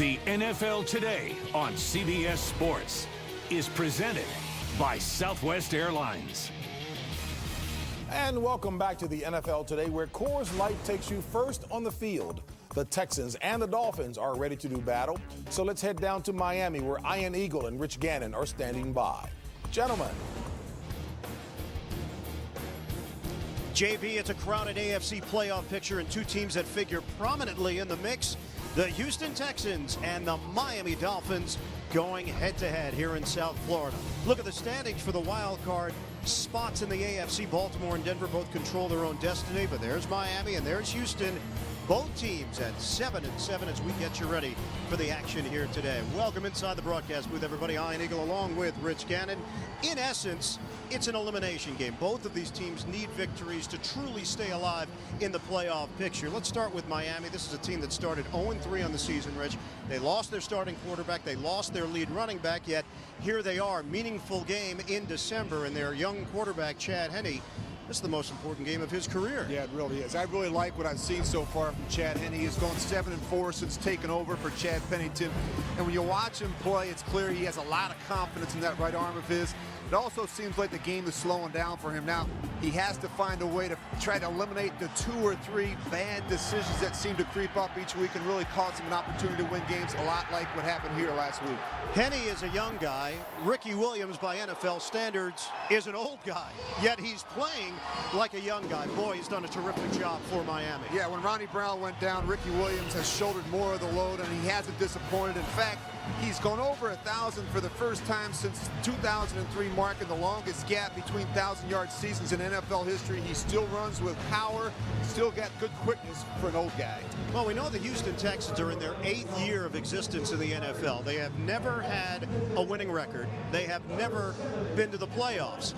The NFL Today on CBS Sports is presented by Southwest Airlines. And welcome back to the NFL Today, where Coors Light takes you first on the field. The Texans and the Dolphins are ready to do battle. So let's head down to Miami, where Ian Eagle and Rich Gannon are standing by. Gentlemen. JB, it's a crowded AFC playoff picture and two teams that figure prominently in the mix. The Houston Texans and the Miami Dolphins going head-to-head here in South Florida. Look at the standings for the wild card spots in the AFC. Baltimore and Denver both control their own destiny, but there's Miami and there's Houston. Both teams at 7-7 as we get you ready for the action here today. Welcome inside the broadcast booth, everybody. Ian Eagle along with Rich Gannon. In essence, it's an elimination game. Both of these teams need victories to truly stay alive in the playoff picture. Let's start with Miami. This is a team that started 0-3 on the season, Rich. They lost their starting quarterback. They lost their lead running back, yet here they are. Meaningful game in December, and their young quarterback, Chad Henne, this is the most important game of his career. Yeah, it really is. I really like what I've seen so far from Chad Henne. He's gone 7-4 since taking over for Chad Pennington. And when you watch him play, it's clear he has a lot of confidence in that right arm of his. It also seems like the game is slowing down for him now. He has to find a way to try to eliminate the 2 or 3 bad decisions that seem to creep up each week and really cause him an opportunity to win games, a lot like what happened here last week. Henne is a young guy. Ricky Williams, by NFL standards, is an old guy, yet he's playing like a young guy. Boy, he's done a terrific job for Miami. Yeah, when Ronnie Brown went down, Ricky Williams has shouldered more of the load, and he hasn't disappointed. In fact, he's gone over 1,000 for the first time since 2003, marking the longest gap between 1,000-yard seasons in NFL history. He still runs with power, still got good quickness for an old guy. Well, we know the Houston Texans are in their 8th year of existence in the NFL. They have never had a winning record. They have never been to the playoffs.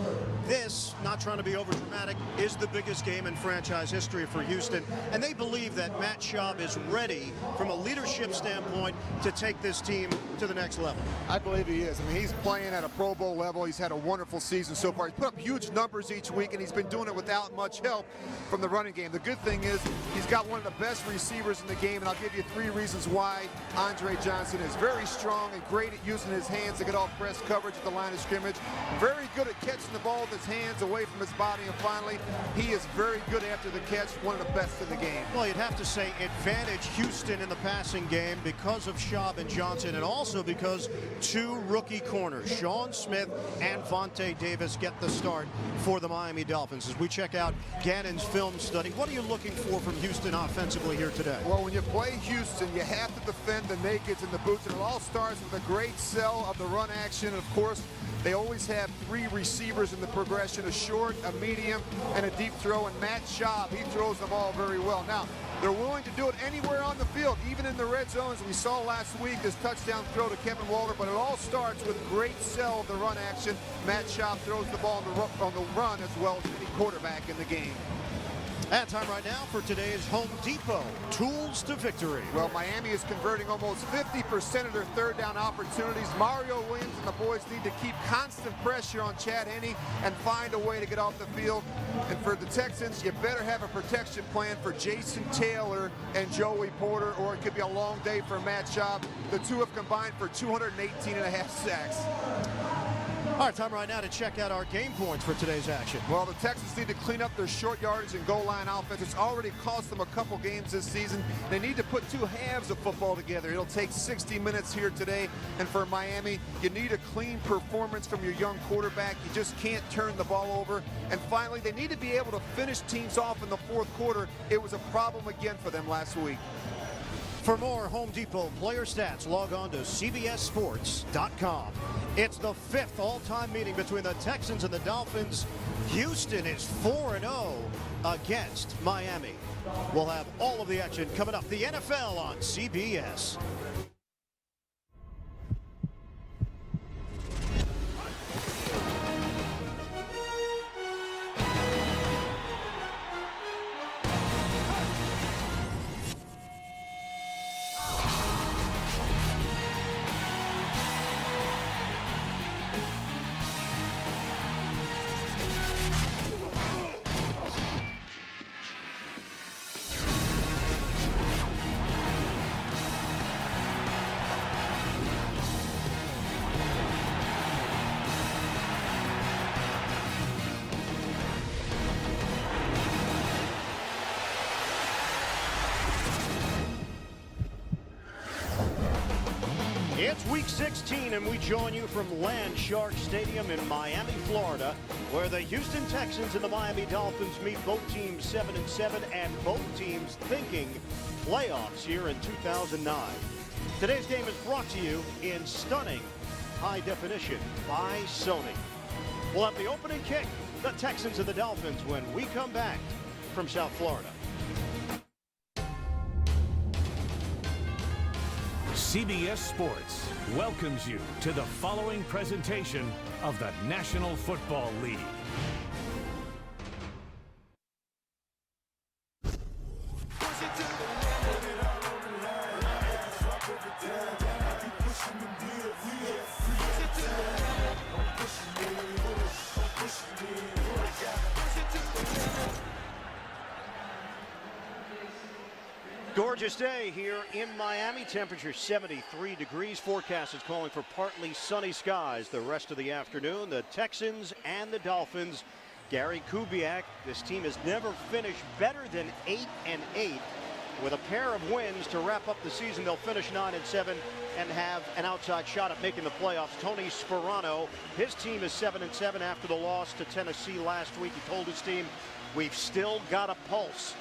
This, not trying to be overdramatic, is the biggest game in franchise history for Houston, and they believe that Matt Schaub is ready from a leadership standpoint to take this team to the next level. I believe he is. I mean, he's playing at a Pro Bowl level. He's had a wonderful season so far. He's put up huge numbers each week, and he's been doing it without much help from the running game. The good thing is he's got one of the best receivers in the game, and I'll give you 3 reasons why. Andre Johnson is very strong and great at using his hands to get off press coverage at the line of scrimmage. Very good at catching the ball with his hands away from his body, and finally, he is very good after the catch, one of the best in the game. Well, you'd have to say advantage Houston in the passing game because of Schaub and Johnson, and also because 2 rookie corners, Sean Smith and Vontae Davis, get the start for the Miami Dolphins. As we check out Gannon's film study, what are you looking for from Houston offensively here today? Well, when you play Houston, you have to defend the nakeds and the boots, and it all starts with a great sell of the run action. And of course, they always have 3 receivers in the progression, a short, a medium, and a deep throw. And Matt Schaub, he throws the ball very well. Now, they're willing to do it anywhere on the field, even in the red zones. We saw last week this touchdown throw to Kevin Walter, but it all starts with great sell of the run action. Matt Schaub throws the ball on the run as well as any quarterback in the game. And time right now for today's Home Depot Tools to Victory. Well, Miami is converting almost 50% of their third down opportunities. Mario Williams and the boys need to keep constant pressure on Chad Henne and find a way to get off the field. And for the Texans, you better have a protection plan for Jason Taylor and Joey Porter, or it could be a long day for Matt Schaub. The two have combined for 218.5 sacks. All right, time right now to check out our game points for today's action. Well, the Texans need to clean up their short yardage and goal line offense. It's already cost them a couple games this season. They need to put 2 halves of football together. It'll take 60 minutes here today. And for Miami, you need a clean performance from your young quarterback. You just can't turn the ball over. And finally, they need to be able to finish teams off in the 4th quarter. It was a problem again for them last week. For more Home Depot player stats, log on to CBSSports.com. It's the 5th all-time meeting between the Texans and the Dolphins. Houston is 4-0 against Miami. We'll have all of the action coming up. The NFL on CBS. It's week 16, and we join you from Land Shark Stadium in Miami, Florida, where the Houston Texans and the Miami Dolphins meet, both teams 7-7, and both teams thinking playoffs here in 2009. Today's game is brought to you in stunning high definition by Sony. We'll have the opening kick, the Texans and the Dolphins, when we come back from South Florida. CBS Sports welcomes you to the following presentation of the National Football League. Gorgeous day here in Miami. Temperature 73 degrees. Forecast is calling for partly sunny skies the rest of the afternoon. The Texans and the Dolphins. Gary Kubiak, this team has never finished better than 8-8. With a pair of wins to wrap up the season, they'll finish 9-7 and have an outside shot at making the playoffs. Tony Sperano, his team is 7-7 after the loss to Tennessee last week. He told his team, "We've still got a pulse.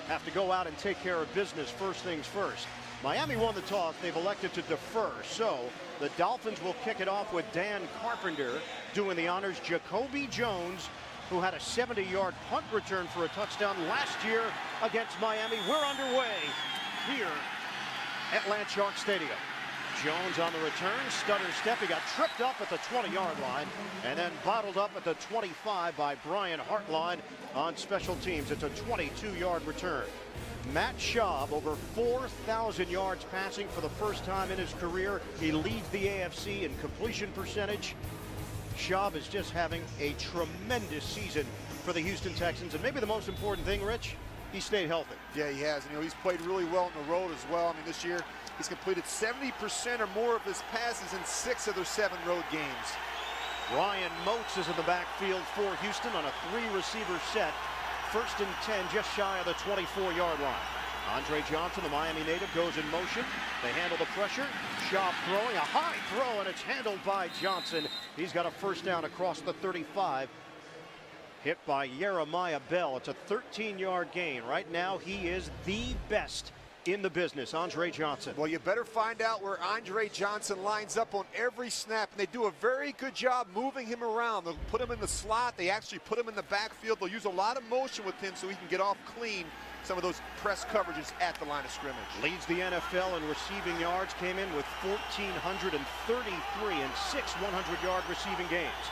Have to go out and take care of business first things first." Miami won the toss. They've elected to defer. So the Dolphins will kick it off with Dan Carpenter doing the honors. Jacoby Jones, who had a 70-yard punt return for a touchdown last year against Miami. We're underway here at Land Shark Stadium. Jones on the return, stutter step. He got tripped up at the 20-yard line and then bottled up at the 25 by Brian Hartline on special teams. It's a 22-yard return. Matt Schaub, over 4,000 yards passing for the first time in his career. He leads the AFC in completion percentage. Schaub is just having a tremendous season for the Houston Texans. And maybe the most important thing, Rich, he stayed healthy. Yeah, he has. And, he's played really well on the road as well. I mean, this year he's completed 70% or more of his passes in 6 of their 7 road games. Ryan Moats is in the backfield for Houston on a 3-receiver set. 1st and 10, just shy of the 24-yard line. Andre Johnson, the Miami native, goes in motion. They handle the pressure. Schaub throwing a high throw, and it's handled by Johnson. He's got a first down across the 35. Hit by Jeremiah Bell. It's a 13-yard gain. Right now, he is the best in the business, Andre Johnson. Well, you better find out where Andre Johnson lines up on every snap, and they do a very good job moving him around. They'll put him in the slot. They actually put him in the backfield. They'll use a lot of motion with him so he can get off clean some of those press coverages at the line of scrimmage. Leads the NFL in receiving yards, came in with 1,433 in 6 100-yard receiving games.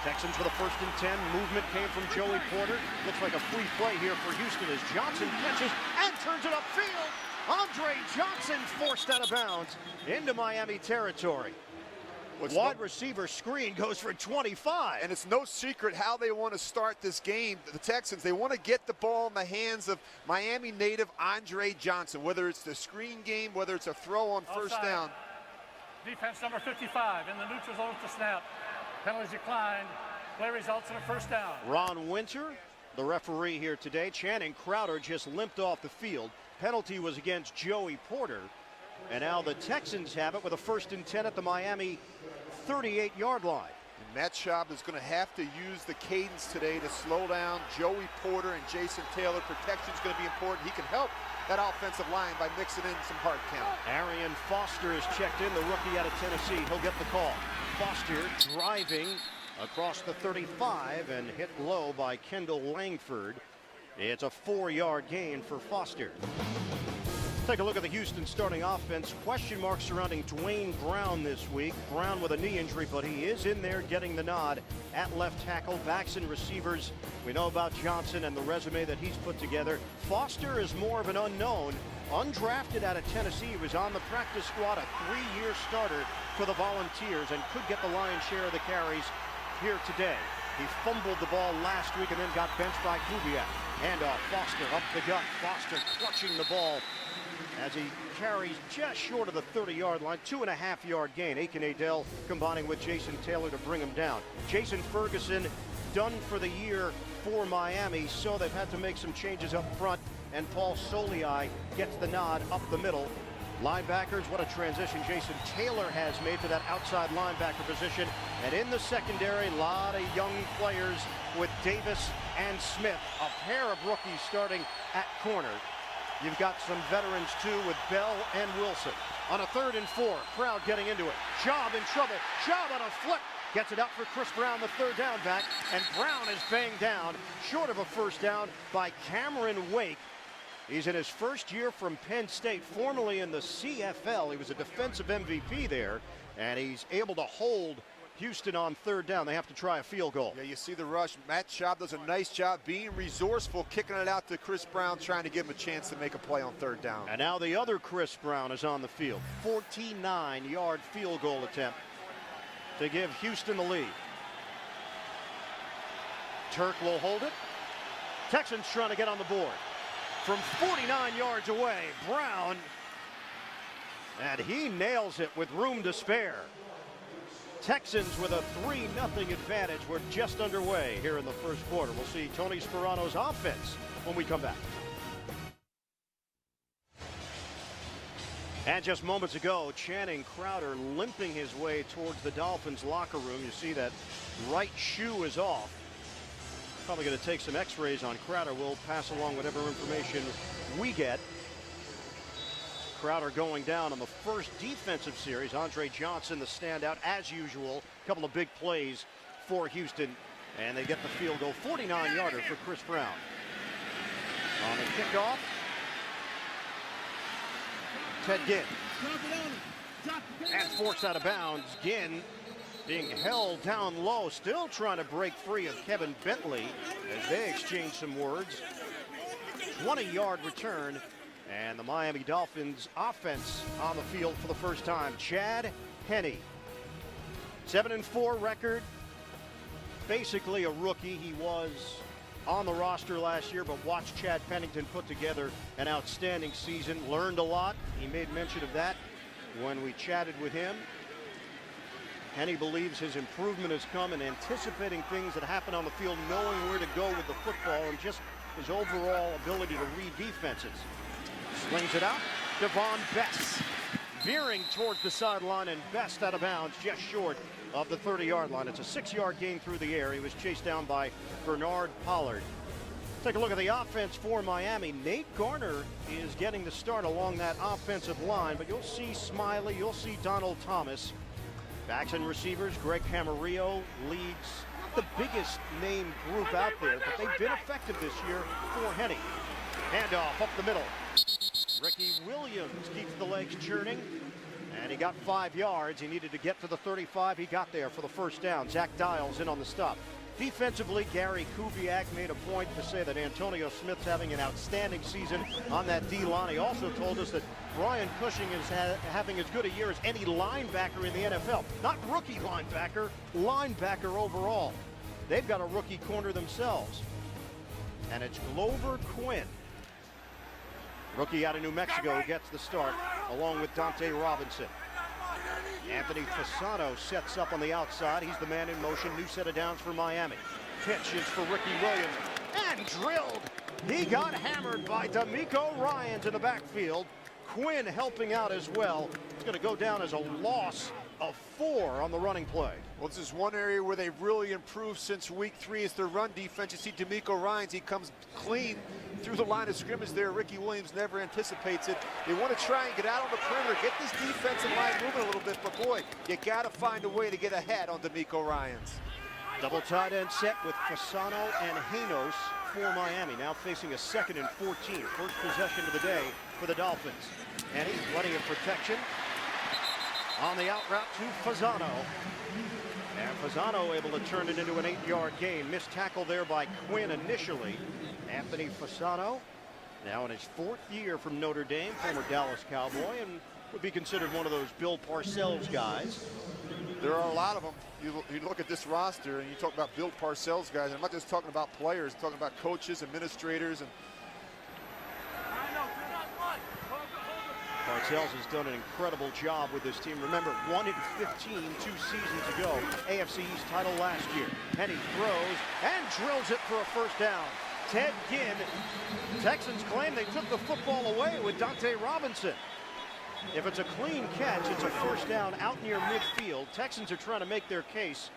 Texans for the 1st and 10. Movement came from Joey Porter. Looks like a free play here for Houston as Johnson catches and turns it upfield. Andre Johnson forced out of bounds into Miami territory. Wide receiver screen goes for 25. And it's no secret how they want to start this game. The Texans, they want to get the ball in the hands of Miami native Andre Johnson, whether it's the screen game, whether it's a throw on first down. Defense number 55 in the neutral zone to snap. Penalties declined. Play results in a first down. Ron Winter, the referee here today. Channing Crowder just limped off the field. Penalty was against Joey Porter. And now the Texans have it with a 1st and 10 at the Miami 38-yard line. And Matt Schaub is going to have to use the cadence today to slow down Joey Porter and Jason Taylor. Protection is going to be important. He can help that offensive line by mixing in some hard count. Arian Foster is checked in, the rookie out of Tennessee. He'll get the call. Foster driving across the 35 and hit low by Kendall Langford. It's a 4-yard gain for Foster. Take a look at the Houston starting offense. Question marks surrounding Dwayne Brown this week. Brown with a knee injury, but he is in there getting the nod at left tackle. Backs and receivers. We know about Johnson and the resume that he's put together. Foster is more of an unknown. Undrafted out of Tennessee, he was on the practice squad, a 3-year starter for the Volunteers, and could get the lion's share of the carries here today. He fumbled the ball last week and then got benched by Kubiak. Handoff, Foster up the gut. Foster clutching the ball as he carries just short of the 30-yard line. 2.5-yard gain. Aiken Adell combining with Jason Taylor to bring him down. Jason Ferguson done for the year for Miami, so they've had to make some changes up front, and Paul Soliai gets the nod up the middle Linebackers, what a transition Jason Taylor has made to that outside linebacker position. And in the secondary, a lot of young players with Davis and Smith, a pair of rookies starting at corner. You've got some veterans too with Bell and Wilson. On a 3rd and 4, crowd getting into it. Schaub in trouble. Schaub on a flip. Gets it out for Chris Brown, the 3rd down back. And Brown is banged down, short of a first down by Cameron Wake. He's in his first year from Penn State, formerly in the CFL. He was a defensive MVP there, and he's able to hold Houston on 3rd down. They have to try a field goal. Yeah, you see the rush. Matt Schaub does a nice job being resourceful, kicking it out to Chris Brown, trying to give him a chance to make a play on 3rd down. And now the other Chris Brown is on the field. 49-yard field goal attempt to give Houston the lead. Turk will hold it. Texans trying to get on the board. From 49 yards away, Brown, and he nails it with room to spare. Texans with a 3-0 advantage. We're just underway here in the first quarter. We'll see Tony Sperano's offense when we come back. And just moments ago, Channing Crowder limping his way towards the Dolphins locker room. You see that right shoe is off. Probably going to take some x-rays on Crowder. We'll pass along whatever information we get. Crowder going down on the first defensive series. Andre Johnson, the standout, as usual. A couple of big plays for Houston. And they get the field goal. 49-yarder for Chris Brown. On the kickoff, Ted Ginn. And forced out of bounds. Ginn being held down low, still trying to break free of Kevin Bentley as they exchange some words. 20-yard return, and the Miami Dolphins offense on the field for the first time. Chad Henne, 7-4 record, basically a rookie. He was on the roster last year, but watched Chad Pennington put together an outstanding season, learned a lot. He made mention of that when we chatted with him. Henne believes his improvement has come in anticipating things that happen on the field, knowing where to go with the football, and just his overall ability to read defenses. Slings it out. Devon Best veering towards the sideline, and Best out of bounds just short of the 30-yard line. It's a 6-yard gain through the air. He was chased down by Bernard Pollard. Take a look at the offense for Miami. Nate Garner is getting the start along that offensive line, but you'll see Smiley, you'll see Donald Thomas. Backs and receivers, Greg Camarillo leads the biggest name group out there, but they've been effective this year for Henne. Handoff up the middle. Ricky Williams keeps the legs churning, and he got 5 yards. He needed to get to the 35. He got there for the first down. Zach Dials in on the stop. Defensively, Gary Kubiak made a point to say that Antonio Smith's having an outstanding season on that D-line. He also told us that Brian Cushing is having as good a year as any linebacker in the NFL. Not rookie linebacker, linebacker overall. They've got a rookie corner themselves. And it's Glover Quinn, rookie out of New Mexico, who gets the start, along with Dante Robinson. Anthony Fasano sets up on the outside. He's the man in motion. New set of downs for Miami. Pitch is for Ricky Williams. And drilled. He got hammered by D'Amico Ryans in the backfield. Quinn helping out as well. It's going to go down as a loss of 4 on the running play. Well, this is one area where they've really improved since week 3. It's their run defense. You see D'Amico Ryans, he comes clean through the line of scrimmage there. Ricky Williams never anticipates it. They want to try and get out on the perimeter, get this defensive line moving a little bit, but boy, you got to find a way to get ahead on D'Amico Ryans. Double tight end set with Fasano and Janos for Miami. Now facing a 2nd and 14. First possession of the day for the Dolphins. And he's plenty of protection on the out route to Fasano. And Fasano able to turn it into an 8-yard gain. Missed tackle there by Quinn initially. Anthony Fasano, now in his 4th year from Notre Dame, former Dallas Cowboy, and would be considered one of those Bill Parcells guys. There are a lot of them. You look at this roster and you talk about Bill Parcells guys. And I'm not just talking about players, I'm talking about coaches, administrators, and Parcells has done an incredible job with this team. Remember, 1-15 2 seasons ago. AFC East title last year. Henne throws and drills it for a first down. Ted Ginn. Texans claim they took the football away with Dante Robinson. If it's a clean catch, it's a first down out near midfield. Texans are trying to make their case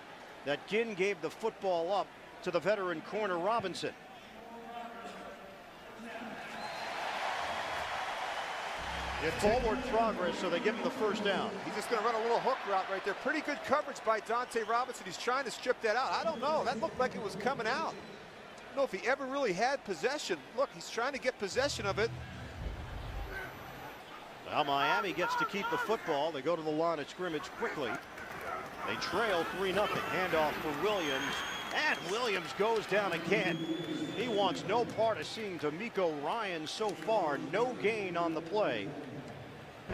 that Ginn gave the football up to the veteran corner Robinson. Forward progress, so they give him the first down. He's just going to run a little hook route right there. Pretty good coverage by Dante Robinson. He's trying to strip that out. I don't know. That looked like it was coming out. I don't know if he ever really had possession. Look, he's trying to get possession of it. Well, Miami gets to keep the football. They go to the line of scrimmage quickly. They trail 3-0. Handoff for Williams. And Williams goes down again. He wants no part of seeing D'Amico Ryans so far. No gain on the play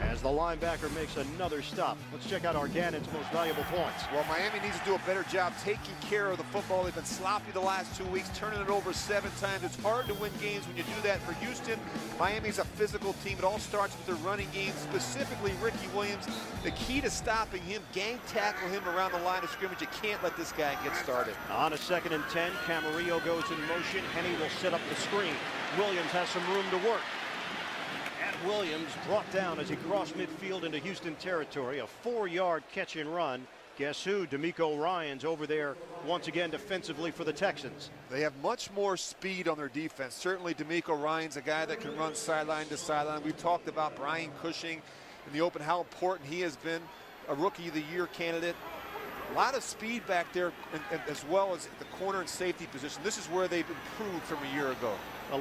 as the linebacker makes another stop. Let's check out Arganon's most valuable points. Well, Miami needs to do a better job taking care of the football. They've been sloppy the last 2 weeks, turning it over 7 times. It's hard to win games when you do that. For Houston, Miami's a physical team. It all starts with their running game, specifically Ricky Williams. The key to stopping him, gang tackle him around the line of scrimmage. You can't let this guy get started. On a 2nd and 10, Camarillo goes in motion. Henne will set up the screen. Williams has some room to work. Williams brought down as he crossed midfield into Houston territory. A 4-yard catch and run. Guess who? D'Amico Ryans over there once again defensively for the Texans. They have much more speed on their defense. Certainly D'Amico Ryans, a guy that can run sideline to sideline. We've talked about Brian Cushing in the open, how important he has been, a Rookie of the Year candidate. A lot of speed back there, as well as the corner and safety position. This is where they've improved from a year ago.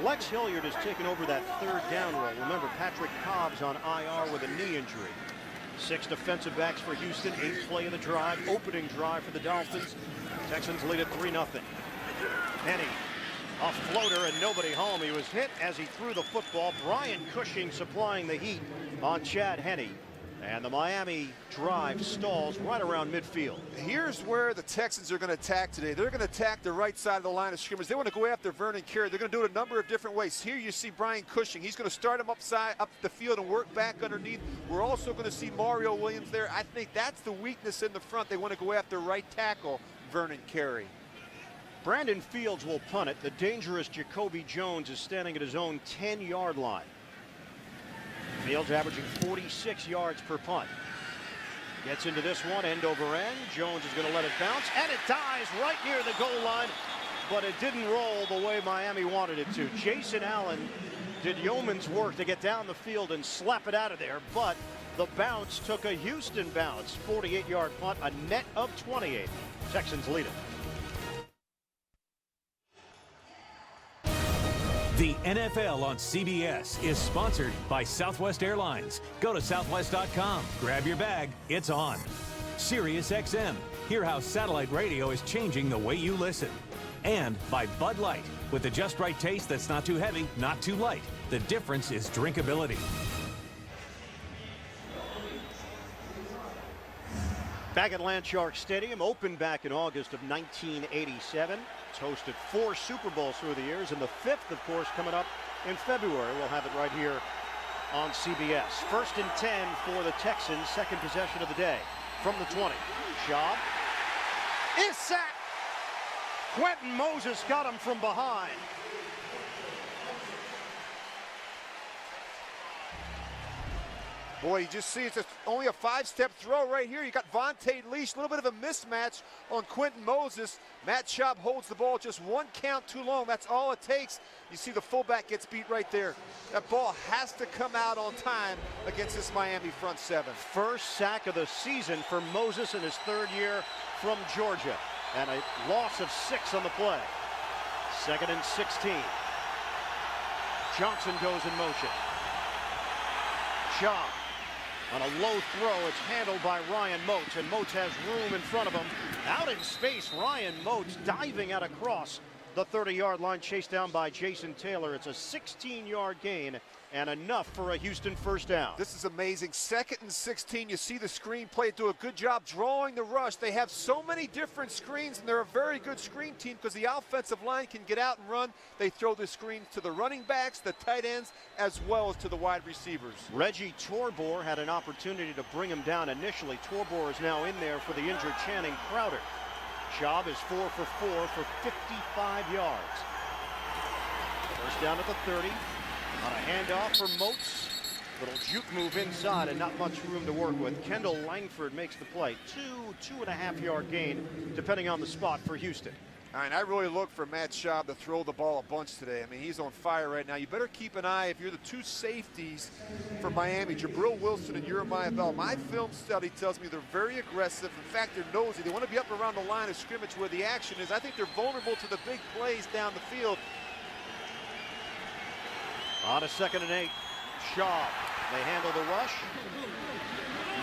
Lex Hilliard has taken over that 3rd down role. Remember, Patrick Cobb's on IR with a knee injury. 6 defensive backs for Houston. 8th play of the drive. Opening drive for the Dolphins. Texans lead at 3-0. Henne, a floater and nobody home. He was hit as he threw the football. Brian Cushing supplying the heat on Chad Henne. And the Miami drive stalls right around midfield. Here's where the Texans are going to attack today. They're going to attack the right side of the line of scrimmage. They want to go after Vernon Carey. They're going to do it a number of different ways. Here you see Brian Cushing. He's going to start him up the field and work back underneath. We're also going to see Mario Williams there. I think that's the weakness in the front. They want to go after right tackle Vernon Carey. Brandon Fields will punt it. The dangerous Jacoby Jones is standing at his own 10-yard line. Fields averaging 46 yards per punt. Gets into this one, end over end. Jones is going to let it bounce, and it dies right near the goal line, but it didn't roll the way Miami wanted it to. Jason Allen did yeoman's work to get down the field and slap it out of there, but the bounce took a Houston bounce. 48-yard punt, a net of 28. Texans lead it. The NFL on CBS is sponsored by Southwest Airlines. Go to southwest.com, grab your bag, it's on. Sirius XM, hear how satellite radio is changing the way you listen. And by Bud Light, with the just right taste that's not too heavy, not too light. The difference is drinkability. Back at Landshark Stadium, opened back in August of 1987. It's hosted 4 Super Bowls through the years, and the 5th, of course, coming up in February. We'll have it right here on CBS. 1st and 10 for the Texans, 2nd possession of the day. From the 20, Schaub is sacked. Quentin Moses got him from behind. Boy, you just see it's only a 5-step throw right here. You got Vontae Leash, a little bit of a mismatch on Quentin Moses. Matt Schaub holds the ball just 1 count too long. That's all it takes. You see the fullback gets beat right there. That ball has to come out on time against this Miami front 7. First sack of the season for Moses in his 3rd year from Georgia. And a loss of 6 on the play. 2nd and 16. Johnson goes in motion. Schaub. On a low throw, it's handled by Ryan Moats, and Moats has room in front of him. Out in space, Ryan Moats diving out across the 30-yard line, chased down by Jason Taylor. It's a 16-yard gain and enough for a Houston first down. This is amazing. 2nd and 16. You see the screen play do a good job drawing the rush. They have so many different screens, and they're a very good screen team because the offensive line can get out and run. They throw the screens to the running backs, the tight ends, as well as to the wide receivers. Reggie Torbor had an opportunity to bring him down initially. Torbor is now in there for the injured Channing Crowder. Schaub is 4 for 4 for 55 yards. First down at the 30. On a handoff for Moats. Little juke move inside and not much room to work with. Kendall Langford makes the play. 2.5-yard gain, depending on the spot for Houston. All right, I really look for Matt Schaub to throw the ball a bunch today. I mean, he's on fire right now. You better keep an eye if you're the two safeties for Miami, Jabril Wilson and Jeremiah Bell. My film study tells me they're very aggressive. In fact, they're nosy. They want to be up around the line of scrimmage where the action is. I think they're vulnerable to the big plays down the field. On a 2nd and 8, Schaub. They handle the rush.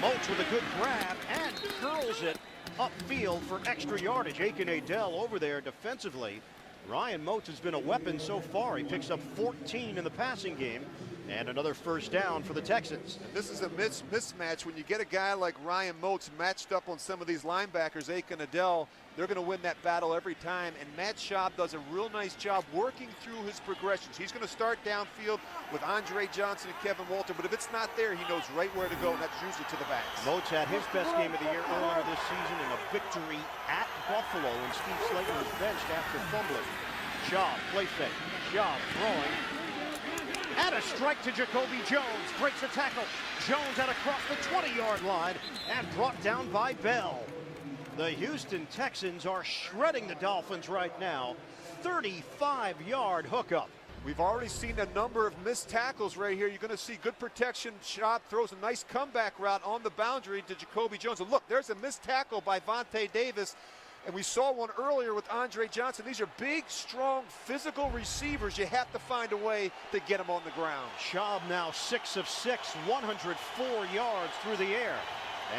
Moats with a good grab and curls it upfield for extra yardage. Aiken Adele over there defensively. Ryan Moats has been a weapon so far. He picks up 14 in the passing game and another first down for the Texans. And this is a mismatch when you get a guy like Ryan Moats matched up on some of these linebackers, Aiken Adele. They're going to win that battle every time, and Matt Schaub does a real nice job working through his progressions. He's going to start downfield with Andre Johnson and Kevin Walter, but if it's not there, he knows right where to go, and that's usually to the backs. Moats had his best game of the year earlier this season in a victory at Buffalo when Steve Slayton was benched after fumbling. Schaub, play fake. Schaub throwing. And a strike to Jacoby Jones. Breaks a tackle. Jones out across the 20-yard line and brought down by Bell. The Houston Texans are shredding the Dolphins right now. 35-yard hookup. We've already seen a number of missed tackles right here. You're going to see good protection. Schaub throws a nice comeback route on the boundary to Jacoby Jones. And look, there's a missed tackle by Vontae Davis. And we saw one earlier with Andre Johnson. These are big, strong, physical receivers. You have to find a way to get them on the ground. Schaub now 6 of 6, 104 yards through the air.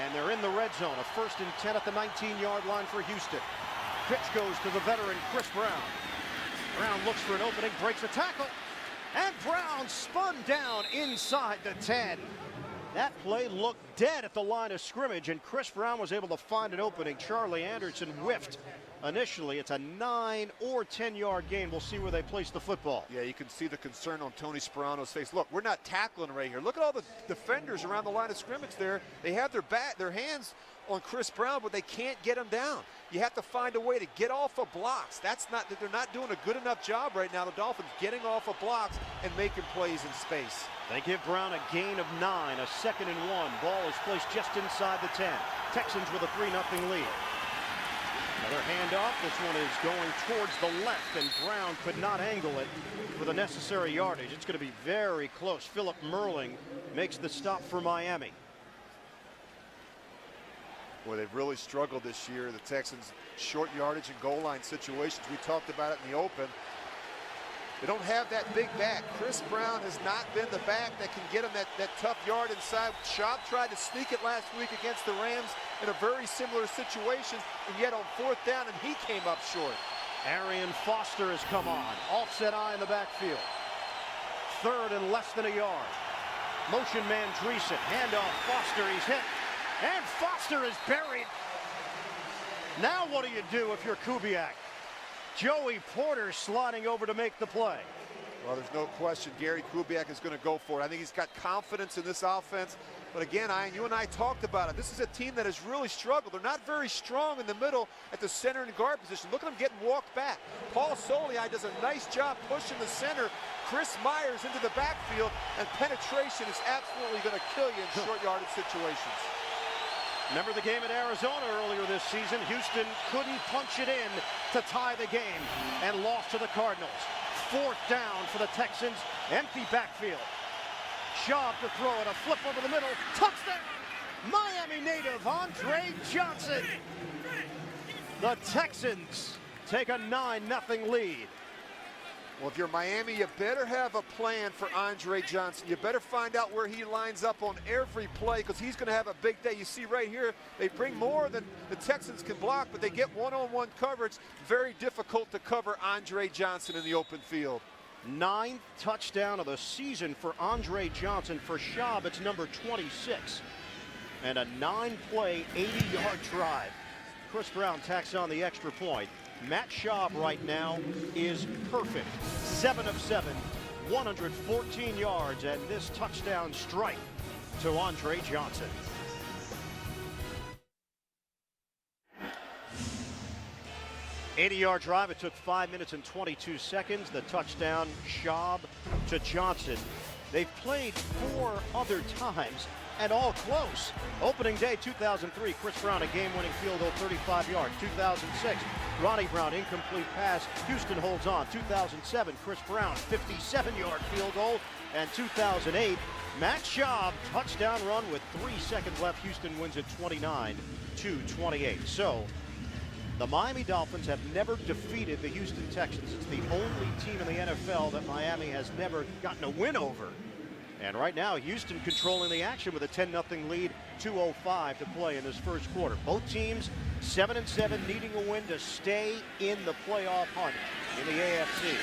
And they're in the red zone. A 1st and 10 at the 19-yard line for Houston. Pitch goes to the veteran Chris Brown. Brown looks for an opening, breaks a tackle. And Brown spun down inside the 10. That play looked dead at the line of scrimmage, and Chris Brown was able to find an opening. Charlie Anderson whiffed. Initially, it's a 9 or 10-yard gain. We'll see where they place the football. Yeah, you can see the concern on Tony Sperano's face. Look, we're not tackling right here. Look at all the defenders around the line of scrimmage there. They have their hands on Chris Brown, but they can't get him down. You have to find a way to get off of blocks. They're not doing a good enough job right now, the Dolphins, getting off of blocks and making plays in space. They give Brown a gain of 9, a 2nd and 1. Ball is placed just inside the 10. Texans with a 3-0 lead. Another handoff. This one is going towards the left, and Brown could not angle it for the necessary yardage. It's going to be very close. Philip Merling makes the stop for Miami. Boy, they've really struggled this year. The Texans, short yardage and goal line situations. We talked about it in the open. They don't have that big back. Chris Brown has not been the back that can get him that tough yard inside. Schaub tried to sneak it last week against the Rams in a very similar situation, and yet on 4th down, and he came up short. Arian Foster has come on. Offset eye in the backfield. 3rd and less than a yard. Motion man Dreesen. Handoff. Foster. He's hit. And Foster is buried. Now what do you do if you're Kubiak? Joey Porter sliding over to make the play. Well, there's no question Gary Kubiak is going to go for it. I think he's got confidence in this offense. But again, Ian, you and I talked about it. This is a team that has really struggled. They're not very strong in the middle at the center and guard position. Look at them getting walked back. Paul Soliai does a nice job pushing the center. Chris Myers into the backfield, and penetration is absolutely going to kill you in short yardage situations. Remember the game at Arizona earlier this season? Houston couldn't punch it in to tie the game and lost to the Cardinals. 4th down for the Texans. Empty backfield. Schaub to throw it. A flip over the middle. Touchdown! Miami native Andre Johnson. The Texans take a 9-0 lead. Well, if you're Miami, you better have a plan for Andre Johnson. You better find out where he lines up on every play, because he's going to have a big day. You see right here, they bring more than the Texans can block, but they get one-on-one coverage. Very difficult to cover Andre Johnson in the open field. 9th touchdown of the season for Andre Johnson. For Schaub, it's number 26. And a 9-play, 80-yard drive. Chris Brown tacks on the extra point. Matt Schaub right now is perfect. 7 of 7, 114 yards, and this touchdown strike to Andre Johnson. $80-yard drive. It took 5 minutes and 22 seconds. The touchdown, Schaub to Johnson. They've played 4 other times, and all close. Opening day 2003, Chris Brown, a game-winning field goal, 35 yards. 2006, Ronnie Brown, incomplete pass. Houston holds on. 2007, Chris Brown, 57-yard field goal. And 2008, Matt Schaub, touchdown run with 3 seconds left. Houston wins it 29-28. So the Miami Dolphins have never defeated the Houston Texans. It's the only team in the NFL that Miami has never gotten a win over. And right now, Houston controlling the action with a 10-0 lead, 2:05 to play in this first quarter. Both teams 7-7, needing a win to stay in the playoff hunt in the AFC.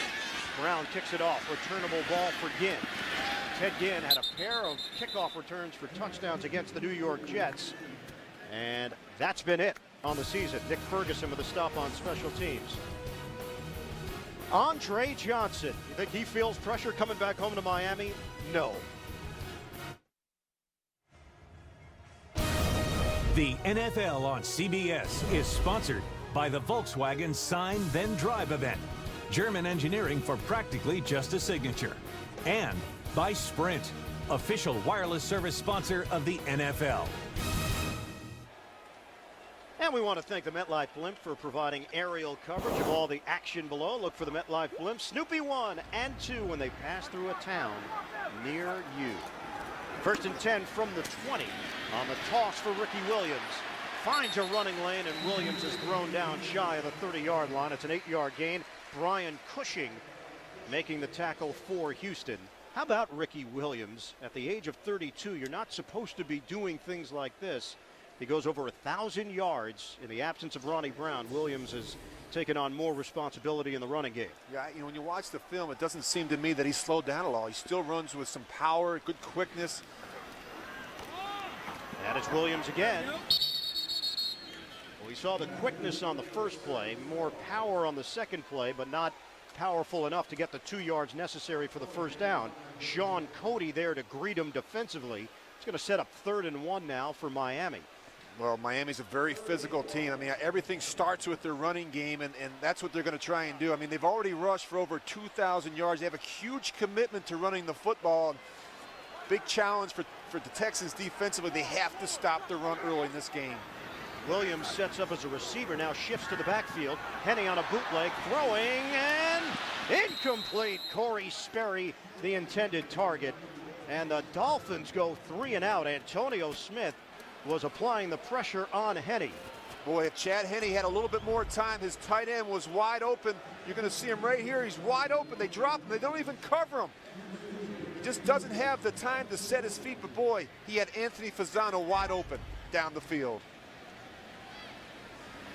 Brown kicks it off, returnable ball for Ginn. Ted Ginn had a pair of kickoff returns for touchdowns against the New York Jets. And that's been it on the season. Nick Ferguson with a stop on special teams. Andre Johnson, you think he feels pressure coming back home to Miami? No. The NFL on CBS is sponsored by the Volkswagen Sign Then Drive event. German engineering for practically just a signature. And by Sprint, official wireless service sponsor of the NFL. And we want to thank the MetLife Blimp for providing aerial coverage of all the action below. Look for the MetLife Blimp, Snoopy 1 and 2 when they pass through a town near you. 1st and 10 from the 20 on the toss for Ricky Williams. Finds a running lane, and Williams is thrown down shy of the 30-yard line. It's an 8-yard gain. Brian Cushing making the tackle for Houston. How about Ricky Williams? At the age of 32, you're not supposed to be doing things like this. He goes over 1,000 yards in the absence of Ronnie Brown. Williams has taken on more responsibility in the running game. Yeah, you know, when you watch the film, it doesn't seem to me that he's slowed down at all. He still runs with some power, good quickness. And it's Williams again. We saw the quickness on the first play, more power on the second play, but not powerful enough to get the 2 yards necessary for the first down. Sean Cody there to greet him defensively. It's going to set up 3rd and 1 now for Miami. Well, Miami's a very physical team. I mean, everything starts with their running game, and that's what they're going to try and do. I mean, they've already rushed for over 2,000 yards. They have a huge commitment to running the football. Big challenge for the Texans defensively. They have to stop the run early in this game. Williams sets up as a receiver, now shifts to the backfield. Henny on a bootleg, throwing, and incomplete. Corey Sperry, the intended target. And the Dolphins go 3 and out. Antonio Smith was applying the pressure on Henny. Boy, if Chad Henne had a little bit more time, his tight end was wide open. You're going to see him right here. He's wide open. They drop him. They don't even cover him. He just doesn't have the time to set his feet. But boy, he had Anthony Fasano wide open down the field.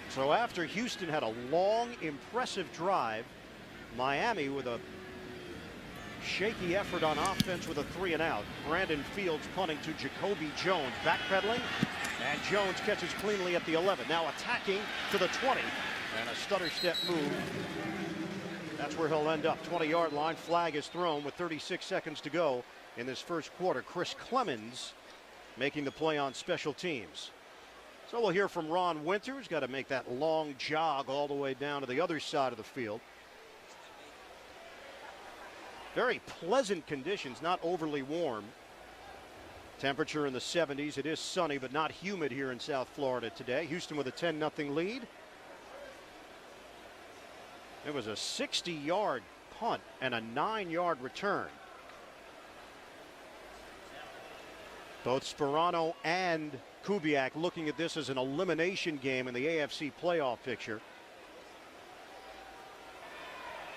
So after Houston had a long, impressive drive, Miami with a shaky effort on offense with a 3 and out. Brandon Fields punting to Jacoby Jones, backpedaling, and Jones catches cleanly at the 11. Now attacking to the 20, and a stutter step move. That's where he'll end up. 20-yard line. Flag is thrown with 36 seconds to go in this first quarter. Chris Clemens making the play on special teams. So we'll hear from Ron Winters. Got to make that long jog all the way down to the other side of the field. Very pleasant conditions, not overly warm. Temperature in the 70s. It is sunny, but not humid here in South Florida today. Houston with a 10-0 lead. It was a 60-yard punt and a 9-yard return. Both Sperano and Kubiak looking at this as an elimination game in the AFC playoff picture.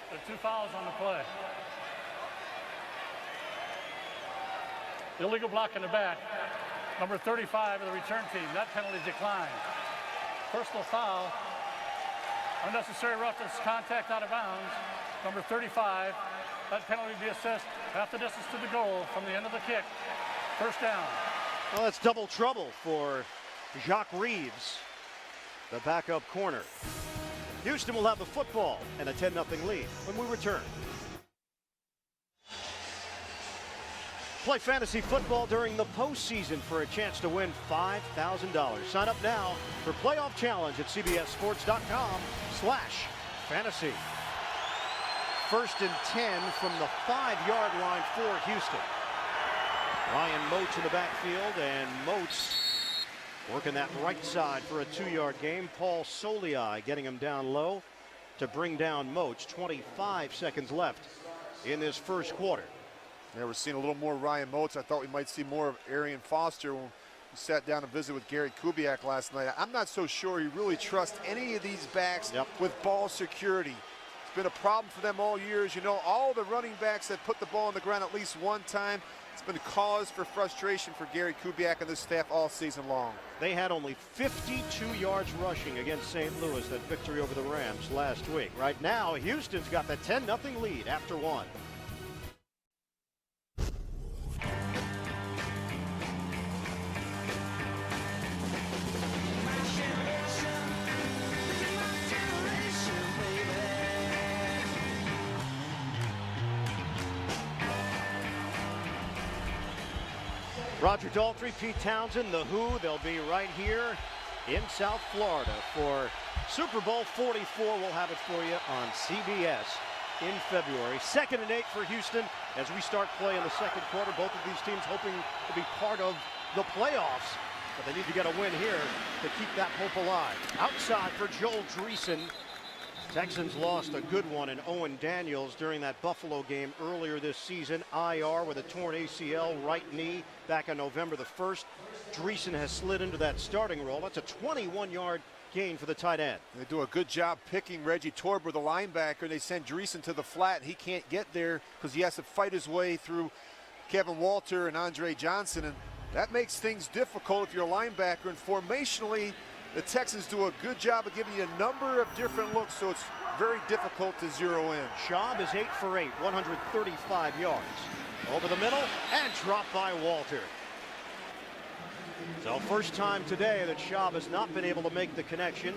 There are 2 fouls on the play. Illegal block in the back. Number 35 of the return team. That penalty declined. Personal foul. Unnecessary roughness, contact out of bounds. Number 35. That penalty be assessed half the distance to the goal from the end of the kick. First down. Well, that's double trouble for Jacques Reeves, the backup corner. Houston will have the football and a 10-0 lead when we return. Play fantasy football during the postseason for a chance to win $5,000. Sign up now for Playoff Challenge at cbssports.com/fantasy. 1st and 10 from the 5-yard line for Houston. Ryan Moats in the backfield, and Moats working that right side for a 2-yard gain. Paul Soliai getting him down low to bring down Moats. 25 seconds left in this first quarter. Yeah, we're seeing a little more Ryan Moats. I thought we might see more of Arian Foster when we sat down and visited with Gary Kubiak last night. I'm not so sure he really trusts any of these backs with ball security. It's been a problem for them all year. As you know, all the running backs that put the ball on the ground at least one time. It's been a cause for frustration for Gary Kubiak and this staff all season long. They had only 52 yards rushing against St. Louis, that victory over the Rams last week. Right now, Houston's got the 10-0 lead after one. Roger Daltrey, Pete Townsend, The Who, they'll be right here in South Florida for Super Bowl 44. We'll have it for you on CBS in February. 2nd and 8 for Houston as we start play in the second quarter. Both of these teams hoping to be part of the playoffs, but they need to get a win here to keep that hope alive. Outside for Joel Dreesen. Texans lost a good one in Owen Daniels during that Buffalo game earlier this season. IR with a torn ACL, right knee, back on November the 1st. Dreesen has slid into that starting role. That's a 21-yard gain for the tight end. They do a good job picking Reggie Torber, the linebacker. They send Dreesen to the flat. He can't get there because he has to fight his way through Kevin Walter and Andre Johnson, and that makes things difficult if you're a linebacker. And formationally, the Texans do a good job of giving you a number of different looks, so it's very difficult to zero in. Schaub is 8 for 8, 135 yards. Over the middle and dropped by Walter. So first time today that Schaub has not been able to make the connection.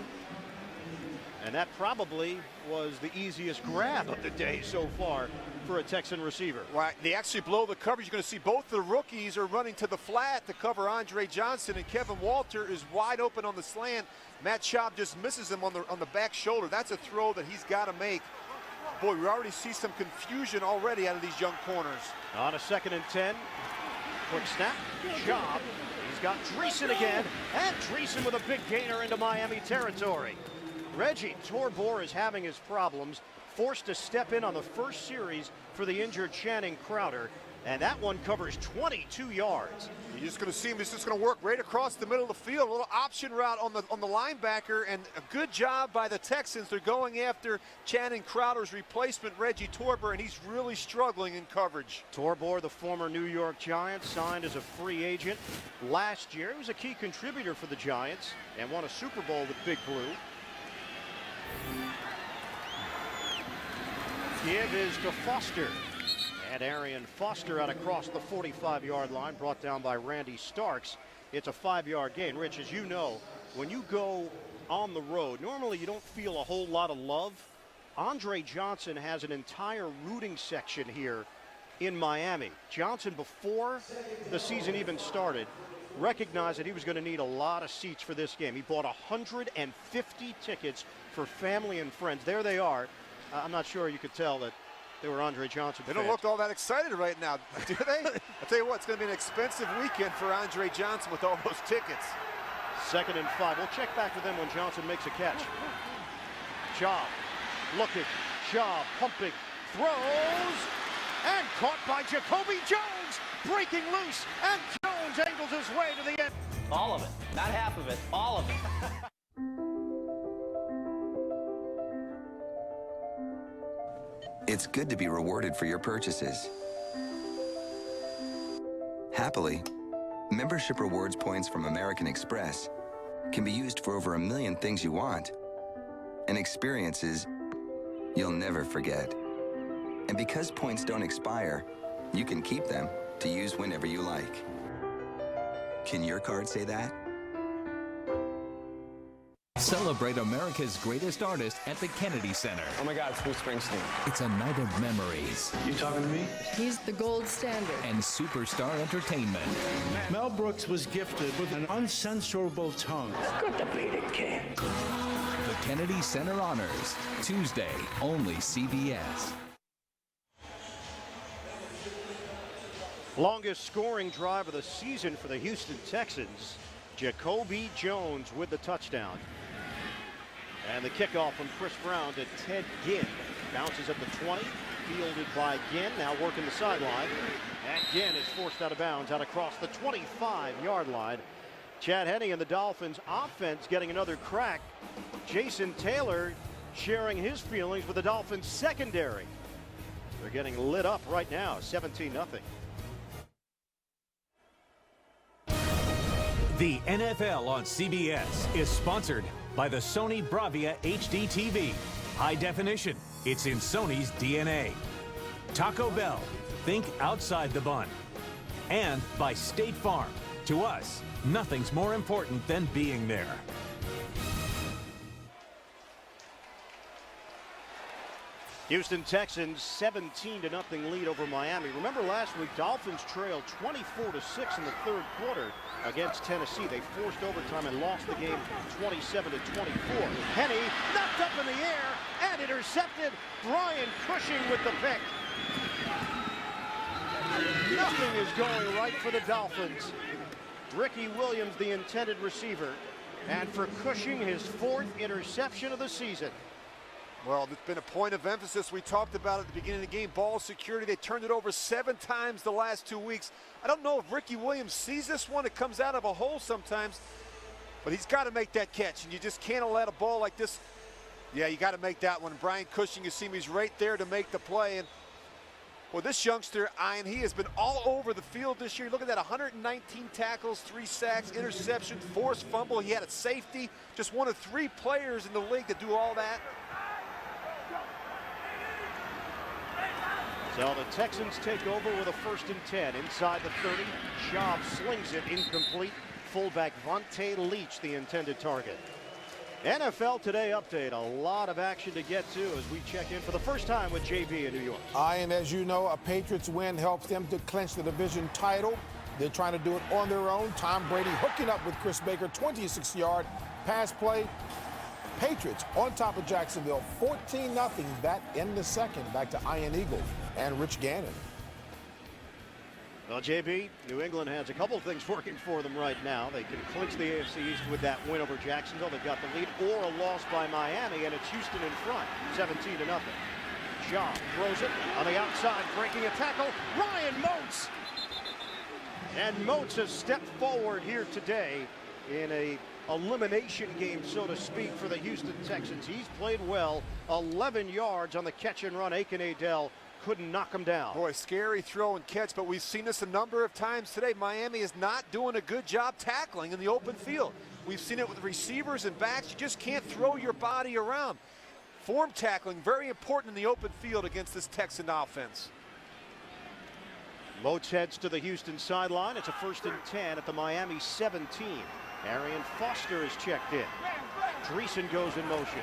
And that probably was the easiest grab of the day so far for a Texan receiver. Right, they actually blow the coverage. You're going to see both the rookies are running to the flat to cover Andre Johnson, and Kevin Walter is wide open on the slant. Matt Schaub just misses him on the back shoulder. That's a throw that he's got to make. Boy, we already see some confusion already out of these young corners. On a 2nd and 10. Quick snap. Schaub. He's got Dreesen again, and Dreesen with a big gainer into Miami territory. Reggie Torbor is having his problems, forced to step in on the first series for the injured Channing Crowder, and that one covers 22 yards. You're just going to see him. He's just going to work right across the middle of the field. A little option route on the linebacker, and a good job by the Texans. They're going after Channing Crowder's replacement, Reggie Torber, and he's really struggling in coverage. Torbor, the former New York Giants, signed as a free agent last year. He was a key contributor for the Giants and won a Super Bowl with Big Blue. Give is to Foster. And Arian Foster out across the 45-yard line, brought down by Randy Starks. It's a 5-yard gain. Rich, as you know, when you go on the road, normally you don't feel a whole lot of love. Andre Johnson has an entire rooting section here in Miami. Johnson, before the season even started, recognized that he was going to need a lot of seats for this game. He bought 150 tickets for family and friends. There they are. I'm not sure you could tell that they were Andre Johnson They fans. don't look all that excited right now, do they? I'll tell you what, it's going to be an expensive weekend for Andre Johnson with all those tickets. 2nd and 5. We'll check back with them when Johnson makes a catch. Schaub looking. Schaub pumping. Throws. And caught by Jacoby Jones. Breaking loose. And Jones angles his way to the end. All of it. Not half of it. All of it. It's good to be rewarded for your purchases. Happily, membership rewards points from American Express can be used for over 1 million things you want and experiences you'll never forget. And because points don't expire, you can keep them to use whenever you like. Can your card say that? Celebrate America's greatest artist at the Kennedy Center. Oh my God, it's Bruce Springsteen. It's a night of memories. You talking to me? He's the gold standard. And superstar entertainment. Mel Brooks was gifted with an uncensorable tongue. Good to be the king. The Kennedy Center Honors. Tuesday, only CBS. Longest scoring drive of the season for the Houston Texans. Jacoby Jones with the touchdown. And the kickoff from Chris Brown to Ted Ginn. Bounces at the 20. Fielded by Ginn. Now working the sideline. And Ginn is forced out of bounds out across the 25-yard line. Chad Henne and the Dolphins offense getting another crack. Jason Taylor sharing his feelings with the Dolphins secondary. They're getting lit up right now, 17-0. The NFL on CBS is sponsored by the Sony Bravia HD TV. High definition, it's in Sony's DNA. Taco Bell, think outside the bun. And by State Farm. To us, nothing's more important than being there. Houston Texans 17-0 lead over Miami. Remember last week, Dolphins trailed 24-6 in the third quarter against Tennessee. They forced overtime and lost the game 27-24. Henne knocked up in the air and intercepted. Brian Cushing with the pick. Nothing is going right for the Dolphins. Ricky Williams, the intended receiver. And for Cushing, his 4th interception of the season. Well, it's been a point of emphasis. We talked about at the beginning of the game, ball security. They turned it over 7 times the last 2 weeks. I don't know if Ricky Williams sees this one. It comes out of a hole sometimes, but he's got to make that catch, and you just can't let a ball like this. Yeah, you got to make that one. Brian Cushing, you see him, he's right there to make the play. And well, this youngster, Ian, he has been all over the field this year. Look at that, 119 tackles, 3 sacks, interception, forced fumble. He had a safety. Just one of 3 players in the league to do all that. So the Texans take over with a 1st and 10 inside the 30. Schaub slings it incomplete. Fullback Vontae Leach, the intended target. NFL Today update. A lot of action to get to as we check in for the first time with JB in New York. And as you know, a Patriots win helps them to clinch the division title. They're trying to do it on their own. Tom Brady hooking up with Chris Baker, 26-yard pass play. Patriots on top of Jacksonville, 14-0. That in the second. Back to Ian Eagle and Rich Gannon. Well, JB, New England has a couple of things working for them right now. They can clinch the AFC East with that win over Jacksonville. They've got the lead, or a loss by Miami, and it's Houston in front, 17-0. Shaw throws it on the outside, breaking a tackle. Ryan Moats. And Moats has stepped forward here today in a elimination game, so to speak, for the Houston Texans. He's played well, 11 yards on the catch and run. Aiken Adell couldn't knock him down. Boy, scary throw and catch, but we've seen this a number of times today. Miami is not doing a good job tackling in the open field. We've seen it with receivers and backs. You just can't throw your body around. Form tackling, very important in the open field against this Texan offense. Moats heads to the Houston sideline. It's a 1st and 10 at the Miami 17. Arian Foster is checked in. Dreesen goes in motion.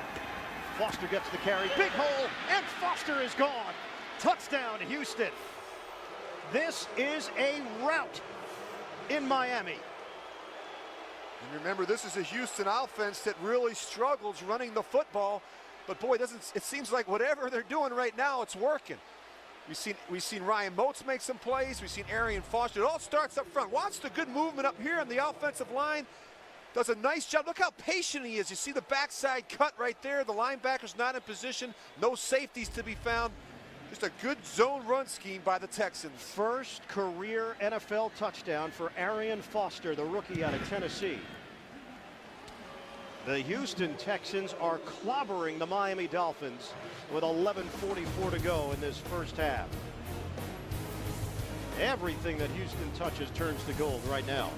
Foster gets the carry. Big hole, and Foster is gone. Touchdown, Houston. This is a rout in Miami. And remember, this is a Houston offense that really struggles running the football. But boy, it seems like whatever they're doing right now, it's working. We've seen Ryan Moats make some plays. We've seen Arian Foster. It all starts up front. Watch the good movement up here on the offensive line. Does a nice job. Look how patient he is. You see the backside cut right there. The linebacker's not in position. No safeties to be found. Just a good zone run scheme by the Texans. First career NFL touchdown for Arian Foster, the rookie out of Tennessee. The Houston Texans are clobbering the Miami Dolphins with 11:44 to go in this first half. Everything that Houston touches turns to gold right now.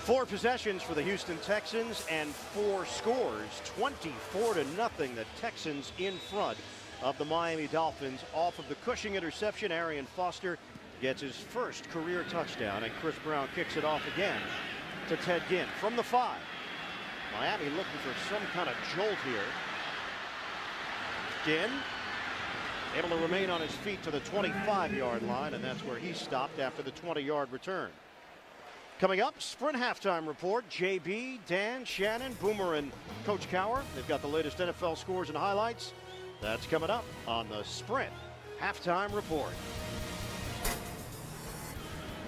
Four possessions for the Houston Texans and 4 scores. 24-0. The Texans in front of the Miami Dolphins. Off of the Cushing interception, Arian Foster gets his first career touchdown, and Chris Brown kicks it off again to Ted Ginn from the 5. Miami looking for some kind of jolt here. Ginn able to remain on his feet to the 25-yard line, and that's where he stopped after the 20-yard return. Coming up, Sprint halftime report. JB, Dan, Shannon, Boomer, and Coach Cowher. They've got the latest NFL scores and highlights. That's coming up on the Sprint Halftime Report.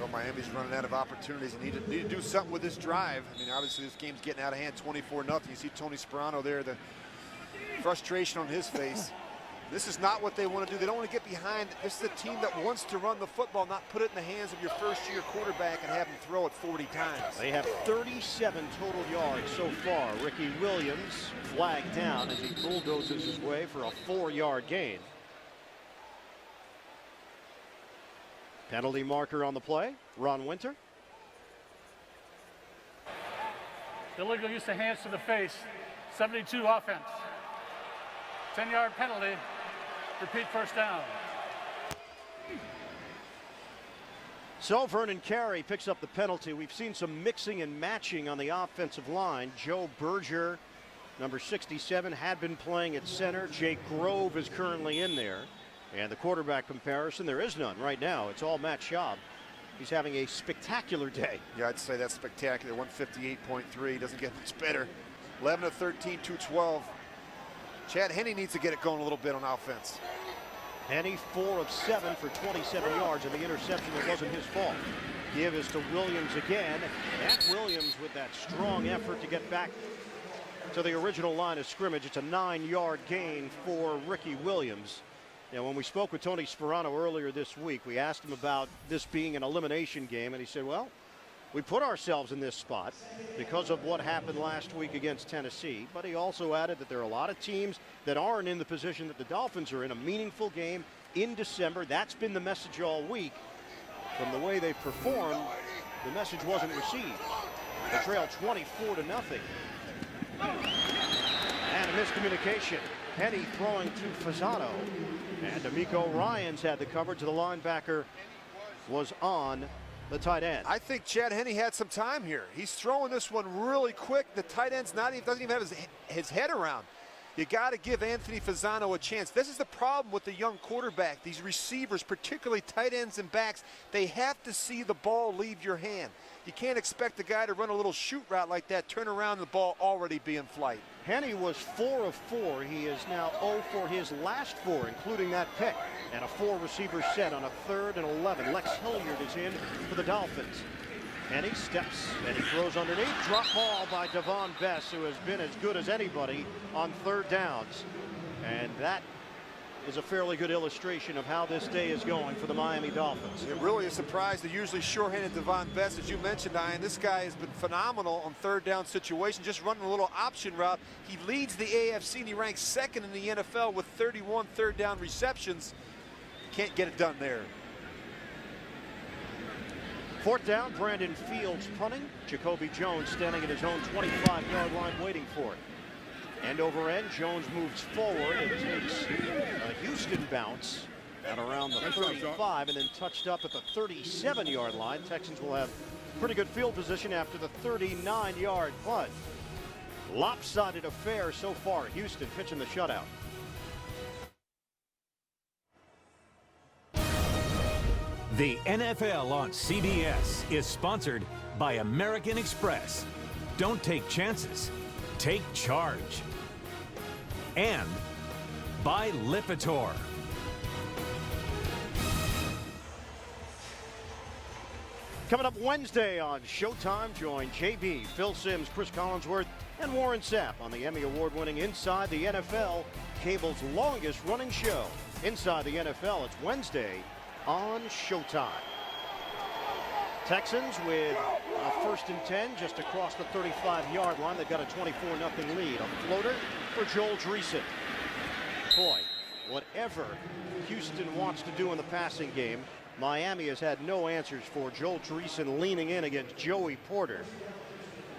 Well, Miami's running out of opportunities and need to do something with this drive. I mean, obviously this game's getting out of hand, 24-0. You see Tony Sperano there, the frustration on his face. This is not what they want to do. They don't want to get behind. This is a team that wants to run the football, not put it in the hands of your first-year quarterback and have him throw it 40 times. They have 37 total yards so far. Ricky Williams flagged down as he bulldozes his way for a 4-yard gain. Penalty marker on the play, Ron Winter. Illegal use of hands to the face, 72 offense. 10-yard penalty, repeat first down. So Vernon Carey picks up the penalty. We've seen some mixing and matching on the offensive line. Joe Berger, number 67, had been playing at center. Jake Grove is currently in there. And the quarterback comparison, there is none right now. It's all Matt Schaub. He's having a spectacular day. Yeah, I'd say that's spectacular. 158.3, doesn't get much better. 11 of 13, 212. Chad Henne needs to get it going a little bit on offense. Henne 4 of 7 for 27 yards, and the interception that wasn't his fault. Give is to Williams again. Matt Williams with that strong effort to get back to the original line of scrimmage. It's a 9-yard gain for Ricky Williams. Now, when we spoke with Tony Sperano earlier this week, we asked him about this being an elimination game, and he said, well, we put ourselves in this spot because of what happened last week against Tennessee, but he also added that there are a lot of teams that aren't in the position that the Dolphins are in, a meaningful game in December. That's been the message all week. From the way they've performed, the message wasn't received. They trailed 24-0. And a miscommunication. Henne throwing to Fasano. And D'Amico Ryans had the coverage. The linebacker was on the tight end. I think Chad Henne had some time here. He's throwing this one really quick. The tight end's doesn't even have his head around. You got to give Anthony Fasano a chance. This is the problem with the young quarterback. These receivers, particularly tight ends and backs, they have to see the ball leave your hand. You can't expect the guy to run a little shoot route like that, turn around, and the ball already be in flight. Henne was 4 of 4. He is now 0 for his last 4, including that pick. And a 4-receiver set on a 3rd and 11. Lex Hilliard is in for the Dolphins. Henne steps and he throws underneath. Drop ball by Devon Bess, who has been as good as anybody on 3rd downs. And that is a fairly good illustration of how this day is going for the Miami Dolphins. It really is a surprise. The usually sure-handed Devon Bess, as you mentioned, Ian. This guy has been phenomenal on 3rd down situations, just running a little option route. He leads the AFC and he ranks 2nd in the NFL with 31 3rd down receptions. Can't get it done there. 4th down, Brandon Fields punting. Jacoby Jones standing at his own 25-yard line waiting for it. End over end, Jones moves forward and takes a Houston bounce at around the 35 and then touched up at the 37-yard line. Texans will have pretty good field position after the 39-yard punt. Lopsided affair so far. Houston pitching the shutout. The NFL on CBS is sponsored by American Express. Don't take chances. Take charge. And by Lipitor. Coming up Wednesday on Showtime, join JB, Phil Simms, Chris Collinsworth, and Warren Sapp on the Emmy Award-winning Inside the NFL, cable's longest-running show. Inside the NFL, it's Wednesday on Showtime. Texans with a 1st and 10 just across the 35-yard line. They've got a 24-0 lead. A floater for Joel Dreesen. Boy, whatever Houston wants to do in the passing game, Miami has had no answers for. Joel Dreesen leaning in against Joey Porter.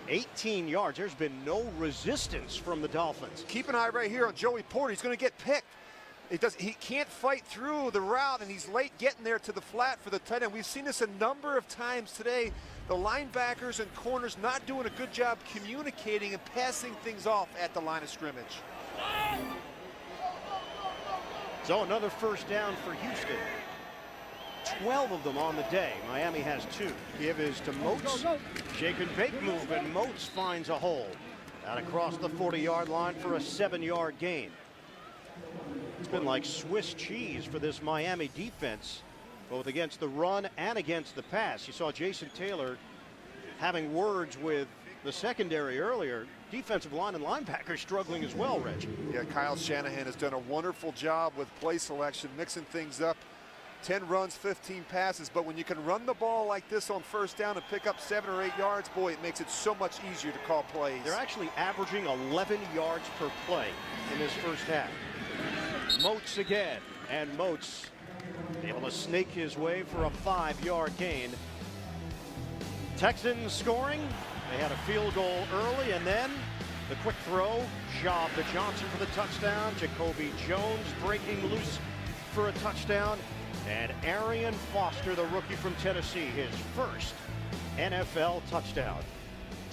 18 yards. There's been no resistance from the Dolphins. Keep an eye right here on Joey Porter. He's going to get picked. He can't fight through the route, and he's late getting there to the flat for the tight end. We've seen this a number of times today. The linebackers and corners not doing a good job communicating and passing things off at the line of scrimmage. So another 1st down for Houston. 12 of them on the day. Miami has 2. Give is to Moats. Shake and bake move, and Moats finds a hole. Out across the 40-yard line for a 7-yard gain. It's been like Swiss cheese for this Miami defense, both against the run and against the pass. You saw Jason Taylor having words with the secondary earlier. Defensive line and linebackers struggling as well, Reg. Yeah, Kyle Shanahan has done a wonderful job with play selection, mixing things up. 10 runs, 15 passes, but when you can run the ball like this on first down and pick up 7 or 8 yards, boy, it makes it so much easier to call plays. They're actually averaging 11 yards per play in this first half. Moats again, and Moats able to snake his way for a 5-yard gain. Texans scoring. They had a field goal early, and then the quick throw, Schaub to Johnson for the touchdown. Jacoby Jones breaking loose for a touchdown. And Arian Foster, the rookie from Tennessee, his first NFL touchdown.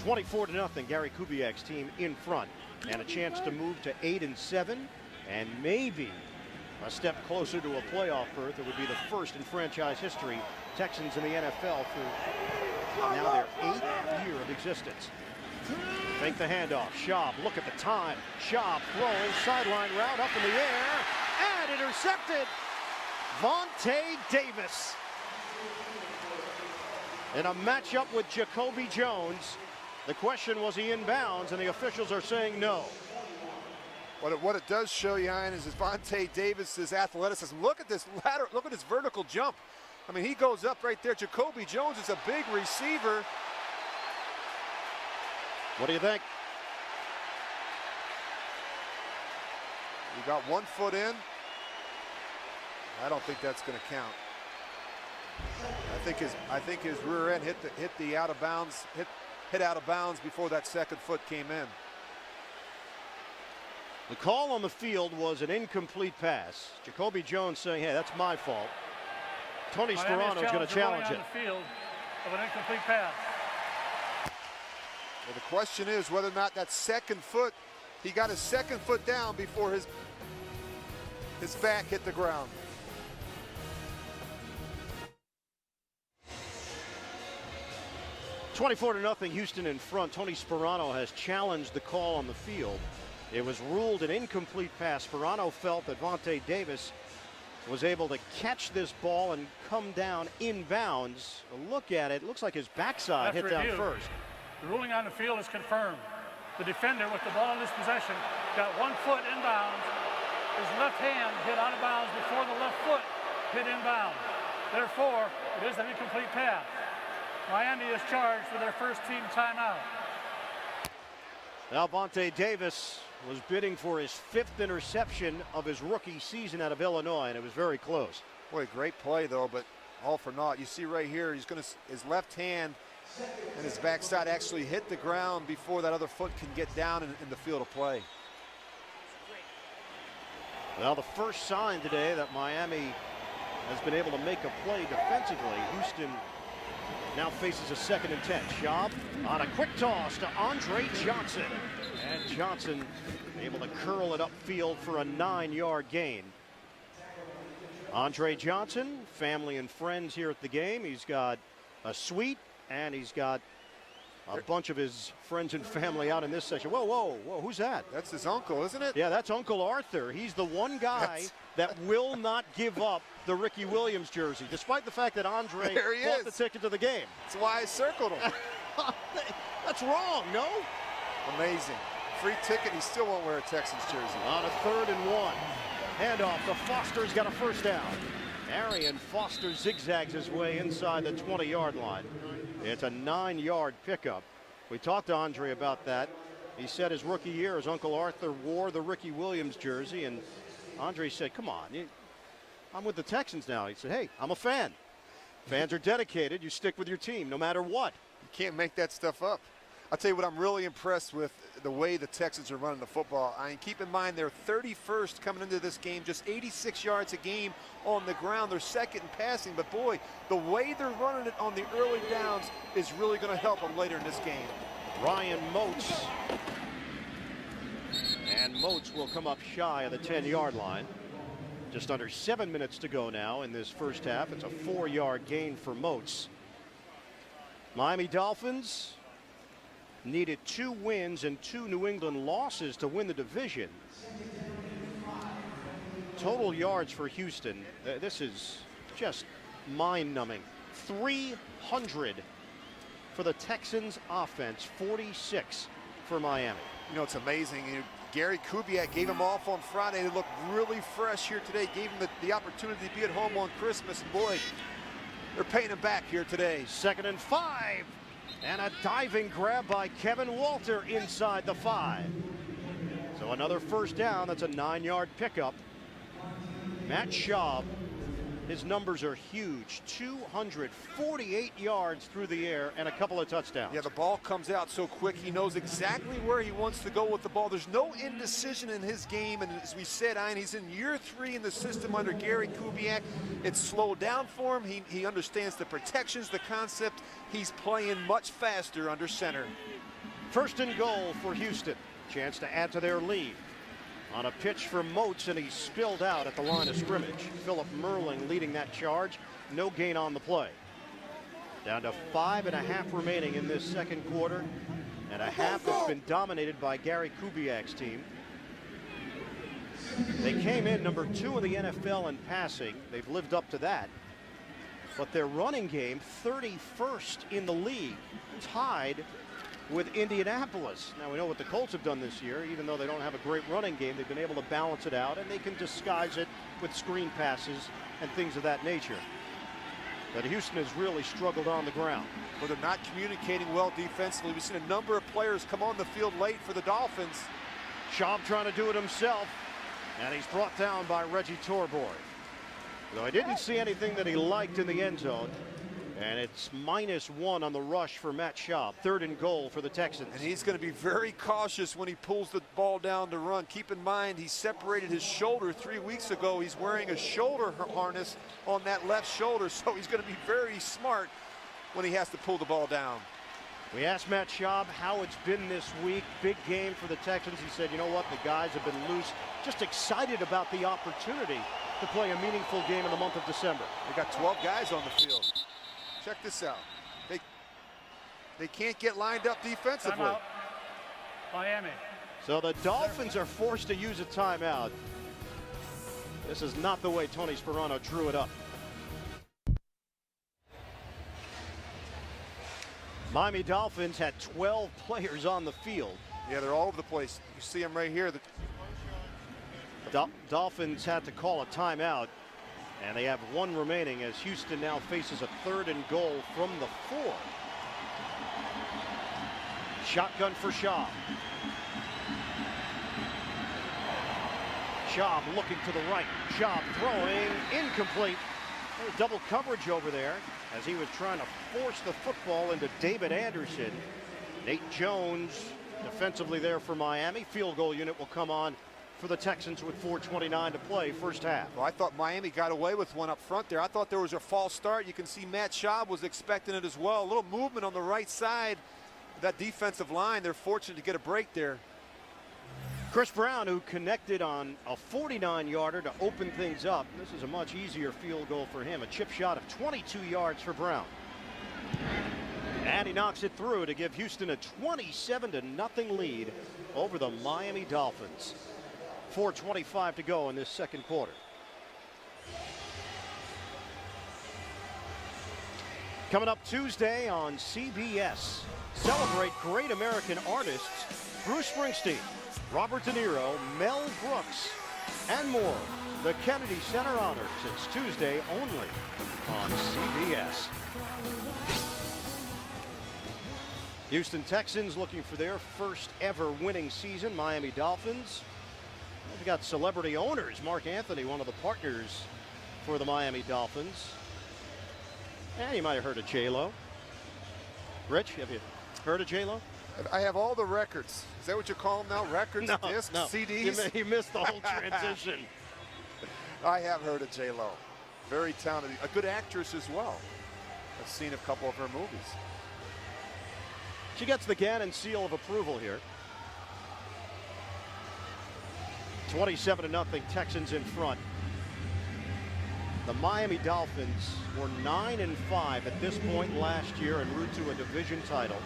24-0, Gary Kubiak's team in front, and a chance to move to 8-7, and maybe a step closer to a playoff berth. It would be the first in franchise history. Texans in the NFL for now their 8th year of existence. Fake the handoff. Schaub, look at the time. Schaub throwing, sideline route up in the air, and intercepted. Vontae Davis in a matchup with Jacoby Jones. The question was he in bounds, and the officials are saying no. What it does show you, Ian, is Vontae Davis's athleticism. Look at this ladder. Look at this vertical jump. I mean, he goes up right there. Jacoby Jones is a big receiver. What do you think? You got 1 foot in. I don't think that's going to count. I think his rear end hit the out of bounds hit out of bounds before that second foot came in. The call on the field was an incomplete pass. Jacoby Jones saying, "Hey, that's my fault." Tony Sperano is going to challenge it. On the field of an incomplete pass. Well, the question is whether or not that second foot, he got his second foot down before his back hit the ground. 24-0, Houston in front. Tony Sperano has challenged the call on the field. It was ruled an incomplete pass. Sperano felt that Vontae Davis was able to catch this ball and come down inbounds. A look at it, looks like his backside hit down first. The ruling on the field is confirmed. The defender with the ball in his possession got 1 foot inbounds. His left hand hit out of bounds before the left foot hit inbounds. Therefore, it is an incomplete pass. Miami is charged with their first team timeout. Now Vontae Davis was bidding for his 5th interception of his rookie season out of Illinois, and it was very close. Boy, great play though, but all for naught. You see right here, his left hand and his backside actually hit the ground before that other foot can get down in the field of play. Well, the first sign today that Miami has been able to make a play defensively. Houston now faces a 2nd and 10. Schaub on a quick toss to Andre Johnson. And Johnson able to curl it upfield for a 9-yard gain. Andre Johnson, family and friends here at the game. He's got a suite, and he's got a bunch of his friends and family out in this section. Whoa, whoa, whoa, who's that? That's his uncle, isn't it? Yeah, that's Uncle Arthur. He's the one guy that will not give up the Ricky Williams jersey, despite the fact that Andre bought the ticket to the game. That's why I circled him. That's wrong, no? Amazing. Free ticket, he still won't wear a Texans jersey. On a 3rd and 1. Handoff to Foster's got a first down. Arian Foster zigzags his way inside the 20-yard line. It's a 9-yard pickup. We talked to Andre about that. He said his rookie year, his Uncle Arthur wore the Ricky Williams jersey, and Andre said, "Come on, I'm with the Texans now." He said, "Hey, I'm a fan. Fans are dedicated. You stick with your team no matter what." You can't make that stuff up. I'll tell you what, I'm really impressed with the way the Texans are running the football. I mean, keep in mind they're 31st coming into this game, just 86 yards a game on the ground. They're 2nd in passing, but boy, the way they're running it on the early downs is really going to help them later in this game. Ryan Moats. And Moats will come up shy of the 10-yard line. Just under 7 minutes to go now in this first half. It's a 4-yard gain for Moats. Miami Dolphins needed 2 wins and 2 New England losses to win the division. Total yards for Houston. This is just mind-numbing. 300 for the Texans offense, 46 for Miami. You know, it's amazing. Gary Kubiak gave him off on Friday. They look really fresh here today. Gave him the opportunity to be at home on Christmas. And boy, they're paying him back here today. 2nd and 5. And a diving grab by Kevin Walter inside the 5. So another first down. That's a 9-yard pickup. Matt Schaub, his numbers are huge. 248 yards through the air and a couple of touchdowns. Yeah, the ball comes out so quick. He knows exactly where he wants to go with the ball. There's no indecision in his game. And as we said, Ian, he's in year 3 in the system under Gary Kubiak. It's slowed down for him. He understands the protections, the concept. He's playing much faster under center. 1st and goal for Houston. Chance to add to their lead. On a pitch for Moats, and he spilled out at the line of scrimmage. Philip Merling leading that charge. No gain on the play. Down to 5.5 remaining in this second quarter. And a half that's been dominated by Gary Kubiak's team. They came in number 2 in the NFL in passing. They've lived up to that. But their running game, 31st in the league, tied with Indianapolis. Now we know what the Colts have done this year. Even though they don't have a great running game, they've been able to balance it out, and they can disguise it with screen passes and things of that nature. But Houston has really struggled on the ground. Well, they're not communicating well defensively. We've seen a number of players come on the field late for the Dolphins. Schaub trying to do it himself, and he's brought down by Reggie Torborg. Though I didn't see anything that he liked in the end zone. And it's -1 on the rush for Matt Schaub. 3rd and goal for the Texans. And he's going to be very cautious when he pulls the ball down to run. Keep in mind, he separated his shoulder 3 weeks ago. He's wearing a shoulder harness on that left shoulder, so he's going to be very smart when he has to pull the ball down. We asked Matt Schaub how it's been this week. Big game for the Texans. He said, you know what, the guys have been loose, just excited about the opportunity to play a meaningful game in the month of December. They got 12 guys on the field. Check this out. They can't get lined up defensively. Timeout. Miami. So the Dolphins are forced to use a timeout. This is not the way Tony Sperano drew it up. Miami Dolphins had 12 players on the field. Yeah, they're all over the place. You see them right here. Dolphins had to call a timeout. And they have 1 remaining as Houston now faces a 3rd and goal from the 4. Shotgun for Schaub. Schaub looking to the right. Schaub throwing incomplete. Double coverage over there as he was trying to force the football into David Anderson. Nate Jones defensively there for Miami. Field goal unit will come on for the Texans with 4:29 to play, first half. Well, I thought Miami got away with one up front there. I thought there was a false start. You can see Matt Schaub was expecting it as well. A little movement on the right side. That defensive line, they're fortunate to get a break there. Chris Brown, who connected on a 49-yarder to open things up. This is a much easier field goal for him. A chip shot of 22 yards for Brown. And he knocks it through to give Houston a 27-0 lead over the Miami Dolphins. 4:25 to go in this second quarter. Coming up Tuesday on CBS, celebrate great American artists Bruce Springsteen, Robert De Niro, Mel Brooks, and more. The Kennedy Center Honors. It's Tuesday only on CBS. Houston Texans looking for their first ever winning season. Miami Dolphins. We've got celebrity owners. Mark Anthony, one of the partners for the Miami Dolphins. And you might have heard of J-Lo. Rich, have you heard of J-Lo? I have all the records. Is that what you call them now? Records, discs, CDs? You missed the whole transition. I have heard of J-Lo. Very talented. A good actress as well. I've seen a couple of her movies. She gets the Gannon seal of approval here. 27-0 Texans in front. The Miami Dolphins were 9-5 at this point last year en route to a division title.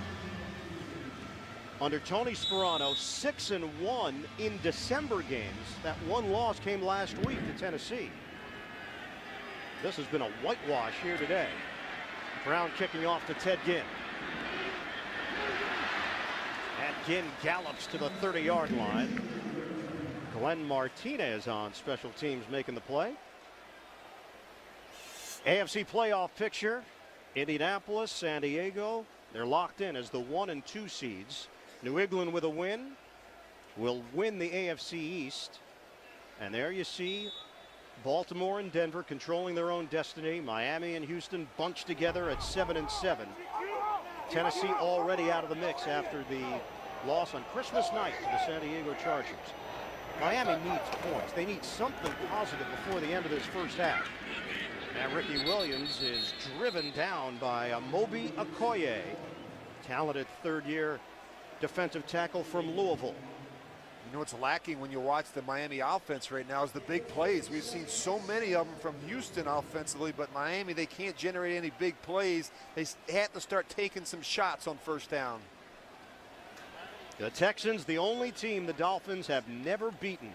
under Tony Sparano, 6-1 in December games. That one loss came last week to Tennessee. This has been a whitewash here today. Brown kicking off to Ted Ginn. And Ginn gallops to the 30-yard line. Glenn Martinez on special teams making the play. AFC playoff picture. Indianapolis, San Diego. They're locked in as the 1 and 2 seeds. New England with a win will win the AFC East. And there you see Baltimore and Denver controlling their own destiny. Miami and Houston bunched together at 7-7. Tennessee already out of the mix after the loss on Christmas night to the San Diego Chargers. Miami needs points. They need something positive before the end of this first half. And Ricky Williams is driven down by Amobi Okoye, talented third-year defensive tackle from Louisville. You know what's lacking when you watch the Miami offense right now is the big plays. We've seen so many of them from Houston offensively, but Miami, they can't generate any big plays. They have to start taking some shots on first down. The Texans, the only team the Dolphins have never beaten.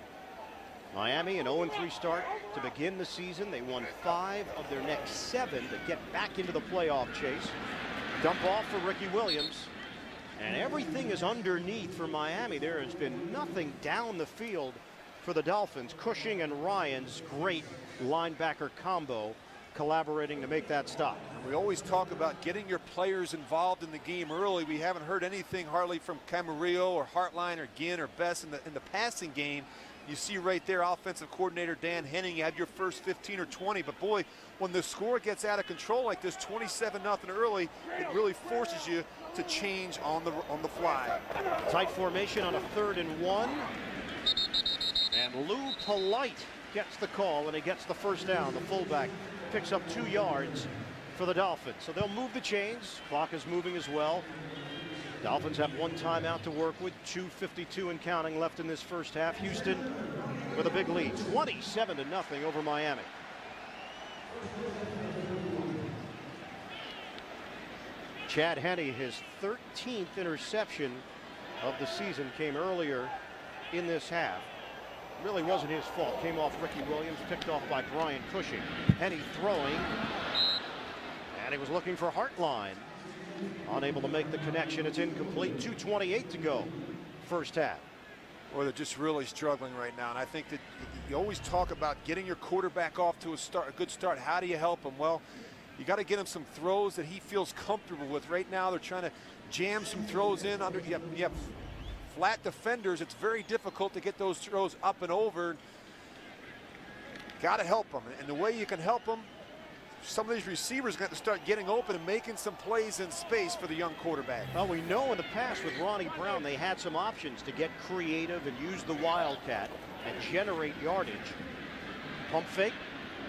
Miami, an 0-3 start to begin the season. They won 5 of their next 7 to get back into the playoff chase. Dump off for Ricky Williams. And everything is underneath for Miami. There has been nothing down the field for the Dolphins. Cushing and Ryan's great linebacker combo collaborating to make that stop. We always talk about getting your players involved in the game early. We haven't heard anything hardly from Camarillo or Hartline or Ginn or Best in the passing game. You see right there, offensive coordinator Dan Henning, you have your first 15 or 20. But boy, when the score gets out of control like this, 27-0 early, it really forces you to change on the fly. Tight formation on a 3rd and 1. And Lou Polite gets the call, and he gets the first down. The fullback picks up 2 yards for the Dolphins. So they'll move the chains. Clock is moving as well. Dolphins have 1 timeout to work with, 2:52 and counting left in this first half. Houston with a big lead, 27-0 over Miami. Chad Henne, his 13th interception of the season, came earlier in this half. Really wasn't his fault. Came off Ricky Williams, picked off by Brian Cushing. Henne throwing, and he was looking for Hartline. Unable to make the connection. It's incomplete. 2:28 to go. First half. Well, they're just really struggling right now. And I think that you always talk about getting your quarterback off to a good start. How do you help him? Well, you got to get him some throws that he feels comfortable with. Right now, they're trying to jam some throws in. You have flat defenders. It's very difficult to get those throws up and over. Got to help him. And the way you can help him, some of these receivers got to start getting open and making some plays in space for the young quarterback. Well, we know in the past with Ronnie Brown, they had some options to get creative and use the Wildcat and generate yardage. Pump fake,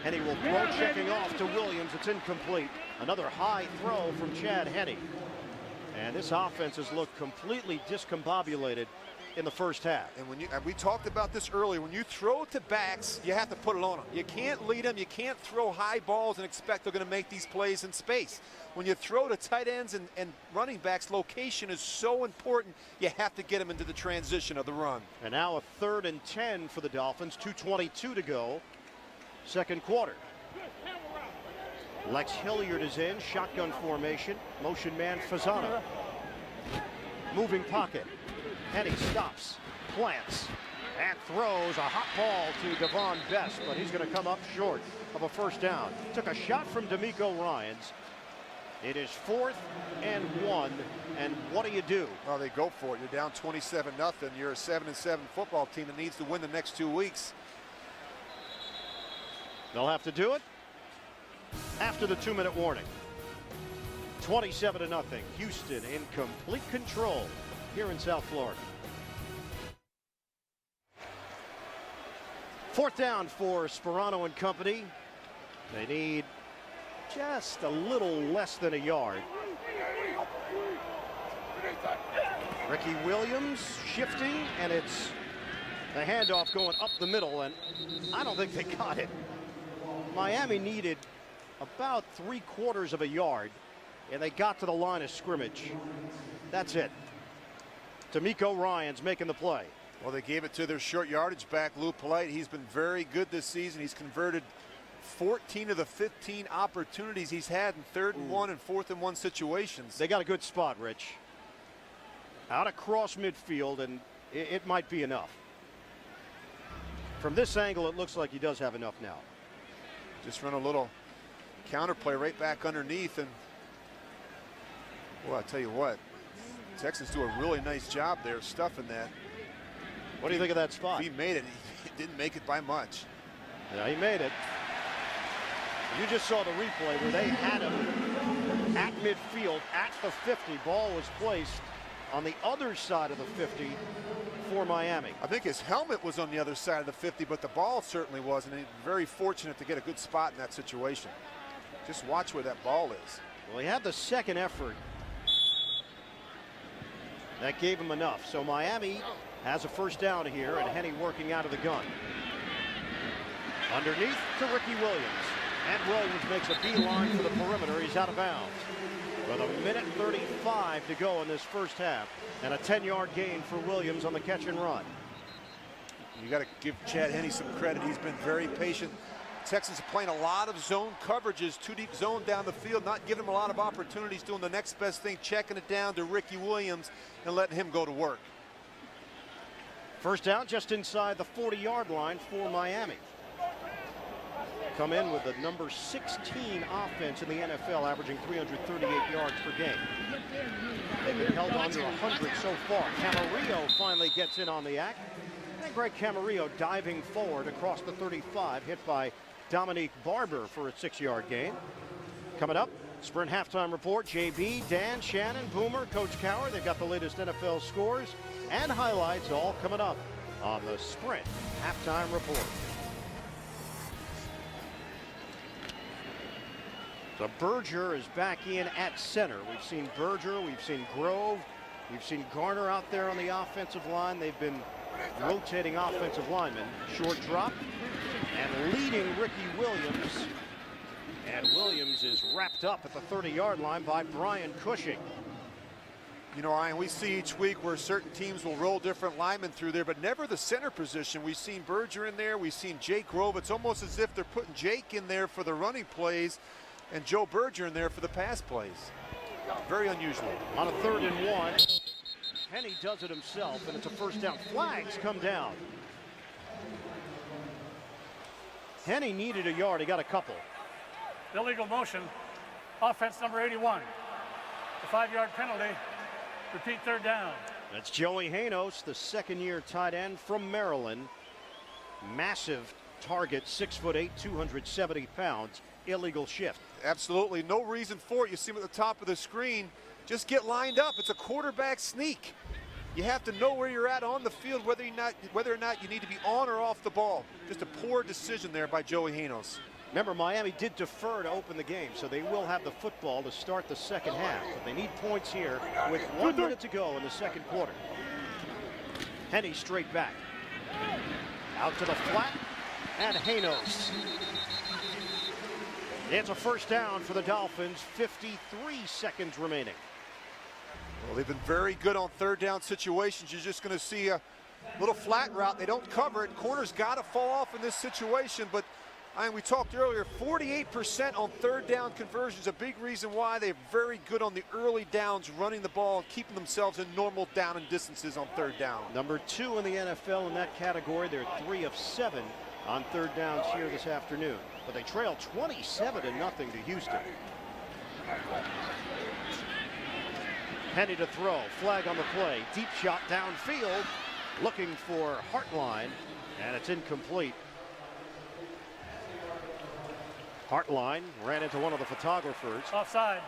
and he will throw, checking off to Williams. It's incomplete. Another high throw from Chad Henne. And this offense has looked completely discombobulated in the first half. And we talked about this earlier. When you throw to backs, you have to put it on them. You can't lead them. You can't throw high balls and expect they're going to make these plays in space. When you throw to tight ends and running backs, location is so important. You have to get them into the transition of the run. And now a 3rd and 10 for the Dolphins. 2:22 to go. Second quarter. Lex Hilliard is in. Shotgun formation. Motion man Fasano. Moving pocket. Henne stops, plants, and throws a hot ball to Devon Best, but he's going to come up short of a first down. Took a shot from D'Amico Ryans. It is 4th and 1, and what do? Well, they go for it. You're down 27-0. You're a 7-7 football team that needs to win the next 2 weeks. They'll have to do it after the 2-minute warning. 27-0. Houston in complete control here in South Florida. 4th down for Sparano and company. They need just a little less than a yard. Ricky Williams shifting, and it's the handoff going up the middle, and I don't think they got it. Miami needed about 3/4 of a yard, and they got to the line of scrimmage. That's it. D'Amico Ryans making the play. Well, they gave it to their short yardage back, Lou Polite. He's been very good this season. He's converted 14 of the 15 opportunities he's had in 3rd and 1 and 4th and 1 situations. They got a good spot, Rich. Out across midfield, and it might be enough. From this angle, it looks like he does have enough now. Just run a little counterplay right back underneath, and well, I tell you what, Texans do a really nice job there stuffing that. What do you think of that spot? He made it. He didn't make it by much. Yeah, he made it. You just saw the replay where they had him at midfield at the 50. Ball was placed on the other side of the 50 for Miami. I think his helmet was on the other side of the 50, but the ball certainly wasn't. He's very fortunate to get a good spot in that situation. Just watch where that ball is. Well, he had the second effort. That gave him enough. So Miami has a first down here, and Henne working out of the gun. Underneath to Ricky Williams. And Williams makes a beeline for the perimeter. He's out of bounds. With a minute 35 to go in this first half. And a 10-yard gain for Williams on the catch and run. You got to give Chad Henne some credit. He's been very patient. Texans are playing a lot of zone coverages, 2-deep zone down the field, not giving him a lot of opportunities, doing the next best thing, checking it down to Ricky Williams and letting him go to work. First down just inside the 40-yard line for Miami. Come in with the number 16 offense in the NFL, averaging 338 yards per game. They've been held under 100 so far. Camarillo finally gets in on the act. And Greg Camarillo diving forward across the 35, hit by Dominique Barber for a 6-yard gain. Coming up, Sprint halftime report. JB, Dan, Shannon, Boomer, Coach Cowher. They've got the latest NFL scores and highlights all coming up on the Sprint halftime report. So Berger is back in at center. We've seen Berger, we've seen Grove, we've seen Garner out there on the offensive line. They've been rotating offensive linemen. Short drop and leading Ricky Williams. And Williams is wrapped up at the 30-yard line by Brian Cushing. You know, Ryan, we see each week where certain teams will roll different linemen through there, but never the center position. We've seen Berger in there. We've seen Jake Grove. It's almost as if they're putting Jake in there for the running plays and Joe Berger in there for the pass plays. Very unusual. On a 3rd and 1, Henne does it himself, and it's a first down. Flags come down. Henne needed a yard. He got a couple. Illegal motion. Offense number 81. The 5-yard penalty. Repeat 3rd down. That's Joey Hanos, the 2nd-year tight end from Maryland. Massive target, 6'8", 270 pounds. Illegal shift. Absolutely no reason for it. You see him at the top of the screen. Just get lined up. It's a quarterback sneak. You have to know where you're at on the field, whether or not you need to be on or off the ball. Just a poor decision there by Joey Hanos. Remember, Miami did defer to open the game, so they will have the football to start the second half. But they need points here with 1 minute to go in the second quarter. Henne straight back. Out to the flat, and Hanos. It's a first down for the Dolphins, 53 seconds remaining. Well, they've been very good on 3rd down situations. You're just going to see a little flat route. They don't cover it. Corner's got to fall off in this situation, but we talked earlier, 48% on 3rd down conversions. A big reason why they're very good on the early downs, running the ball and keeping themselves in normal down and distances on 3rd down. Number 2 in the NFL in that category. They're 3 of 7 on 3rd downs here this afternoon. But they trail 27-0 to Houston. Henne to throw. Flag on the play. Deep shot downfield. Looking for Hartline. And it's incomplete. Hartline ran into one of the photographers. Offside.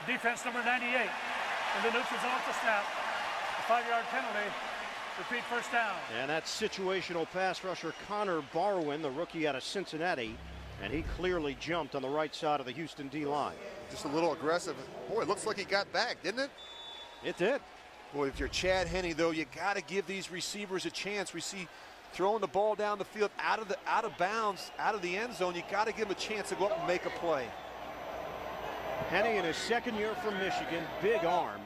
Defense number 98. And the neutral zone off the snap. A 5-yard penalty. Repeat first down. And that's situational pass rusher Connor Barwin, the rookie out of Cincinnati. And he clearly jumped on the right side of the Houston D-line. Just a little aggressive. Boy, it looks like he got back, didn't it? It did. Boy, if you're Chad Henne, though, you got to give these receivers a chance. We see throwing the ball down the field out of bounds, out of the end zone. You got to give him a chance to go up and make a play. Henne in his 2nd year from Michigan, big arm.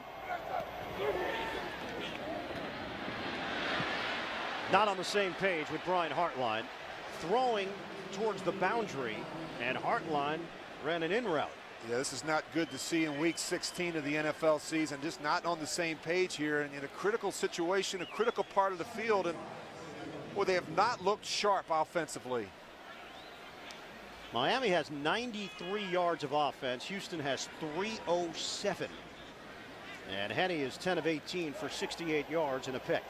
Not on the same page with Brian Hartline. Throwing towards the boundary, and Hartline ran an in route. Yeah, this is not good to see in week 16 of the NFL season. Just not on the same page here, and in a critical situation, a critical part of the field, and well, they have not looked sharp offensively. Miami has 93 yards of offense. Houston has 307. And Henne is 10 of 18 for 68 yards and a pick.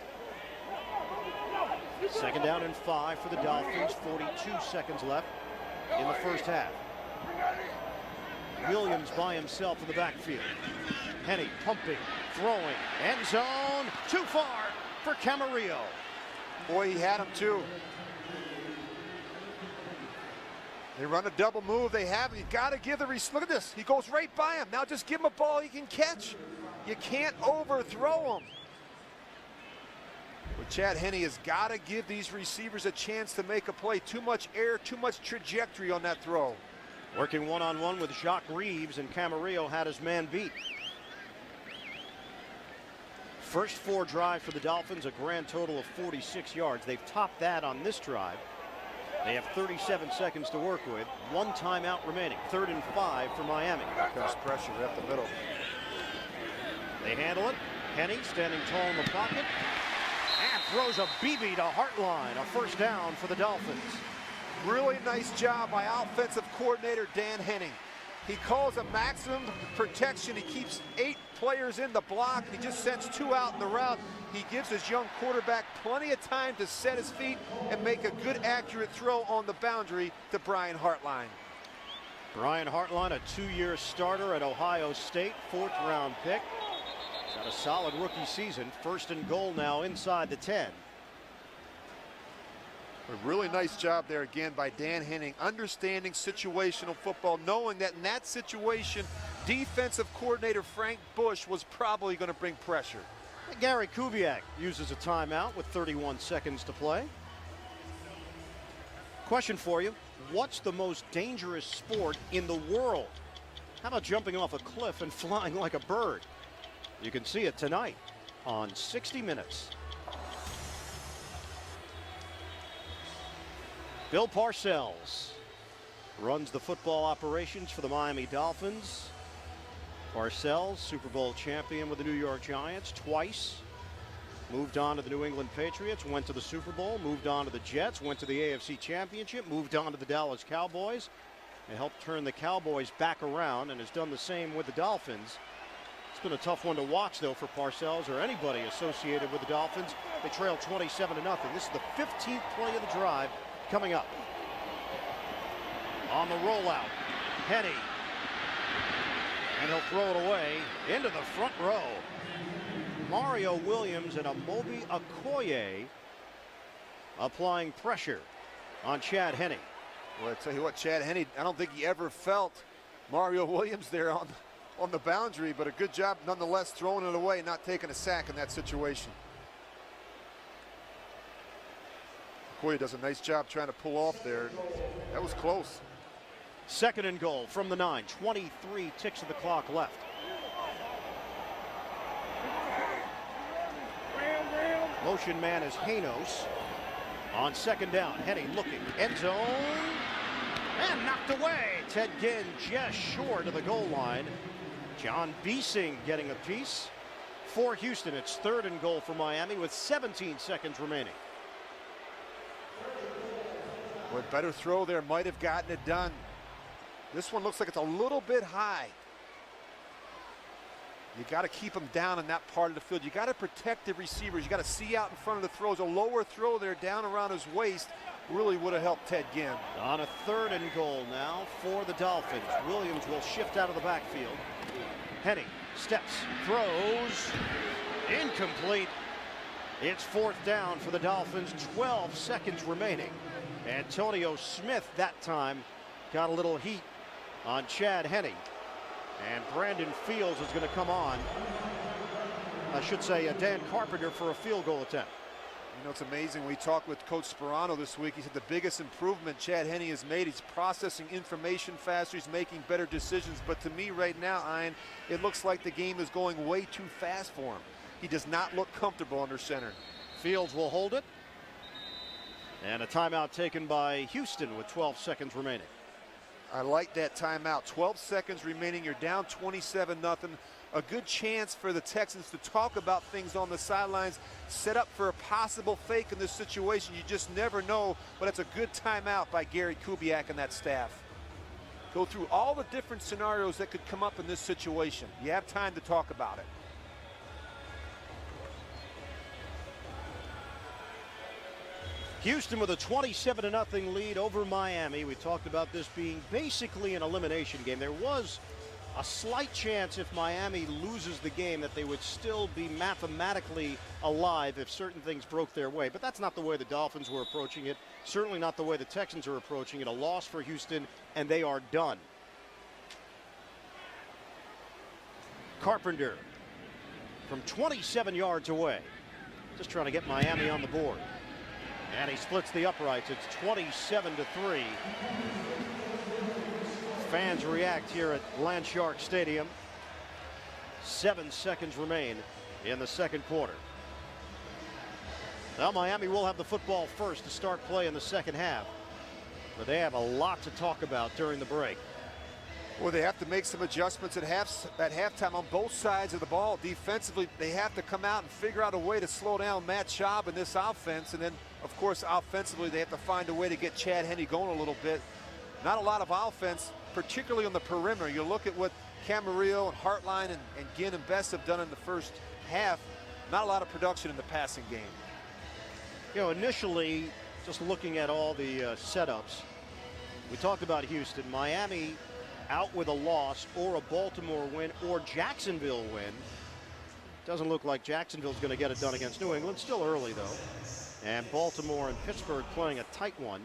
Second down and 5 for the Dolphins. 42 seconds left in the first half. Williams by himself in the backfield. Henne pumping, throwing, end zone, too far for Camarillo. Boy, he had him too. They run a double move. They have him. You got to give the receiver. Look at this. He goes right by him. Now just give him a ball he can catch. You can't overthrow him. But Chad Henne has got to give these receivers a chance to make a play. Too much air, too much trajectory on that throw. Working one-on-one with Jacques Reeves, and Camarillo had his man beat. First 4 drives for the Dolphins, a grand total of 46 yards. They've topped that on this drive. They have 37 seconds to work with. 1 timeout remaining. 3rd and 5 for Miami. Comes pressure up the middle. They handle it. Henne standing tall in the pocket. And throws a BB to Hartline. A first down for the Dolphins. Really nice job by offensive coordinator Dan Henne. He calls a maximum protection. He keeps 8 players in the block. He just sends 2 out in the route. He gives his young quarterback plenty of time to set his feet and make a good, accurate throw on the boundary to Brian Hartline. Brian Hartline, a 2-year starter at Ohio State, 4th-round pick. He's had a solid rookie season. 1st and goal now inside the 10. A really nice job there again by Dan Henne, understanding situational football, knowing that in that situation, defensive coordinator Frank Bush was probably going to bring pressure. Gary Kubiak uses a timeout with 31 seconds to play. Question for you. What's the most dangerous sport in the world? How about jumping off a cliff and flying like a bird? You can see it tonight on 60 Minutes. Bill Parcells runs the football operations for the Miami Dolphins. Parcells, Super Bowl champion with the New York Giants twice. Moved on to the New England Patriots, went to the Super Bowl, moved on to the Jets, went to the AFC Championship, moved on to the Dallas Cowboys, and helped turn the Cowboys back around, and has done the same with the Dolphins. It's been a tough one to watch, though, for Parcells or anybody associated with the Dolphins. They trail 27-0. This is the 15th play of the drive coming up. On the rollout, Henne. And he'll throw it away into the front row. Mario Williams and Amobi Okoye applying pressure on Chad Henne. Well, I tell you what, Chad Henne, I don't think he ever felt Mario Williams there on the boundary, but a good job nonetheless throwing it away, not taking a sack in that situation. Okoye does a nice job trying to pull off there. That was close. 2nd and goal from the 9. 23 ticks of the clock left. Motion man is Janos. On 2nd down, Henne looking. End zone. And knocked away. Ted Ginn just short of the goal line. John Biesing getting a piece. For Houston, it's 3rd and goal for Miami with 17 seconds remaining. Well, better throw there, might have gotten it done. This one looks like it's a little bit high. You got to keep them down in that part of the field. You got to protect the receivers. You got to see out in front of the throws. A lower throw there down around his waist really would have helped Ted Ginn. On a 3rd and goal now for the Dolphins. Williams will shift out of the backfield. Henne steps, throws, incomplete. It's 4th down for the Dolphins. 12 seconds remaining. Antonio Smith that time got a little heat on Chad Henne. And Brandon Fields is going to come on. I should say Dan Carpenter for a field goal attempt. You know, it's amazing. We talked with Coach Sperano this week. He said the biggest improvement Chad Henne has made, he's processing information faster, he's making better decisions. But to me right now, Ian, it looks like the game is going way too fast for him. He does not look comfortable under center. Fields will hold it. And a timeout taken by Houston with 12 seconds remaining. I like that timeout. 12 seconds remaining. You're down 27-0. A good chance for the Texans to talk about things on the sidelines, set up for a possible fake in this situation. You just never know, but it's a good timeout by Gary Kubiak and that staff. Go through all the different scenarios that could come up in this situation. You have time to talk about it. Houston with a 27-0 lead over Miami. We talked about this being basically an elimination game. There was a slight chance if Miami loses the game that they would still be mathematically alive if certain things broke their way. But that's not the way the Dolphins were approaching it. Certainly not the way the Texans are approaching it. A loss for Houston, and they are done. Carpenter from 27 yards away. Just trying to get Miami on the board. And he splits the uprights. It's 27-3. Fans react here at Landshark Stadium. 7 seconds remain in the second quarter. Now Miami will have the football first to start play in the second half. But they have a lot to talk about during the break. Well, they have to make some adjustments at halftime on both sides of the ball. Defensively, they have to come out and figure out a way to slow down Matt Schaub in this offense. And then, of course, offensively, they have to find a way to get Chad Henne going a little bit. Not a lot of offense, particularly on the perimeter. You look at what Camarillo and Hartline and Ginn and Best have done in the first half. Not a lot of production in the passing game. You know, initially, just looking at all the setups, we talked about Houston. Miami out with a loss or a Baltimore win or Jacksonville win. Doesn't look like Jacksonville's going to get it done against New England. Still early, though. And Baltimore and Pittsburgh playing a tight one.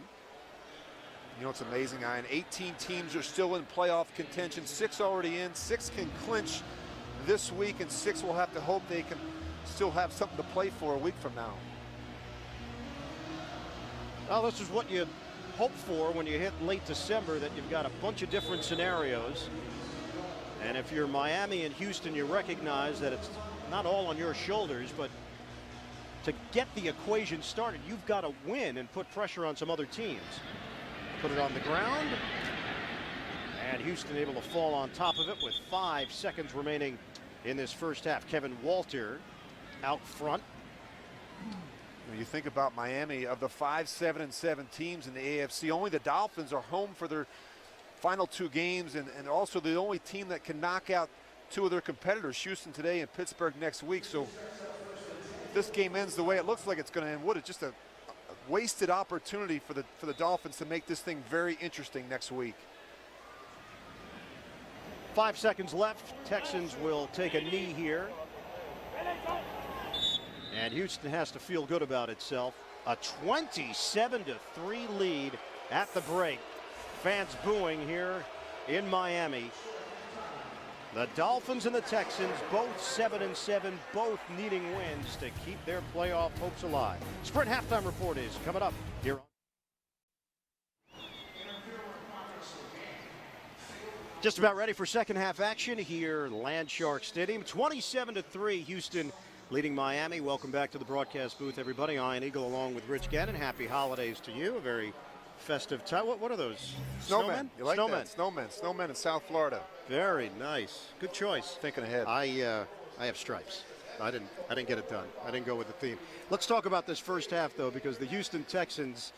You know, it's amazing, Ian. 18 teams are still in playoff contention. 6 already in. 6 can clinch this week, and 6 will have to hope they can still have something to play for a week from now. Well, this is what you hope for when you hit late December, that you've got a bunch of different scenarios. And if you're Miami and Houston, you recognize that it's not all on your shoulders, but to get the equation started, you've got to win and put pressure on some other teams. Put it on the ground, and Houston able to fall on top of it with 5 seconds remaining in this first half. Kevin Walter out front. When you think about Miami, of the 5, 7, and 7 teams in the AFC, only the Dolphins are home for their final 2 games, and also the only team that can knock out 2 of their competitors, Houston today and Pittsburgh next week. So if this game ends the way it looks like it's going to end, what is just a wasted opportunity for the Dolphins to make this thing very interesting next week. 5 seconds left. Texans will take a knee here. And Houston has to feel good about itself. A 27-3 lead at the break. Fans booing here in Miami. The Dolphins and the Texans, both 7-7, both needing wins to keep their playoff hopes alive. Sprint halftime report is coming up here on. Just about ready for second half action here, Landshark Stadium. 27-3, Houston leading Miami. Welcome back to the broadcast booth, everybody. Ian Eagle along with Rich Gannon. Happy holidays to you. A very festive time. What are those? Snowmen. You like that? Snowmen in South Florida. Very nice. Good choice. Thinking ahead. I have stripes. I didn't get it done. I didn't go with the theme. Let's talk about this first half, though, because the Houston Texans,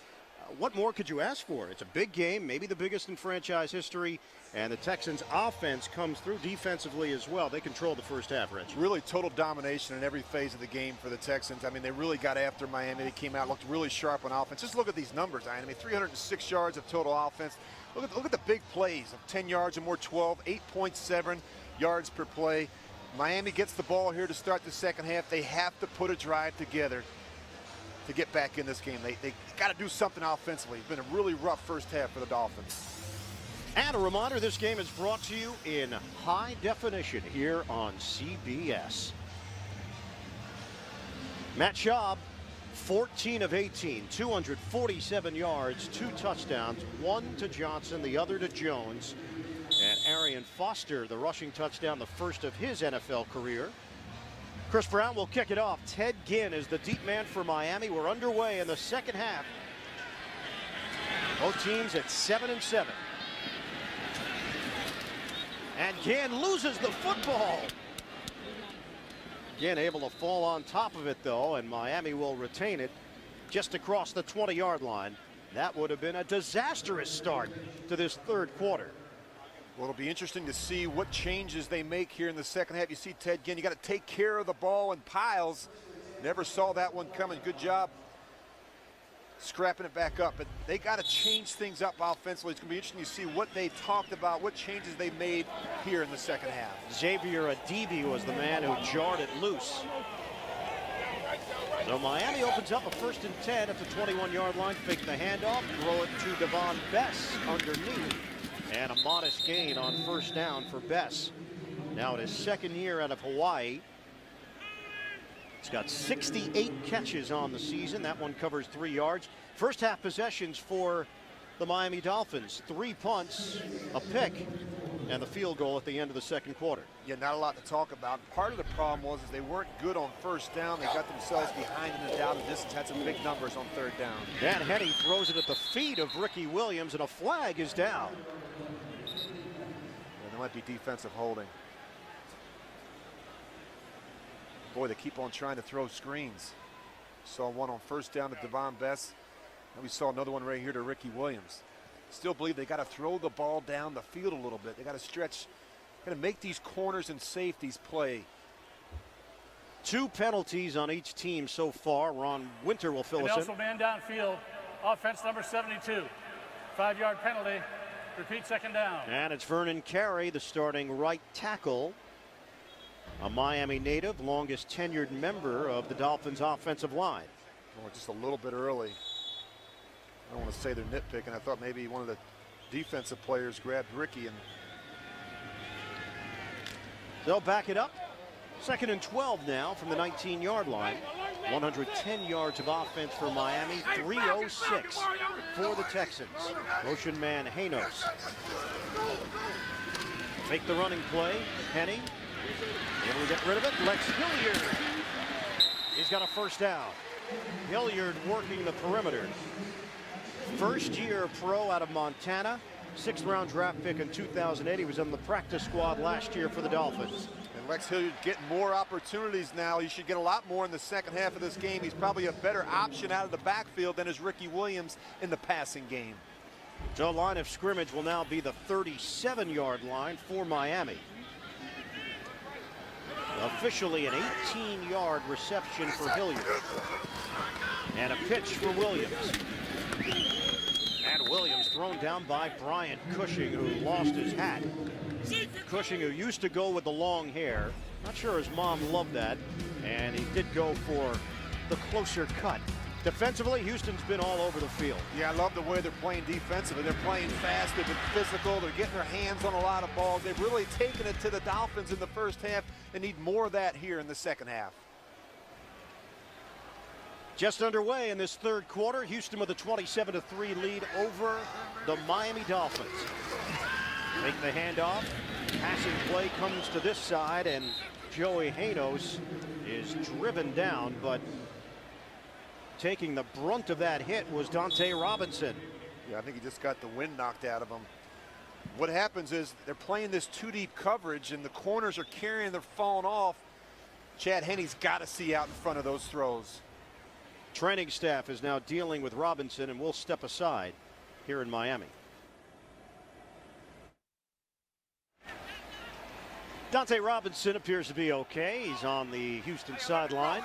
what more could you ask for? It's a big game, maybe the biggest in franchise history, and the Texans' offense comes through defensively as well. They controlled the first half, Rich. Really total domination in every phase of the game for the Texans. I mean, they really got after Miami. They came out, looked really sharp on offense. Just look at these numbers, Ian. I mean, 306 yards of total offense. Look at the big plays of 10 yards or more, 12, 8.7 yards per play. Miami gets the ball here to start the second half. They have to put a drive together to get back in this game. They got to do something offensively. It's been a really rough first half for the Dolphins. And a reminder, this game is brought to you in high definition here on CBS. Matt Schaub, 14 of 18, 247 yards, 2 touchdowns, 1 to Johnson, the other to Jones. And Arian Foster, the rushing touchdown, the first of his NFL career. Chris Brown will kick it off. Ted Ginn is the deep man for Miami. We're underway in the second half Both teams at 7-7. And Gann loses the football. Again, able to fall on top of it, though, and Miami will retain it just across the 20-yard line. That would have been a disastrous start to this third quarter. Well, it'll be interesting to see what changes they make here in the second half. You see Ted Ginn, you got to take care of the ball in piles. Never saw that one coming. Good job scrapping it back up, but they got to change things up offensively. It's going to be interesting to see what they talked about, what changes they made here in the second half. Xavier Adibi was the man who jarred it loose. So Miami opens up a 1st and 10 at the 21-yard line. Fake the handoff, throw it to Devon Bess underneath, and a modest gain on 1st down for Bess. Now in his 2nd year out of Hawaii. He's got 68 catches on the season. That one covers 3 yards. First half possessions for the Miami Dolphins. 3 punts, a pick, and the field goal at the end of the second quarter. Yeah, not a lot to talk about. Part of the problem was they weren't good on 1st down. They got themselves behind in the down and distance. Had some big numbers on 3rd down. Dan Henne throws it at the feet of Ricky Williams, and a flag is down. Yeah, there might be defensive holding. Boy, they keep on trying to throw screens. Saw one on 1st down to Devon Bess. And we saw another one right here to Ricky Williams. Still believe they got to throw the ball down the field a little bit. They got to stretch, got to make these corners and safeties play. 2 penalties on each team so far. Ron Winter will fill us in. Also man downfield, offense number 72. 5-yard penalty. Repeat 2nd down. And it's Vernon Carey, the starting right tackle. A Miami native, longest tenured member of the Dolphins offensive line. Oh, just a little bit early. I don't want to say they're nitpicking. I thought maybe one of the defensive players grabbed Ricky. And they'll back it up. 2nd and 12 now from the 19-yard line. 110 yards of offense for Miami. 306 for the Texans. Motion man Janos. Make the running play. Henne able to get rid of it. Lex Hilliard. He's got a 1st down. Hilliard working the perimeter. 1st year pro out of Montana. 6th round draft pick in 2008. He was on the practice squad last year for the Dolphins. And Lex Hilliard getting more opportunities now. He should get a lot more in the second half of this game. He's probably a better option out of the backfield than is Ricky Williams in the passing game. So line of scrimmage will now be the 37-yard line for Miami. Officially an 18-yard reception for Hilliard. And a pitch for Williams. And Williams thrown down by Brian Cushing, who lost his hat. Cushing, who used to go with the long hair. Not sure his mom loved that. And he did go for the closer cut. Defensively, Houston's been all over the field. Yeah, I love the way they're playing defensively. They're playing fast, they've been physical, they're getting their hands on a lot of balls. They've really taken it to the Dolphins in the first half. They need more of that here in the second half. Just underway in this third quarter. Houston with a 27-3 lead over the Miami Dolphins. Make the handoff. Passing play comes to this side, and Joey Janos is driven down, but taking the brunt of that hit was Dante Robinson. Yeah, I think he just got the wind knocked out of him. What happens is they're playing this 2-deep coverage, and the corners are carrying, they're falling off. Chad Henne's got to see out in front of those throws. Training staff is now dealing with Robinson, and will step aside here in Miami. Dante Robinson appears to be okay. He's on the Houston sideline.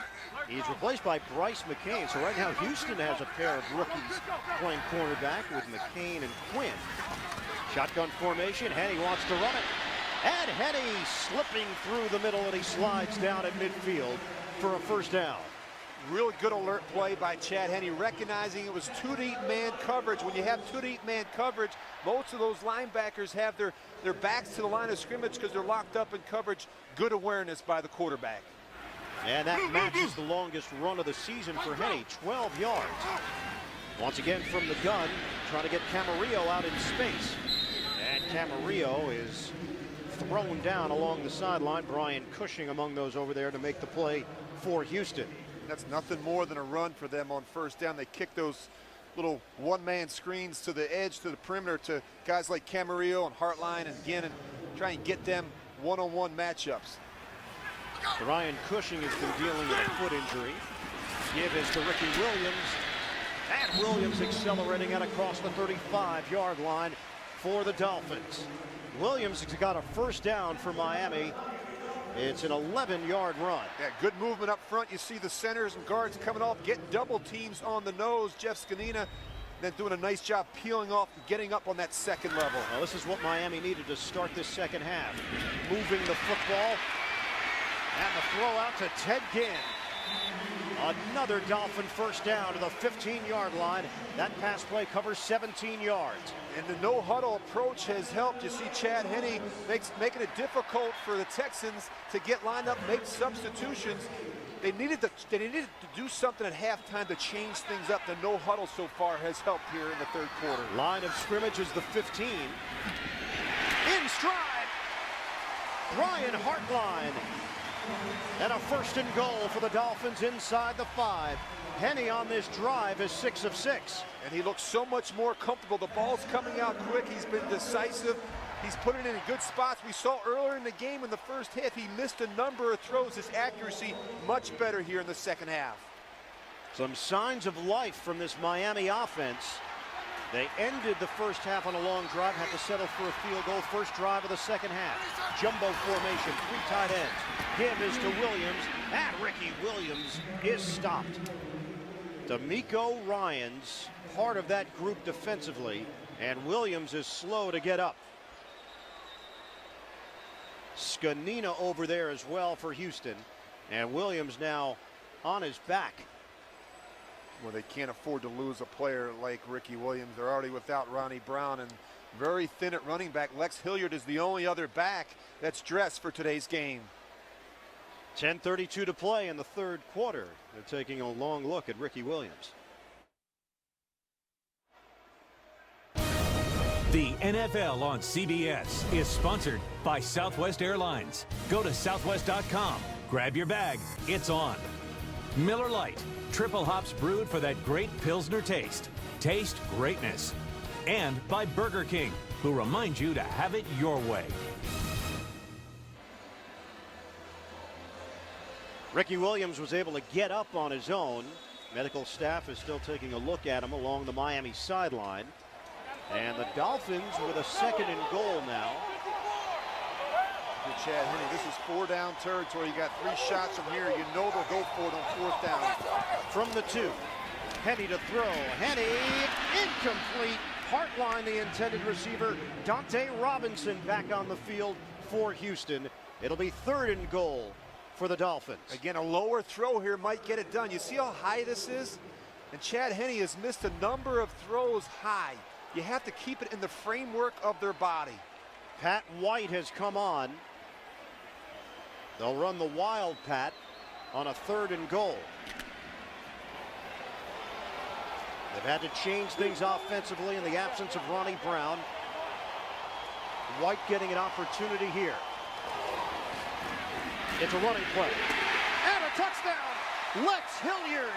He's replaced by Bryce McCain. So right now Houston has a pair of rookies playing cornerback with McCain and Quinn. Shotgun formation. Henne wants to run it. And Henne slipping through the middle, and he slides down at midfield for a 1st down. Really good alert play by Chad Henne, recognizing it was 2-deep man coverage. When you have 2-deep man coverage, most of those linebackers have their backs to the line of scrimmage because they're locked up in coverage. Good awareness by the quarterback. And that matches the longest run of the season for Henne, 12 yards. Once again from the gun, trying to get Camarillo out in space. And Camarillo is thrown down along the sideline. Brian Cushing among those over there to make the play for Houston. That's nothing more than a run for them on 1st down. They kick those little one-man screens to the edge, to the perimeter, to guys like Camarillo and Hartline, and again, and try and get them one-on-one matchups. Ryan Cushing has been dealing with a foot injury. Give is to Ricky Williams. And Williams accelerating out across the 35-yard line for the Dolphins. Williams has got a first down for Miami. It's an 11-yard run. Yeah, good movement up front. You see the centers and guards coming off, getting double teams on the nose. Jeff Scanina then doing a nice job peeling off and getting up on that second level. Well, this is what Miami needed to start this second half. Moving the football. And the throw out to Ted Ginn. Another Dolphin first down to the 15-yard line. That pass play covers 17 yards. And the no-huddle approach has helped. You see Chad Henne making it difficult for the Texans to get lined up, make substitutions. They needed to do something at halftime to change things up. The no-huddle so far has helped here in the third quarter. Line of scrimmage is the 15. In stride, Ryan Hartline. And a first and goal for the Dolphins inside the 5. Henne on this drive is 6 of 6. And he looks so much more comfortable. The ball's coming out quick. He's been decisive. He's put it in good spots. We saw earlier in the game in the first half, he missed a number of throws. His accuracy much better here in the second half. Some signs of life from this Miami offense. They ended the first half on a long drive, had to settle for a field goal. First drive of the second half. Jumbo formation, 3 tight ends. Give is to Williams, and Ricky Williams is stopped. D'Amico Ryans, part of that group defensively, and Williams is slow to get up. Scanina over there as well for Houston, and Williams now on his back. Well, they can't afford to lose a player like Ricky Williams. They're already without Ronnie Brown and very thin at running back. Lex Hilliard is the only other back that's dressed for today's game. 10:32 to play in the third quarter. They're taking a long look at Ricky Williams. The NFL on CBS is sponsored by Southwest Airlines. Go to southwest.com. Grab your bag. It's on. Miller Lite. Triple hops brewed for that great Pilsner taste. Taste greatness. And by Burger King, who remind you to have it your way. Ricky Williams was able to get up on his own. Medical staff is still taking a look at him along the Miami sideline. And the Dolphins with a second and goal now. For Chad Henne, this is 4-down territory. You got 3 shots from here. You know they'll go for it on 4th down. From the 2. Henne to throw. Henne incomplete. Hartline, the intended receiver. Dante Robinson back on the field for Houston. It'll be 3rd and goal for the Dolphins. Again, a lower throw here might get it done. You see how high this is? And Chad Henne has missed a number of throws high. You have to keep it in the framework of their body. Pat White has come on. They'll run the wild Pat on a 3rd and goal. They've had to change things offensively in the absence of Ronnie Brown. White getting an opportunity here. It's a running play. And a touchdown! Lex Hilliard.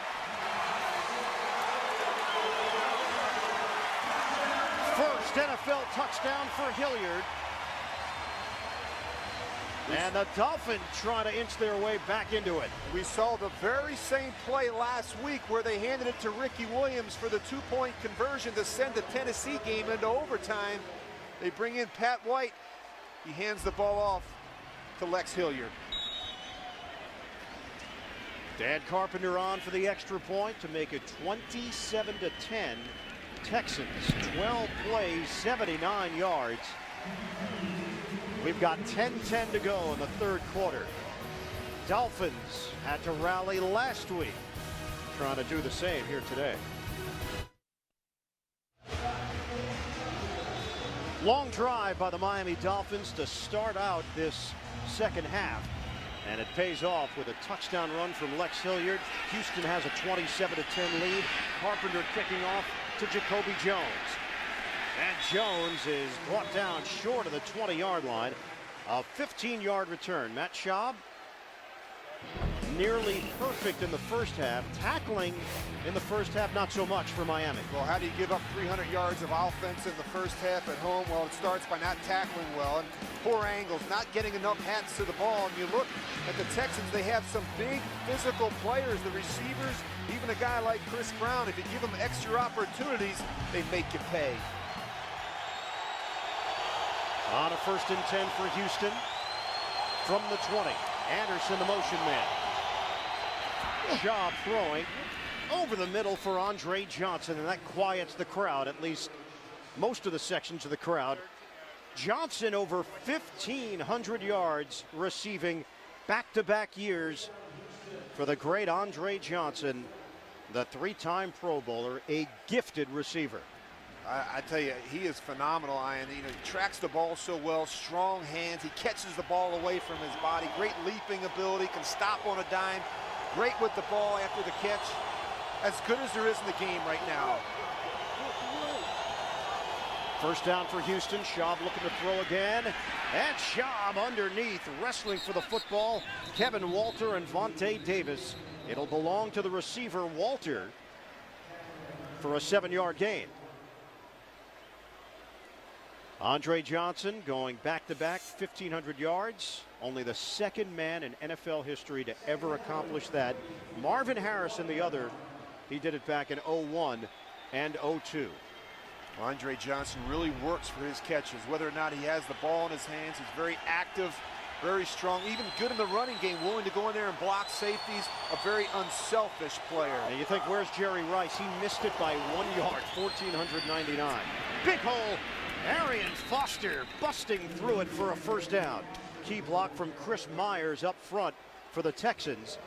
First NFL touchdown for Hilliard. And the Dolphins trying to inch their way back into it. We saw the very same play last week where they handed it to Ricky Williams for the 2-point conversion to send the Tennessee game into overtime. They bring in Pat White. He hands the ball off to Lex Hilliard. Dan Carpenter on for the extra point to make it 27-10. Texans, 12 plays, 79 yards. We've got 10-10 to go in the third quarter. Dolphins had to rally last week, trying to do the same here today. Long drive by the Miami Dolphins to start out this second half. And it pays off with a touchdown run from Lex Hilliard. Houston has a 27-10 lead. Carpenter kicking off to Jacoby Jones. And Jones is brought down short of the 20-yard line. A 15-yard return. Matt Schaub. nearly perfect in the first half. Tackling in the first half, not so much for Miami. Well, how do you give up 300 yards of offense in the first half at home? Well, it starts by not tackling well and poor angles, not getting enough hats to the ball. And you look at the Texans, they have some big physical players, the receivers, even a guy like Chris Brown. If you give them extra opportunities, they make you pay. On a 1st and 10 for Houston from the 20. Anderson, the motion man. Shaw throwing over the middle for Andre Johnson, and that quiets the crowd, at least most of the sections of the crowd. Johnson over 1,500 yards receiving back-to-back years for the great Andre Johnson, the 3-time Pro Bowler, a gifted receiver. I tell you, he is phenomenal, Ian. You know, he tracks the ball so well, strong hands. He catches the ball away from his body. Great leaping ability, can stop on a dime. Great with the ball after the catch. As good as there is in the game right now. First down for Houston. Schaub looking to throw again. And Schaub underneath, wrestling for the football. Kevin Walter and Vontae Davis. It'll belong to the receiver, Walter, for a 7-yard gain. Andre Johnson going back-to-back 1,500 yards. Only the second man in NFL history to ever accomplish that. Marvin Harrison, the other. He did it back in 01 and 02. Andre Johnson really works for his catches. Whether or not he has the ball in his hands, he's very active, very strong, even good in the running game, willing to go in there and block safeties. A very unselfish player. And you think, where's Jerry Rice? He missed it by 1 yard, 1,499. Big hole. Arian Foster busting through it for a first down. Key block from Chris Myers up front for the Texans.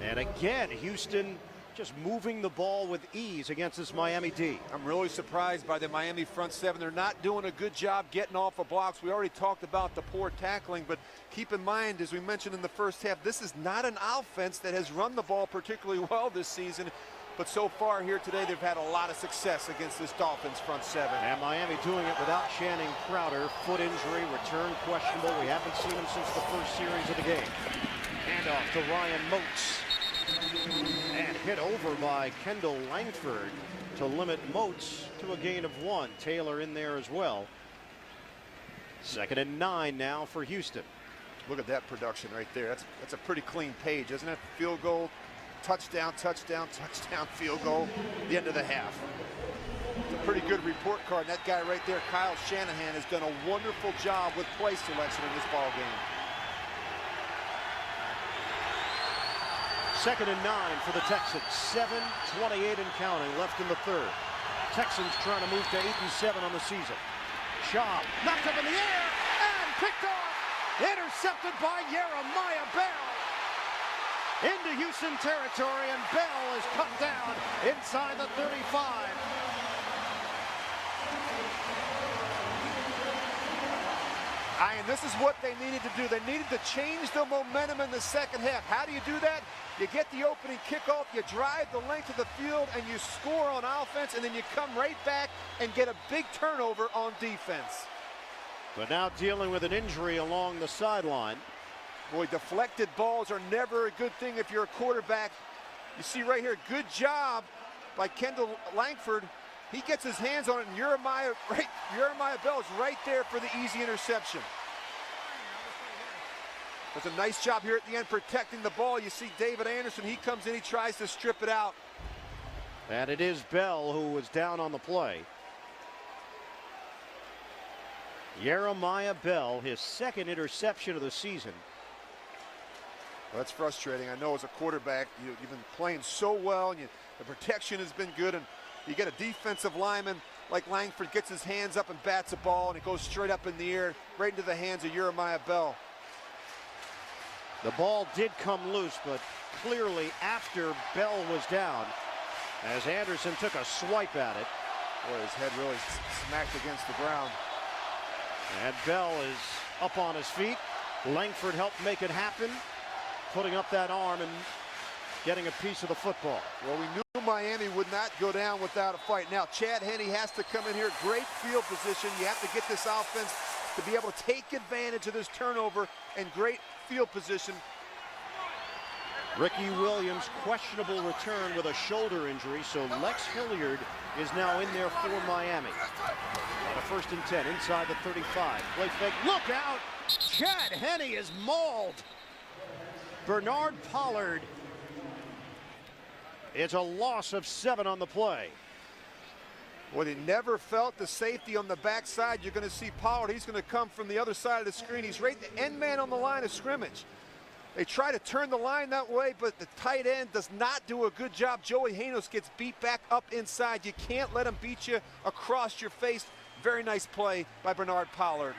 And again, Houston just moving the ball with ease against this Miami D. I'm really surprised by the Miami front seven. They're not doing a good job getting off of blocks. We already talked about the poor tackling, but keep in mind, as we mentioned in the first half, this is not an offense that has run the ball particularly well this season. But so far here today, they've had a lot of success against this Dolphins front seven. And Miami doing it without Channing Crowder. Foot injury, return questionable. We haven't seen him since the first series of the game. Handoff to Ryan Moats. And hit over by Kendall Langford to limit Moats to a gain of 1. Taylor in there as well. 2nd and 9 now for Houston. Look at that production right there. That's a pretty clean page, isn't it? Field goal. Touchdown, touchdown, touchdown, field goal, the end of the half. It's a pretty good report card. And that guy right there, Kyle Shanahan, has done a wonderful job with play selection in this ball game. 2nd and 9 for the Texans. 7:28 and counting left in the third. Texans trying to move to 8 and 7 on the season. Schaub knocked up in the air and picked off. Intercepted by Jeremiah Bell. Into Houston territory, and Bell is cut down inside the 35. And this is what they needed to do. They needed to change the momentum in the second half. How do you do that? You get the opening kickoff, you drive the length of the field, and you score on offense, and then you come right back and get a big turnover on defense. But now dealing with an injury along the sideline. Boy, deflected balls are never a good thing if you're a quarterback. You see right here, good job by Kendall Langford. He gets his hands on it, and Jeremiah Bell is right there for the easy interception. Does a nice job here at the end protecting the ball. You see David Anderson, he comes in, he tries to strip it out. And it is Bell who was down on the play. Jeremiah Bell, his 2nd interception of the season. Well, that's frustrating. I know as a quarterback, you've been playing so well, and the protection has been good, and you get a defensive lineman like Langford gets his hands up and bats a ball, and it goes straight up in the air, right into the hands of Jeremiah Bell. The ball did come loose, but clearly after Bell was down, as Anderson took a swipe at it. Boy, his head really smacked against the ground. And Bell is up on his feet. Langford helped make it happen, putting up that arm and getting a piece of the football. Well, we knew Miami would not go down without a fight. Now, Chad Henne has to come in here. Great field position. You have to get this offense to be able to take advantage of this turnover, and great field position. Ricky Williams, questionable return with a shoulder injury, so Lex Hilliard is now in there for Miami. On a 1st and 10 inside the 35. Play fake, look out! Chad Henne is mauled. Bernard Pollard. It's a loss of 7 on the play. Well, he never felt the safety on the backside. You're going to see Pollard. He's going to come from the other side of the screen. He's right the end man on the line of scrimmage. They try to turn the line that way, but the tight end does not do a good job. Joey Hanos gets beat back up inside. You can't let him beat you across your face. Very nice play by Bernard Pollard.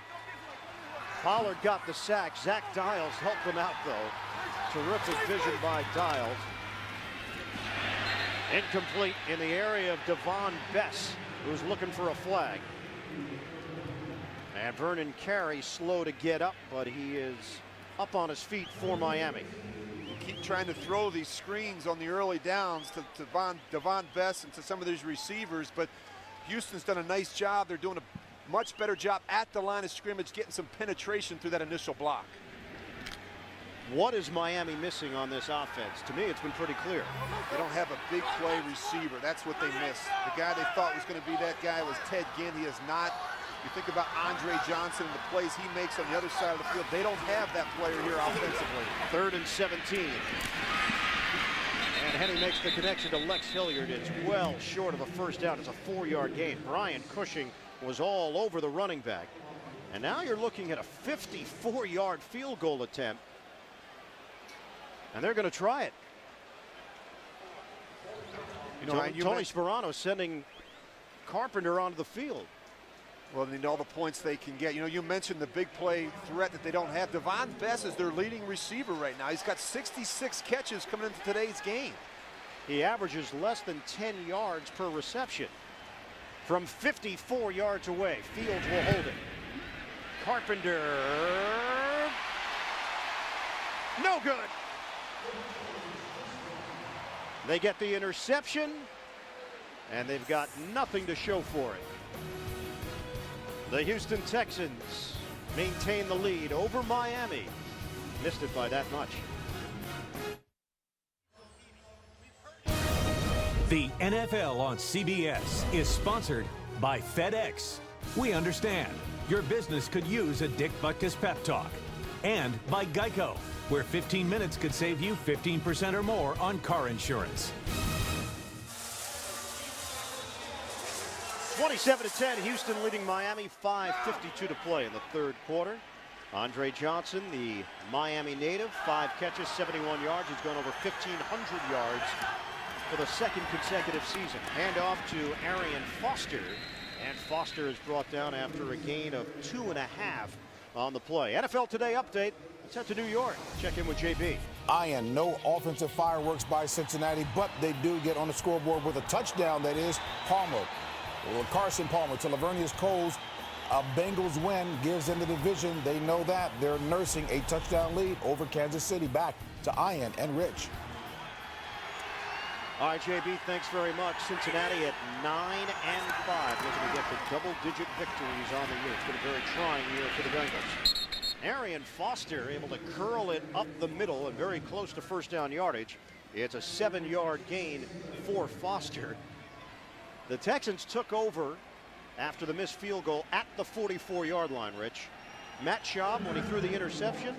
Pollard got the sack. Zach Dials helped him out, though. Terrific vision by Dials. Incomplete in the area of Devon Bess, who's looking for a flag. And Vernon Carey slow to get up, but he is up on his feet for Miami. You keep trying to throw these screens on the early downs to Devon Bess and to some of these receivers, but Houston's done a nice job. They're doing a much better job at the line of scrimmage, getting some penetration through that initial block. What is Miami missing on this offense? To me, it's been pretty clear. They don't have a big play receiver. That's what they missed. The guy they thought was going to be that guy was Ted Ginn. He is not. You think about Andre Johnson and the plays he makes on the other side of the field. They don't have that player here offensively. 3rd and 17. And Henne makes the connection to Lex Hilliard. It's well short of a first down. It's a 4-yard gain. Brian Cushing was all over the running back. And now you're looking at a 54-yard field goal attempt. And they're going to try it. You know, Tony Sperano sending Carpenter onto the field. Well, they know the points they can get. You know, you mentioned the big play threat that they don't have. Devon Bess is their leading receiver right now. He's got 66 catches coming into today's game. He averages less than 10 yards per reception. From 54 yards away, Fields will hold it. Carpenter. No good. They get the interception, and they've got nothing to show for it. The Houston Texans maintain the lead over Miami. Missed it by that much. The NFL on CBS is sponsored by FedEx. We understand your business could use a Dick Butkus pep talk. And by Geico, where 15 minutes could save you 15% or more on car insurance. 27-10, Houston leading Miami, 5:52 to play in the 3rd quarter. Andre Johnson, the Miami native, 5 catches, 71 yards. He's gone over 1,500 yards for the 2nd consecutive season. Hand off to Arian Foster, and Foster is brought down after a gain of 2.5 on the play. NFL Today update. Let's head to New York. Check in with JB. Ian, no offensive fireworks by Cincinnati, but they do get on the scoreboard with a touchdown. That is Palmer. Well, Carson Palmer to Lavernius Coles. A Bengals win gives them the division. They know that. They're nursing a touchdown lead over Kansas City. Back to Ian and Rich. All right, JB, thanks very much. Cincinnati at 9-5, looking to get the double-digit victories on the year. It's been a very trying year for the Bengals. Arian Foster able to curl it up the middle and very close to first down yardage. It's a 7-yard gain for Foster. The Texans took over after the missed field goal at the 44-yard line, Rich. Matt Schaub, when he threw the interception,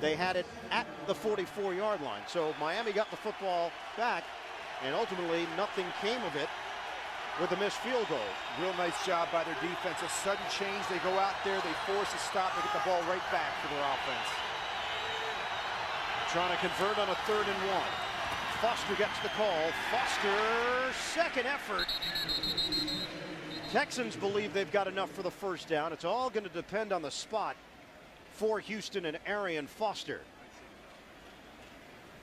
they had it at the 44-yard line. So Miami got the football back, and ultimately nothing came of it with the missed field goal. Real nice job by their defense. A sudden change. They go out there, they force a stop, they get the ball right back for their offense. Trying to convert on a 3rd and 1. Foster gets the call. Foster, second effort. Texans believe they've got enough for the first down. It's all going to depend on the spot for Houston and Arian Foster.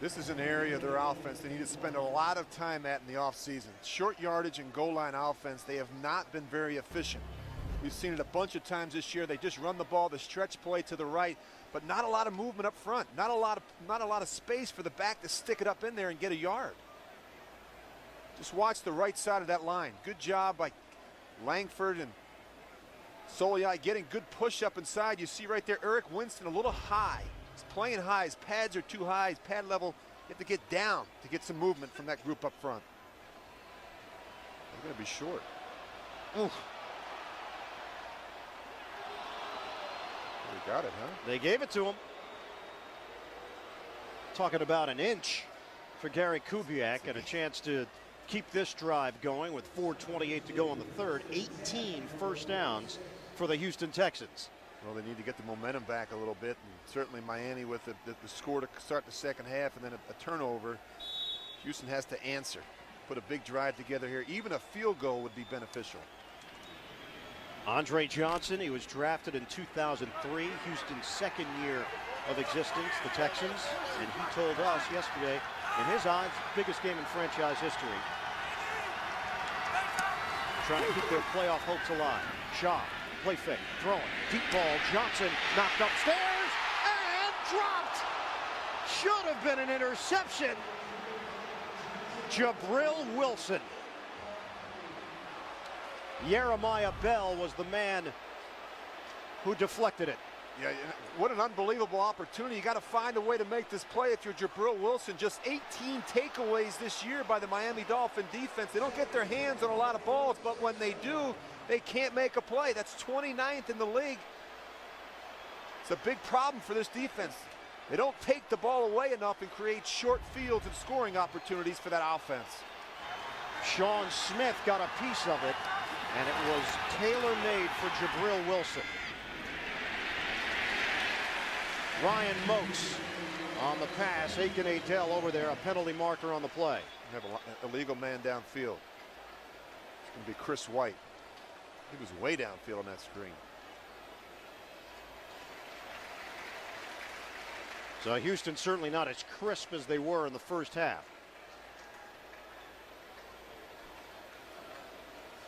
This is an area of their offense they need to spend a lot of time at in the offseason. Short yardage and goal line offense, they have not been very efficient. We've seen it a bunch of times this year. They just run the ball, the stretch play to the right, but not a lot of movement up front. Not a lot of space for the back to stick it up in there and get a yard. Just watch the right side of that line. Good job by Langford and Soliai getting good push up inside. You see right there, Eric Winston a little high. He's playing high. His pads are too high. His pad level have to get down to get some movement from that group up front. They're going to be short. Oof. They got it, huh? They gave it to him. Talking about an inch for Gary Kubiak and a chance to keep this drive going with 4:28 to go in the third. 18 first downs for the Houston Texans. Well, they need to get the momentum back a little bit, and certainly Miami with the score to start the second half and then a turnover. Houston has to answer. Put a big drive together here. Even a field goal would be beneficial. Andre Johnson, he was drafted in 2003, Houston's second year of existence, the Texans, and he told us yesterday, in his eyes, biggest game in franchise history. Trying to keep their playoff hopes alive. Shaw, play fake, throwing, deep ball, Johnson knocked upstairs and dropped. Should have been an interception. Jabril Wilson. Jeremiah Bell was the man who deflected it. Yeah, what an unbelievable opportunity. You got to find a way to make this play if you're Jabril Wilson. Just 18 takeaways this year by the Miami Dolphin defense. They don't get their hands on a lot of balls, but when they do, they can't make a play. That's 29th in the league. It's a big problem for this defense. They don't take the ball away enough and create short fields and scoring opportunities for that offense. Sean Smith got a piece of it, and it was tailor-made for Jabril Wilson. Ryan Moats on the pass. Aiken Adell over there, a penalty marker on the play. You have an illegal man downfield. It's going to be Chris White. He was way downfield on that screen. So Houston certainly not as crisp as they were in the first half.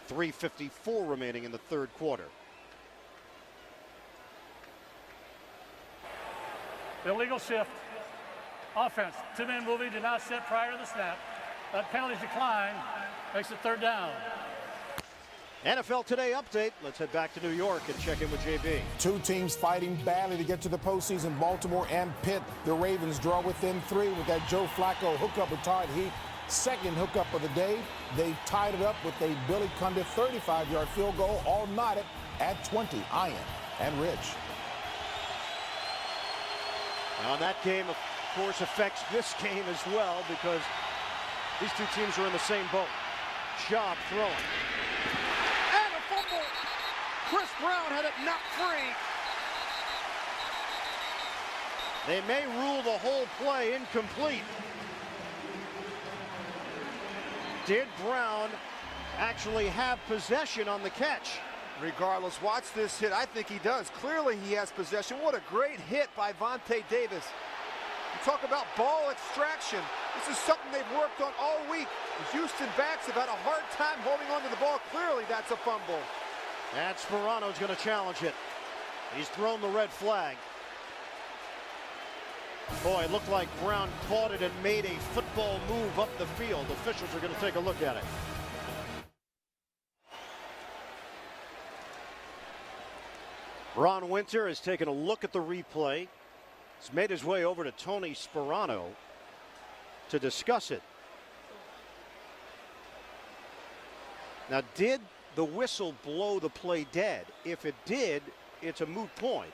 3:54 remaining in the third quarter. Illegal shift. Offense. Two-man movie did not set prior to the snap. That penalty decline makes it third down. NFL Today update. Let's head back to New York and check in with JB. Two teams fighting badly to get to the postseason, Baltimore and Pitt. The Ravens draw within 3 with that Joe Flacco hookup with Todd Heap. Second hookup of the day. They tied it up with a Billy Cundiff 35-yard field goal, all knotted at 20. Ian and Rich. Now that game, of course, affects this game as well because these two teams are in the same boat. Schaub throwing. And a fumble. Chris Brown had it knocked free. They may rule the whole play incomplete. Did Brown actually have possession on the catch? Regardless, watch this hit. I think he does. Clearly he has possession. What a great hit by Vontae Davis. You talk about ball extraction. This is something they've worked on all week. The Houston backs have had a hard time holding on to the ball. Clearly that's a fumble. And Sperano's going to challenge it. He's thrown the red flag. Boy, it looked like Brown caught it and made a football move up the field. Officials are going to take a look at it. Ron Winter has taken a look at the replay. He's made his way over to Tony Sperano to discuss it. Now, did the whistle blow the play dead? If it did, it's a moot point.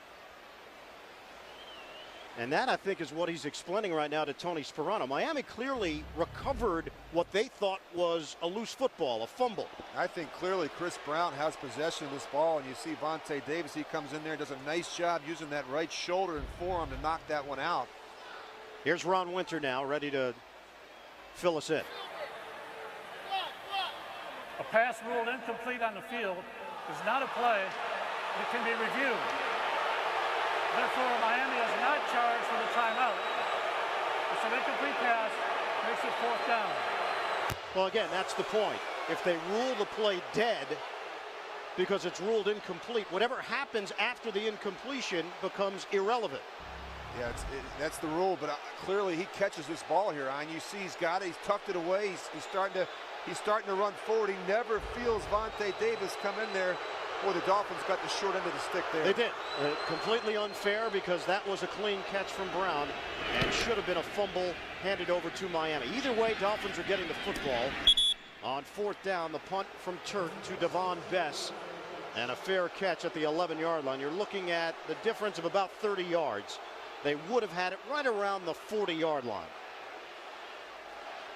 And that, I think, is what he's explaining right now to Tony Sperano. Miami clearly recovered what they thought was a loose football, a fumble. I think clearly Chris Brown has possession of this ball, and you see Vontae Davis, he comes in there and does a nice job using that right shoulder and forearm to knock that one out. Here's Ron Winter now, ready to fill us in. A pass ruled incomplete on the field is not a play that can be reviewed. Therefore, Miami is not charged with a timeout. It's an incomplete pass, makes it fourth down. Well, again, that's the point. If they rule the play dead because it's ruled incomplete, whatever happens after the incompletion becomes irrelevant. Yeah, that's the rule, but clearly he catches this ball here, and you see he's got it, he's tucked it away, he's starting to run forward. He never feels Vontae Davis come in there Boy, the Dolphins got the short end of the stick there. They did. Completely unfair because that was a clean catch from Brown and should have been a fumble handed over to Miami. Either way, Dolphins are getting the football. On 4th down, the punt from Turk to Devon Bess and a fair catch at the 11-yard line. You're looking at the difference of about 30 yards. They would have had it right around the 40-yard line.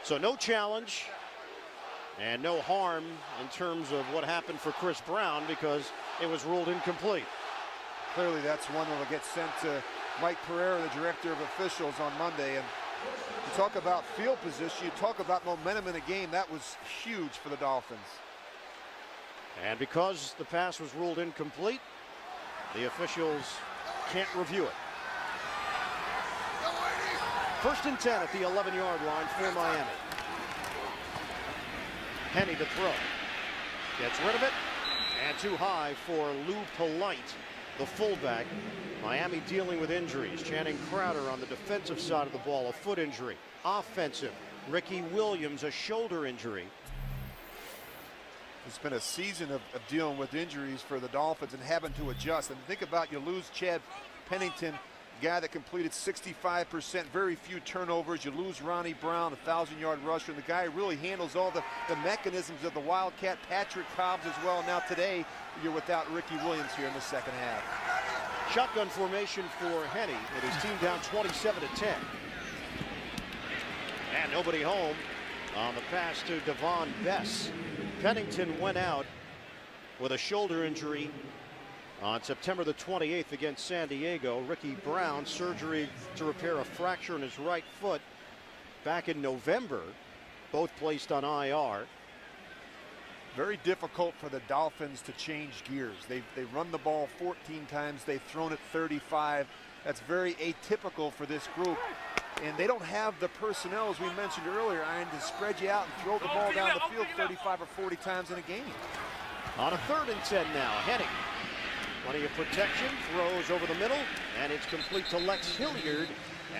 So no challenge. And no harm in terms of what happened for Chris Brown because it was ruled incomplete. Clearly that's one that will get sent to Mike Pereira, the director of officials, on Monday. And you talk about field position, you talk about momentum in a game. That was huge for the Dolphins. And because the pass was ruled incomplete, the officials can't review it. 1st and 10 at the 11-yard line for Miami. Henne to throw. Gets rid of it. And too high for Lou Polite, the fullback. Miami dealing with injuries. Channing Crowder on the defensive side of the ball, a foot injury. Offensive, Ricky Williams, a shoulder injury. It's been a season of dealing with injuries for the Dolphins and having to adjust. And think about, you lose Chad Pennington, guy that completed 65%, very few turnovers. You lose Ronnie Brown, 1,000-yard rusher, and the guy who really handles all the mechanisms of the Wildcat. Patrick Cobbs as well. Now today, you're without Ricky Williams here in the second half. Shotgun formation for Henne with his team down 27-10. And nobody home on the pass to Devon Bess. Pennington went out with a shoulder injury on September the 28th against San Diego. Ricky Brown, surgery to repair a fracture in his right foot back in November. Both placed on IR. Very difficult for the Dolphins to change gears. They've run the ball 14 times. They've thrown it 35. That's very atypical for this group. And they don't have the personnel, as we mentioned earlier, Iron, to spread you out and throw the ball down the field 35 or 40 times in a game. On a 3rd and 10 now, Henne. Plenty of protection, throws over the middle, and it's complete to Lex Hilliard.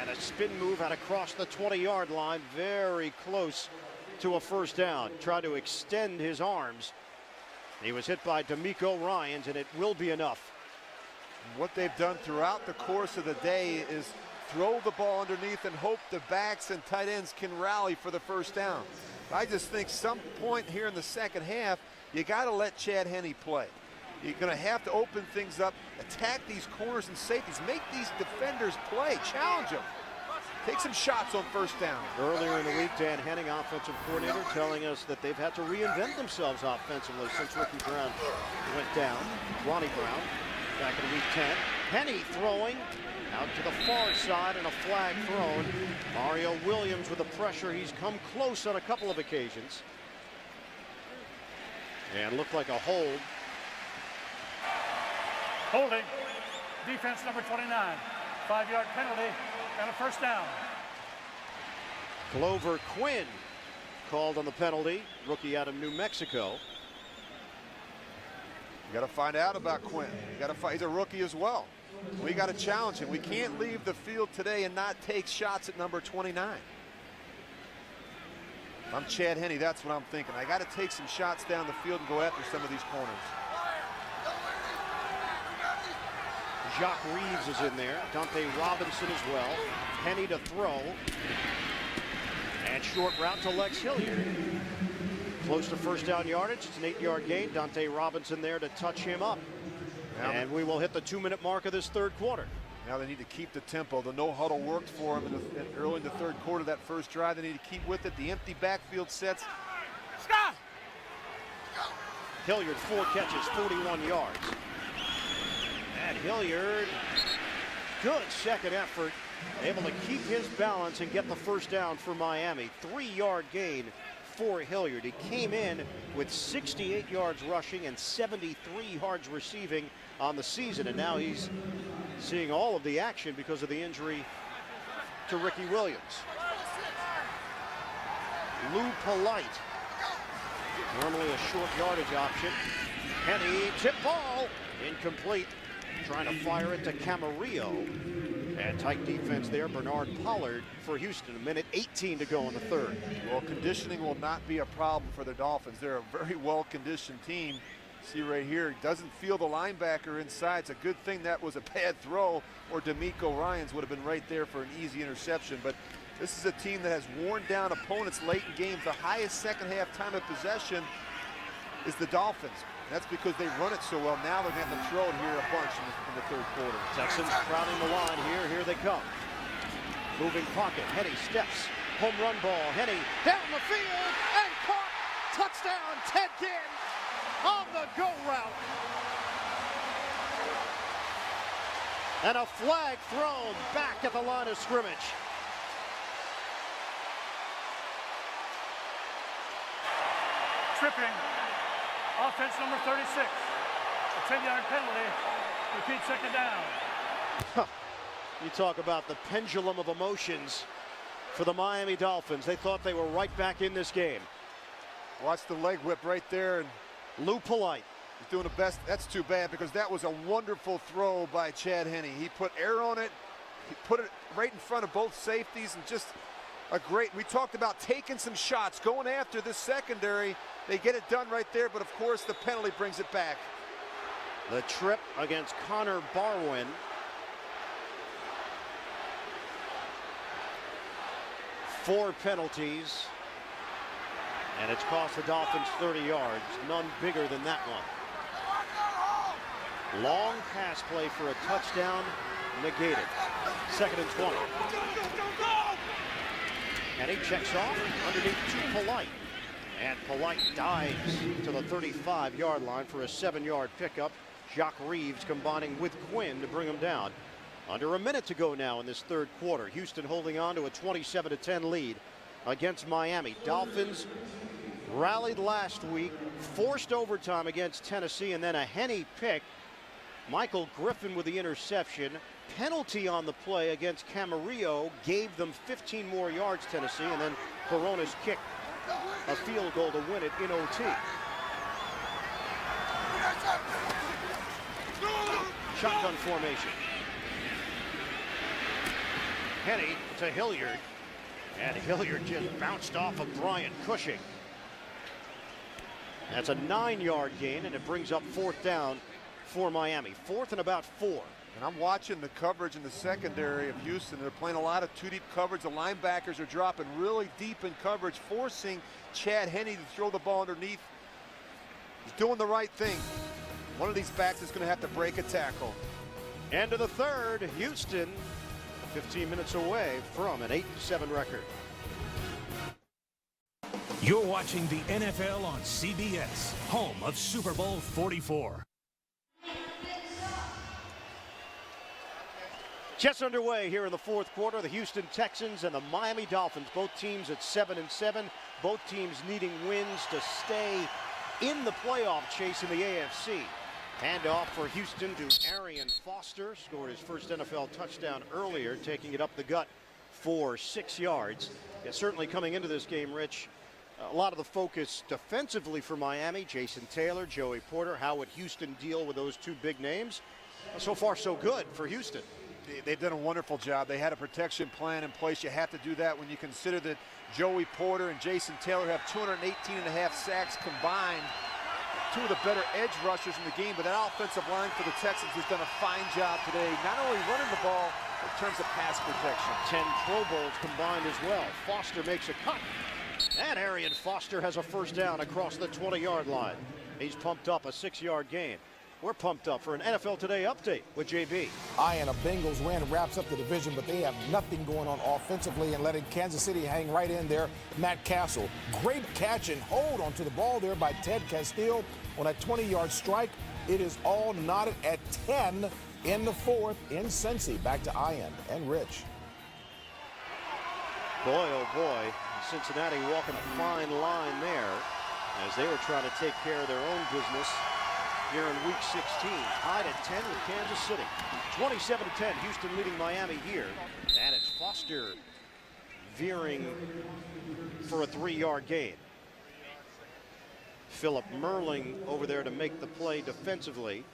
And a spin move out across the 20-yard line, very close to a 1st down. Tried to extend his arms. He was hit by D'Amico Ryans, and it will be enough. What they've done throughout the course of the day is throw the ball underneath and hope the backs and tight ends can rally for the 1st down. I just think some point here in the second half, you got to let Chad Henne play. You're going to have to open things up, attack these corners and safeties, make these defenders play, challenge them. Take some shots on 1st down. Earlier in the week, Dan Henning, offensive coordinator, telling us that they've had to reinvent themselves offensively since Ricky Brown went down. Ronnie Brown back in week 10. Henne throwing out to the far side and a flag thrown. Mario Williams with the pressure. He's come close on a couple of occasions. And looked like a hold. Holding. Defense number 29. 5-yard penalty and a 1st down. Glover Quinn called on the penalty. Rookie out of New Mexico. You got to find out about Quinn. You got to find. He's a rookie as well. We got to challenge him. We can't leave the field today and not take shots at number 29. If I'm Chad Henne, that's what I'm thinking. I got to take some shots down the field and go after some of these corners. Jacques Reeves is in there. Dante Robinson as well. Henne to throw. And short route to Lex Hilliard. Close to 1st down yardage. It's an 8-yard gain. Dante Robinson there to touch him up. Now and we will hit the 2-minute mark of this 3rd quarter. Now they need to keep the tempo. The no huddle worked for them early in the 3rd quarter. That 1st drive, they need to keep with it. The empty backfield sets. Hilliard, 4 catches, 41 yards. And Hilliard, good second effort, able to keep his balance and get the 1st down for Miami. 3-yard gain for Hilliard. He came in with 68 yards rushing and 73 yards receiving on the season, and now he's seeing all of the action because of the injury to Ricky Williams. Lou Polite, normally a short yardage option. Henne, tip ball, incomplete. Trying to fire it to Camarillo. And tight defense there, Bernard Pollard for Houston. 1:18 to go in the 3rd. Well, conditioning will not be a problem for the Dolphins. They're a very well-conditioned team. See right here, doesn't feel the linebacker inside. It's a good thing that was a bad throw, or D'Amico Ryans would have been right there for an easy interception. But this is a team that has worn down opponents late in games. The highest second half time of possession is the Dolphins. That's because they run it so well. Now they're going to have to throw it here a bunch in the third quarter. Texans crowding the line here. Here they come. Moving pocket. Henne steps. Home run ball. Henne down the field and caught. Touchdown. Ted Ginn on the go route. And a flag thrown back at the line of scrimmage. Tripping. Offense number 36. A 10-yard penalty. Repeat second down. You talk about the pendulum of emotions for the Miami Dolphins. They thought they were right back in this game. Watch the leg whip right there. And Lou Polite. he's doing the best. That's too bad because that was a wonderful throw by Chad Henne. He put air on it. He put it right in front of both safeties, and just a great, we talked about taking some shots, going after this secondary. They get it done right there, but of course the penalty brings it back. The trip against Connor Barwin. Four penalties, and it's cost the Dolphins 30 yards. None bigger than that one. Long pass play for a touchdown, negated. 2nd and 20. And he checks off underneath to Polite. And Polite dives to the 35-yard line for a 7-yard pickup. Jacques Reeves combining with Quinn to bring him down. Under a minute to go now in this third quarter. Houston holding on to a 27-10 lead against Miami. Dolphins rallied last week, forced overtime against Tennessee, and then a Henne pick. Michael Griffin with the interception. Penalty on the play against Camarillo gave them 15 more yards, Tennessee, and then Corona's kicked a field goal to win it in OT. Shotgun formation. Henne to Hilliard, and Hilliard just bounced off of Brian Cushing. That's a 9-yard gain, and it brings up 4th down for Miami. 4th and about 4. And I'm watching the coverage in the secondary of Houston. They're playing a lot of two-deep coverage. The linebackers are dropping really deep in coverage, forcing Chad Henne to throw the ball underneath. He's doing the right thing. One of these backs is going to have to break a tackle. End of the third, Houston 15 minutes away from an 8-7 record. You're watching the NFL on CBS, home of Super Bowl 44. Just underway here in the fourth quarter. The Houston Texans and the Miami Dolphins, both teams at 7-7. Both teams needing wins to stay in the playoff chase in the AFC. Handoff for Houston to Arian Foster. Scored his first NFL touchdown earlier, taking it up the gut for 6 yards. Yeah, certainly coming into this game, Rich, a lot of the focus defensively for Miami. Jason Taylor, Joey Porter. How would Houston deal with those two big names? So far, so good for Houston. They've done a wonderful job. They had a protection plan in place. You have to do that when you consider that Joey Porter and Jason Taylor have 218.5 sacks combined. Two of the better edge rushers in the game, but that offensive line for the Texans has done a fine job today, not only running the ball, but in terms of pass protection. 10 Pro Bowls combined as well. Foster makes a cut. And Arian Foster has a first down across the 20-yard line. He's pumped up a 6-yard gain. We're pumped up for an NFL Today update with JB. And a Bengals win wraps up the division, but they have nothing going on offensively and letting Kansas City hang right in there. Matt Castle, great catch and hold onto the ball there by Ted Castile on a 20-yard strike. It is all knotted at 10 in the fourth in Cincy. Back to Ian and Rich. Boy, oh boy, Cincinnati walking a fine line there as they were trying to take care of their own business here in week 16. Tied at 10 with Kansas City. 27-10, Houston leading Miami here. And it's Foster veering for a 3-yard gain. Philip Merling over there to make the play defensively.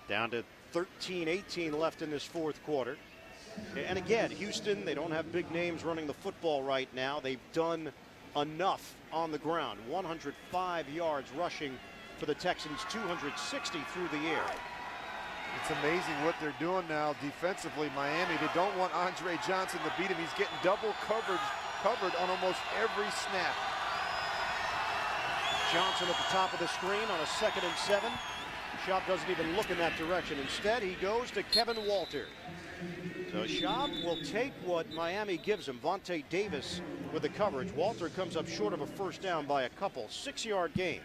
Down to 13-18 left in this fourth quarter. And again, Houston, they don't have big names running the football right now. They've done enough on the ground. 105 yards rushing for the Texans, 260 through the air. It's amazing what they're doing now defensively, Miami. They don't want Andre Johnson to beat him. He's getting double covered on almost every snap. Johnson at the top of the screen on a 2nd and 7. Schaub doesn't even look in that direction. Instead, he goes to Kevin Walter. So Schaub will take what Miami gives him. Vontae Davis with the coverage. Walter comes up short of a first down by a couple. 6-yard gain.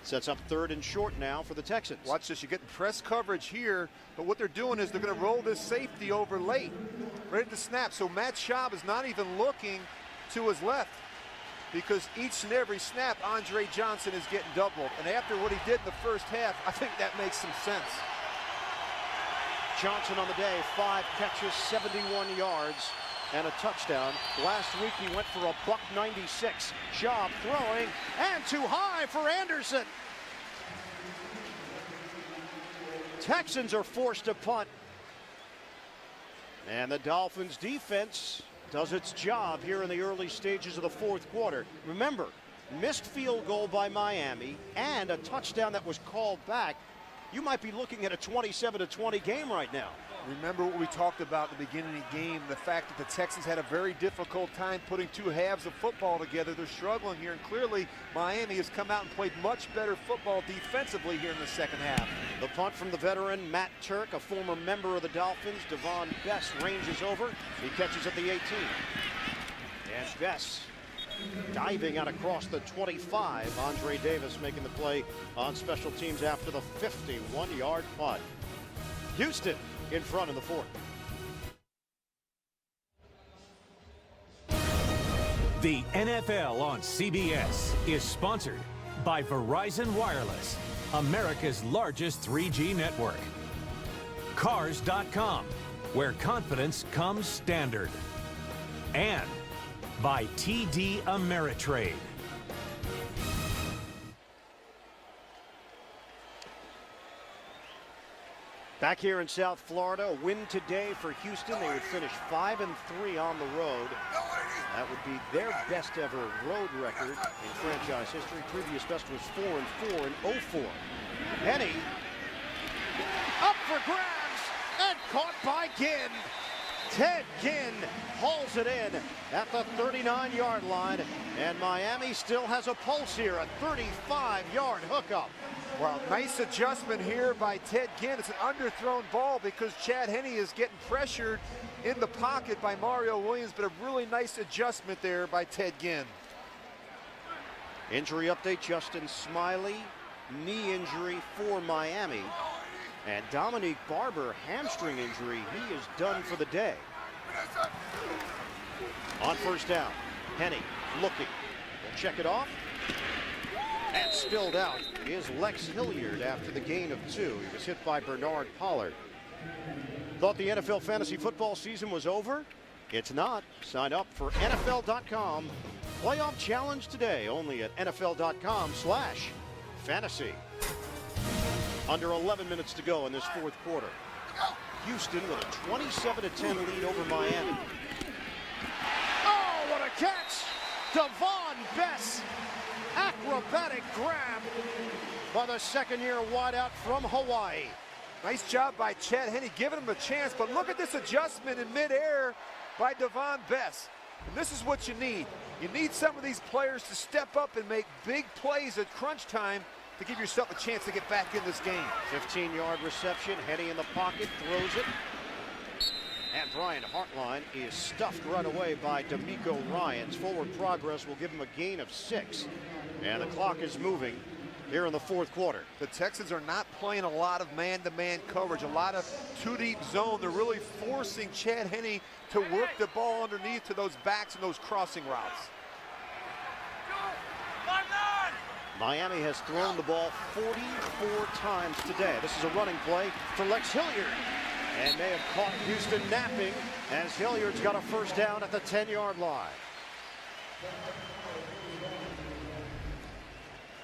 Sets up 3rd and short now for the Texans. Watch this. You're getting press coverage here, but what they're doing is they're going to roll this safety over late, right at the snap. So Matt Schaub is not even looking to his left, because each and every snap, Andre Johnson is getting doubled. And after what he did in the first half, I think that makes some sense. Johnson on the day, 5 catches, 71 yards, and a touchdown. Last week he went for a $196. Schaub throwing, and too high for Anderson. Texans are forced to punt. And the Dolphins defense does its job here in the early stages of the 4th quarter. Remember, missed field goal by Miami and a touchdown that was called back. You might be looking at a 27-20 game right now. Remember what we talked about at the beginning of the game, the fact that the Texans had a very difficult time putting 2 halves of football together. They're struggling here, and clearly Miami has come out and played much better football defensively here in the second half. The punt from the veteran Matt Turk, a former member of the Dolphins. Devon Bess ranges over. He catches at the 18. And Bess diving out across the 25. Andre Davis making the play on special teams after the 51-yard punt. Houston in front in the 4th. The NFL on CBS is sponsored by Verizon Wireless, America's largest 3G network. Cars.com, where confidence comes standard. And by TD Ameritrade. Back here in South Florida, a win today for Houston. They would finish 5-3 on the road. That would be their best ever road record in franchise history. Previous best was 4-4 in 04. Henny up for grabs and caught by Ginn. Ted Ginn hauls it in at the 39-yard line, and Miami still has a pulse here, a 35-yard hookup. Well, nice adjustment here by Ted Ginn. It's an underthrown ball because Chad Henne is getting pressured in the pocket by Mario Williams, but a really nice adjustment there by Ted Ginn. Injury update, Justin Smiley, knee injury for Miami. And Dominique Barber, hamstring injury. He is done for the day. On first down, Henne looking. We'll check it off. And spilled out is Lex Hilliard after the gain of 2. He was hit by Bernard Pollard. Thought the NFL fantasy football season was over? It's not. Sign up for NFL.com. Playoff challenge today only at NFL.com/fantasy. Under 11 minutes to go in this 4th quarter. Houston with a 27-10 lead over Miami. Oh, what a catch! Devon Bess. Acrobatic grab by the 2nd-year wideout from Hawaii. Nice job by Chad Henne giving him a chance, but look at this adjustment in midair by Devon Bess. And this is what you need. You need some of these players to step up and make big plays at crunch time to give yourself a chance to get back in this game. 15-yard reception, Henne in the pocket, throws it. And Brian Hartline is stuffed right away by D'Amico Ryans. Forward progress will give him a gain of 6. And the clock is moving here in the 4th quarter. The Texans are not playing a lot of man-to-man coverage, a lot of 2-deep zone. They're really forcing Chad Henne to work the ball underneath to those backs and those crossing routes. Miami has thrown the ball 44 times today. This is a running play for Lex Hilliard. And they have caught Houston napping as Hilliard's got a first down at the 10-yard line.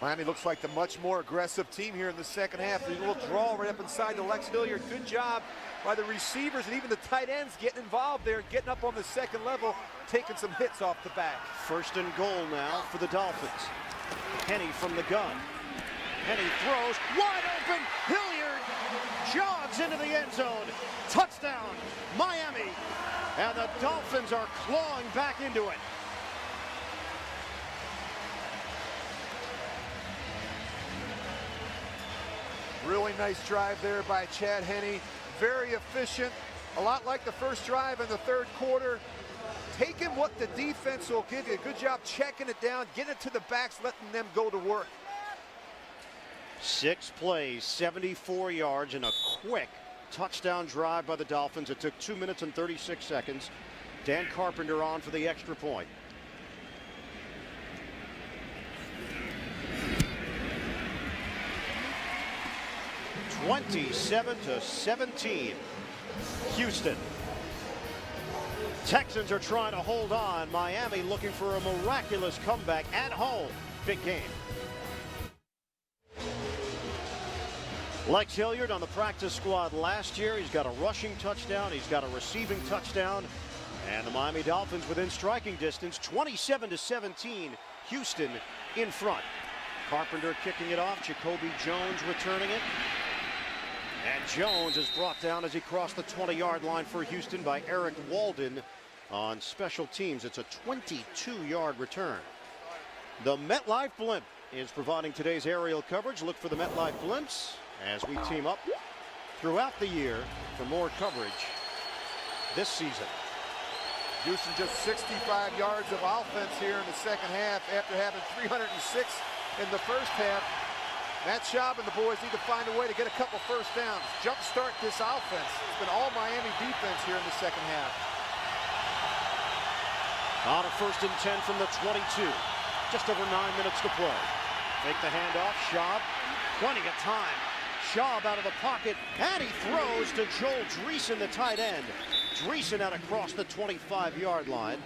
Miami looks like the much more aggressive team here in the second half. A little draw right up inside to Lex Hilliard. Good job by the receivers and even the tight ends getting involved there, getting up on the second level, taking some hits off the back. 1st and goal now for the Dolphins. Henne from the gun. Henne throws, wide open, Hilliard jogs into the end zone. Touchdown, Miami. And the Dolphins are clawing back into it. Really nice drive there by Chad Henne. Very efficient, a lot like the first drive in the third quarter. Taking what the defense will give you. Good job checking it down, getting it to the backs, letting them go to work. 6 plays, 74 yards, and a quick touchdown drive by the Dolphins. It took 2 minutes and 36 seconds. Dan Carpenter on for the extra point. (27-17). Houston. Texans are trying to hold on. Miami looking for a miraculous comeback at home. Big game. Lex Hilliard on the practice squad last year. He's got a rushing touchdown. He's got a receiving touchdown. And the Miami Dolphins within striking distance, 27-17. Houston in front. Carpenter kicking it off. Jacoby Jones returning it. And Jones is brought down as he crossed the 20-yard line for Houston by Eric Walden on special teams. It's a 22-yard return. The MetLife Blimp is providing today's aerial coverage. Look for the MetLife Blimps as we team up throughout the year for more coverage this season. Houston just 65 yards of offense here in the second half after having 306 in the first half. Matt Schaub and the boys need to find a way to get a couple first downs. Jumpstart this offense. It's been all Miami defense here in the second half. On a 1st and 10 from the 22. Just over 9 minutes to play. Take the handoff. Schaub. Plenty of time. Schaub out of the pocket. And he throws to Joel Dreesen, the tight end. Dreesen out across the 25-yard line.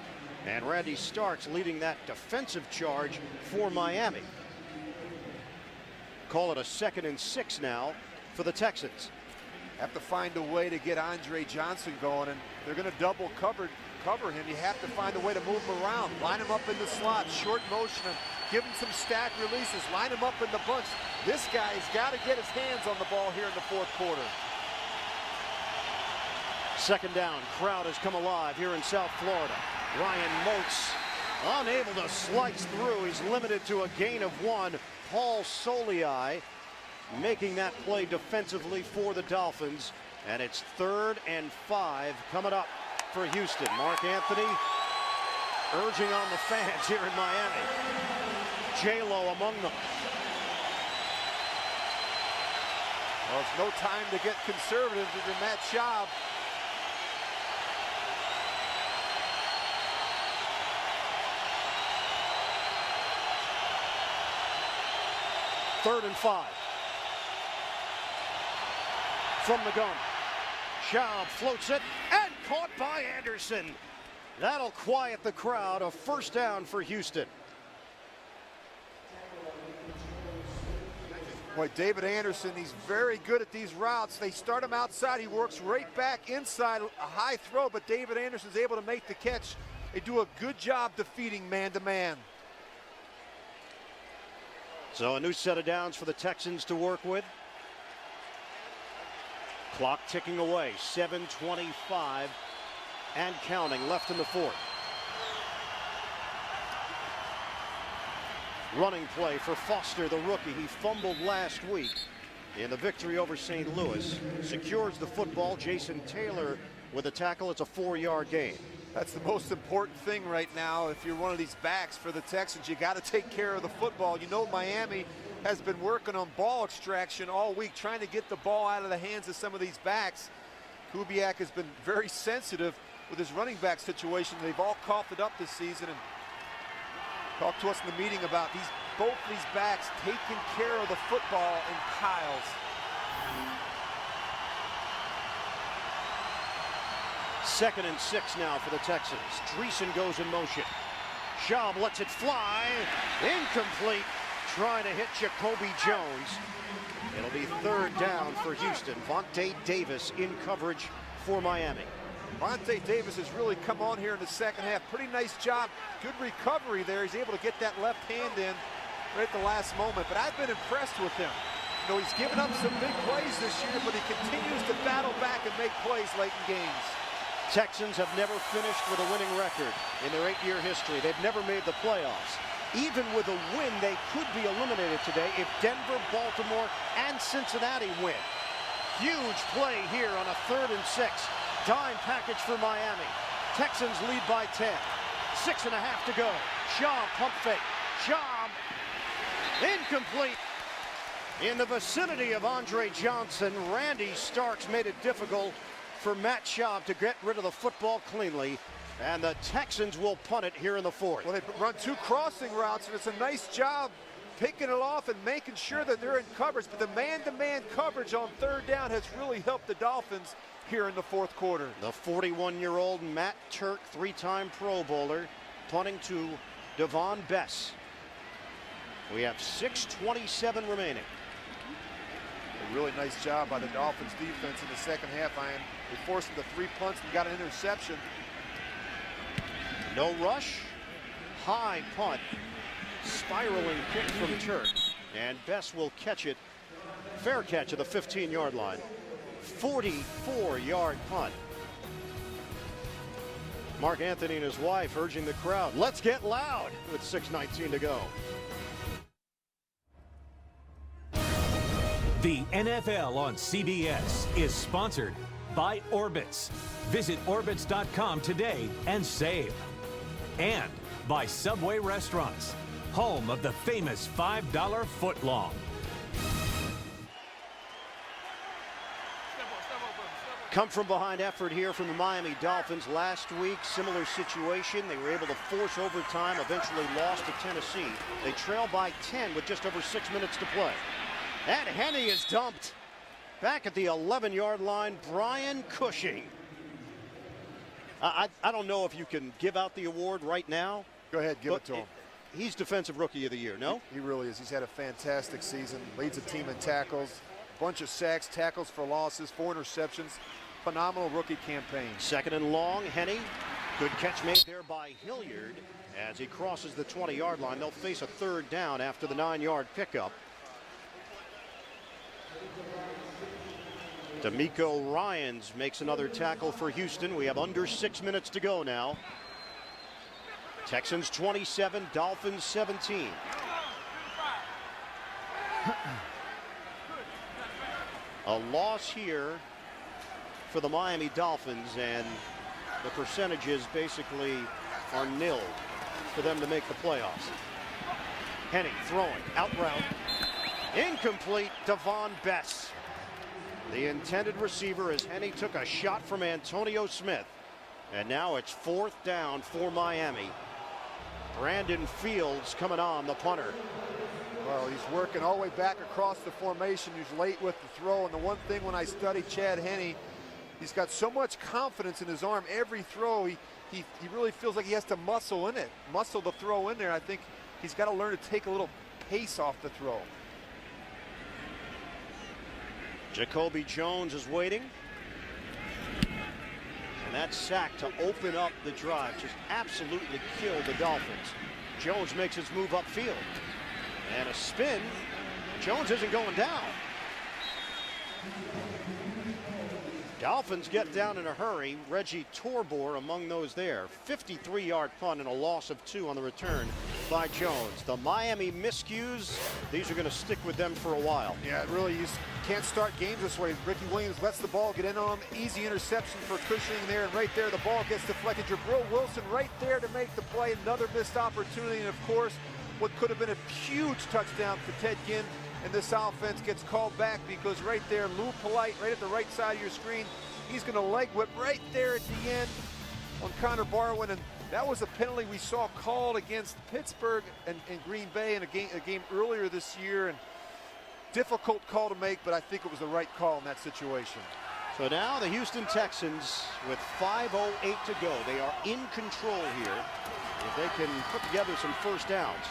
And Randy Starks leading that defensive charge for Miami. Call it a 2nd and 6 now for the Texans. Have to find a way to get Andre Johnson going, and they're going to double cover him. You have to find a way to move him around. Line him up in the slot, short motion him, give him some stack releases, line him up in the bunch. This guy's got to get his hands on the ball here in the fourth quarter. 2nd down, crowd has come alive here in South Florida. Ryan Moats unable to slice through. He's limited to a gain of 1. Paul Soliai making that play defensively for the Dolphins. And it's 3rd and 5 coming up for Houston. Mark Anthony urging on the fans here in Miami. J-Lo among them. Well, it's no time to get conservative than Matt Schaub. Third and 5. From the gun. Schaub floats it and caught by Anderson. That'll quiet the crowd. A 1st down for Houston. Boy, David Anderson, he's very good at these routes. They start him outside. He works right back inside. A high throw, but David Anderson's able to make the catch. They do a good job defeating man-to-man. So a new set of downs for the Texans to work with. Clock ticking away. 7:25 and counting left in the 4th. Running play for Foster, the rookie. He fumbled last week in the victory over St. Louis. Secures the football. Jason Taylor with a tackle. It's a 4-yard gain. That's the most important thing right now. If you're one of these backs for the Texans, you got to take care of the football. You know Miami has been working on ball extraction all week, trying to get the ball out of the hands of some of these backs. Kubiak has been very sensitive with his running back situation. They've all coughed it up this season and talked to us in the meeting about both these backs taking care of the football in piles. 2nd and 6 now for the Texans. Dreesen goes in motion. Schaub lets it fly. Incomplete. Trying to hit Jacoby Jones. It'll be 3rd down for Houston. Vontae Davis in coverage for Miami. Vontae Davis has really come on here in the second half. Pretty nice job. Good recovery there. He's able to get that left hand in. right at the last moment, but I've been impressed with him. You know, he's given up some big plays this year, but he continues to battle back and make plays late in games. Texans have never finished with a winning record in their 8-year history. They've never made the playoffs. Even with a win, they could be eliminated today if Denver, Baltimore, and Cincinnati win. Huge play here on a 3rd and 6. Dime package for Miami. Texans lead by 10. 6.5 to go. Shaw pump fake. Shaw incomplete. In the vicinity of Andre Johnson, Randy Starks made it difficult for Matt Schaub to get rid of the football cleanly. And the Texans will punt it here in the 4th. Well, they run 2 crossing routes, and it's a nice job picking it off and making sure that they're in coverage. But the man-to-man coverage on 3rd down has really helped the Dolphins here in the 4th quarter. The 41-year-old Matt Turk, 3-time Pro Bowler, punting to Devon Bess. We have 6:27 remaining. A really nice job by the Dolphins defense in the second half, Ian. They forced them to 3 punts and got an interception. No rush. High punt. Spiraling kick from Turk. And Bess will catch it. Fair catch at the 15-yard line. 44-yard punt. Mark Anthony and his wife urging the crowd, let's get loud with 6:19 to go. The NFL on CBS is sponsored by Orbitz. Visit Orbitz.com today and save. And by Subway Restaurants, home of the famous $5 footlong. Come from behind effort here from the Miami Dolphins. Last week, similar situation. They were able to force overtime, eventually lost to Tennessee. They trail by 10 with just over 6 minutes to play. And Henne is dumped. Back at the 11-yard line, Brian Cushing. I don't know if you can give out the award right now. Go ahead, give it to him. He's Defensive Rookie of the Year, no? He really is. He's had a fantastic season. Leads the team in tackles. Bunch of sacks, tackles for losses, 4 interceptions. Phenomenal rookie campaign. 2nd and long, Henne. Good catch made there by Hilliard. As he crosses the 20-yard line, they'll face a 3rd down after the 9-yard pickup. D'Amico Ryans makes another tackle for Houston. We have under 6 minutes to go now. Texans 27, Dolphins 17. A loss here for the Miami Dolphins, and the percentages basically are nil for them to make the playoffs. Henne throwing, out route. Incomplete, Devon Bess. The intended receiver as Henne took a shot from Antonio Smith. And now it's 4th down for Miami. Brandon Fields coming on, the punter. Well, he's working all the way back across the formation. He's late with the throw. And the one thing when I studied Chad Henne, he's got so much confidence in his arm. Every throw, he really feels like he has to muscle in it. Muscle the throw in there. I think he's got to learn to take a little pace off the throw. Jacoby Jones is waiting. And that sack to open up the drive just absolutely killed the Dolphins. Jones makes his move upfield. And a spin. Jones isn't going down. Dolphins get down in a hurry. Reggie Torbor among those there. 53-yard punt and a loss of 2 on the return by Jones. The Miami miscues, these are going to stick with them for a while. Yeah, really, you can't start games this way. Ricky Williams lets the ball get in on him. Easy interception for Cushing there, and right there the ball gets deflected. Jabril Wilson right there to make the play. Another missed opportunity, and of course, what could have been a huge touchdown for Ted Ginn. And this offense gets called back because right there, Lou Polite, right at the right side of your screen, he's going to leg whip right there at the end on Connor Barwin. And that was a penalty we saw called against Pittsburgh and Green Bay in a game earlier this year. And difficult call to make, but I think it was the right call in that situation. So now the Houston Texans with 5:08 to go. They are in control here. If they can put together some first downs.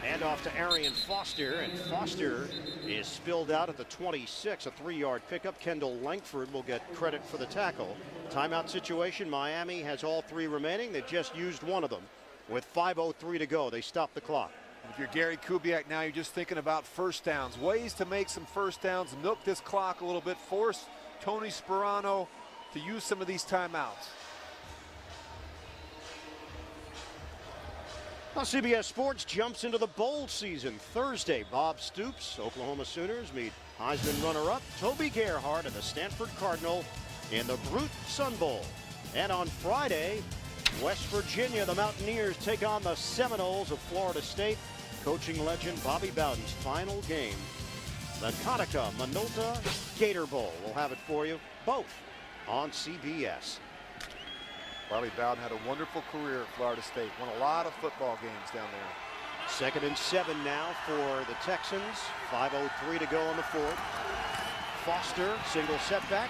Hand off to Arian Foster, and Foster is spilled out at the 26, a 3-yard pickup. Kendall Langford will get credit for the tackle. Timeout situation, Miami has all 3 remaining. They've just used one of them. With 5:03 to go, they stop the clock. If you're Gary Kubiak now, you're just thinking about first downs, ways to make some first downs, milk this clock a little bit, force Tony Sperano to use some of these timeouts. Well, CBS Sports jumps into the bowl season Thursday. Bob Stoops, Oklahoma Sooners meet Heisman runner-up Toby Gerhart of the Stanford Cardinal in the Brute Sun Bowl. And on Friday, West Virginia, the Mountaineers take on the Seminoles of Florida State. Coaching legend Bobby Bowden's final game. The Konica Minolta Gator Bowl. We'll have it for you both on CBS. Bobby Bowden had a wonderful career at Florida State. Won a lot of football games down there. 2nd and 7 now for the Texans. 5:03 to go in the fourth. Foster, single setback.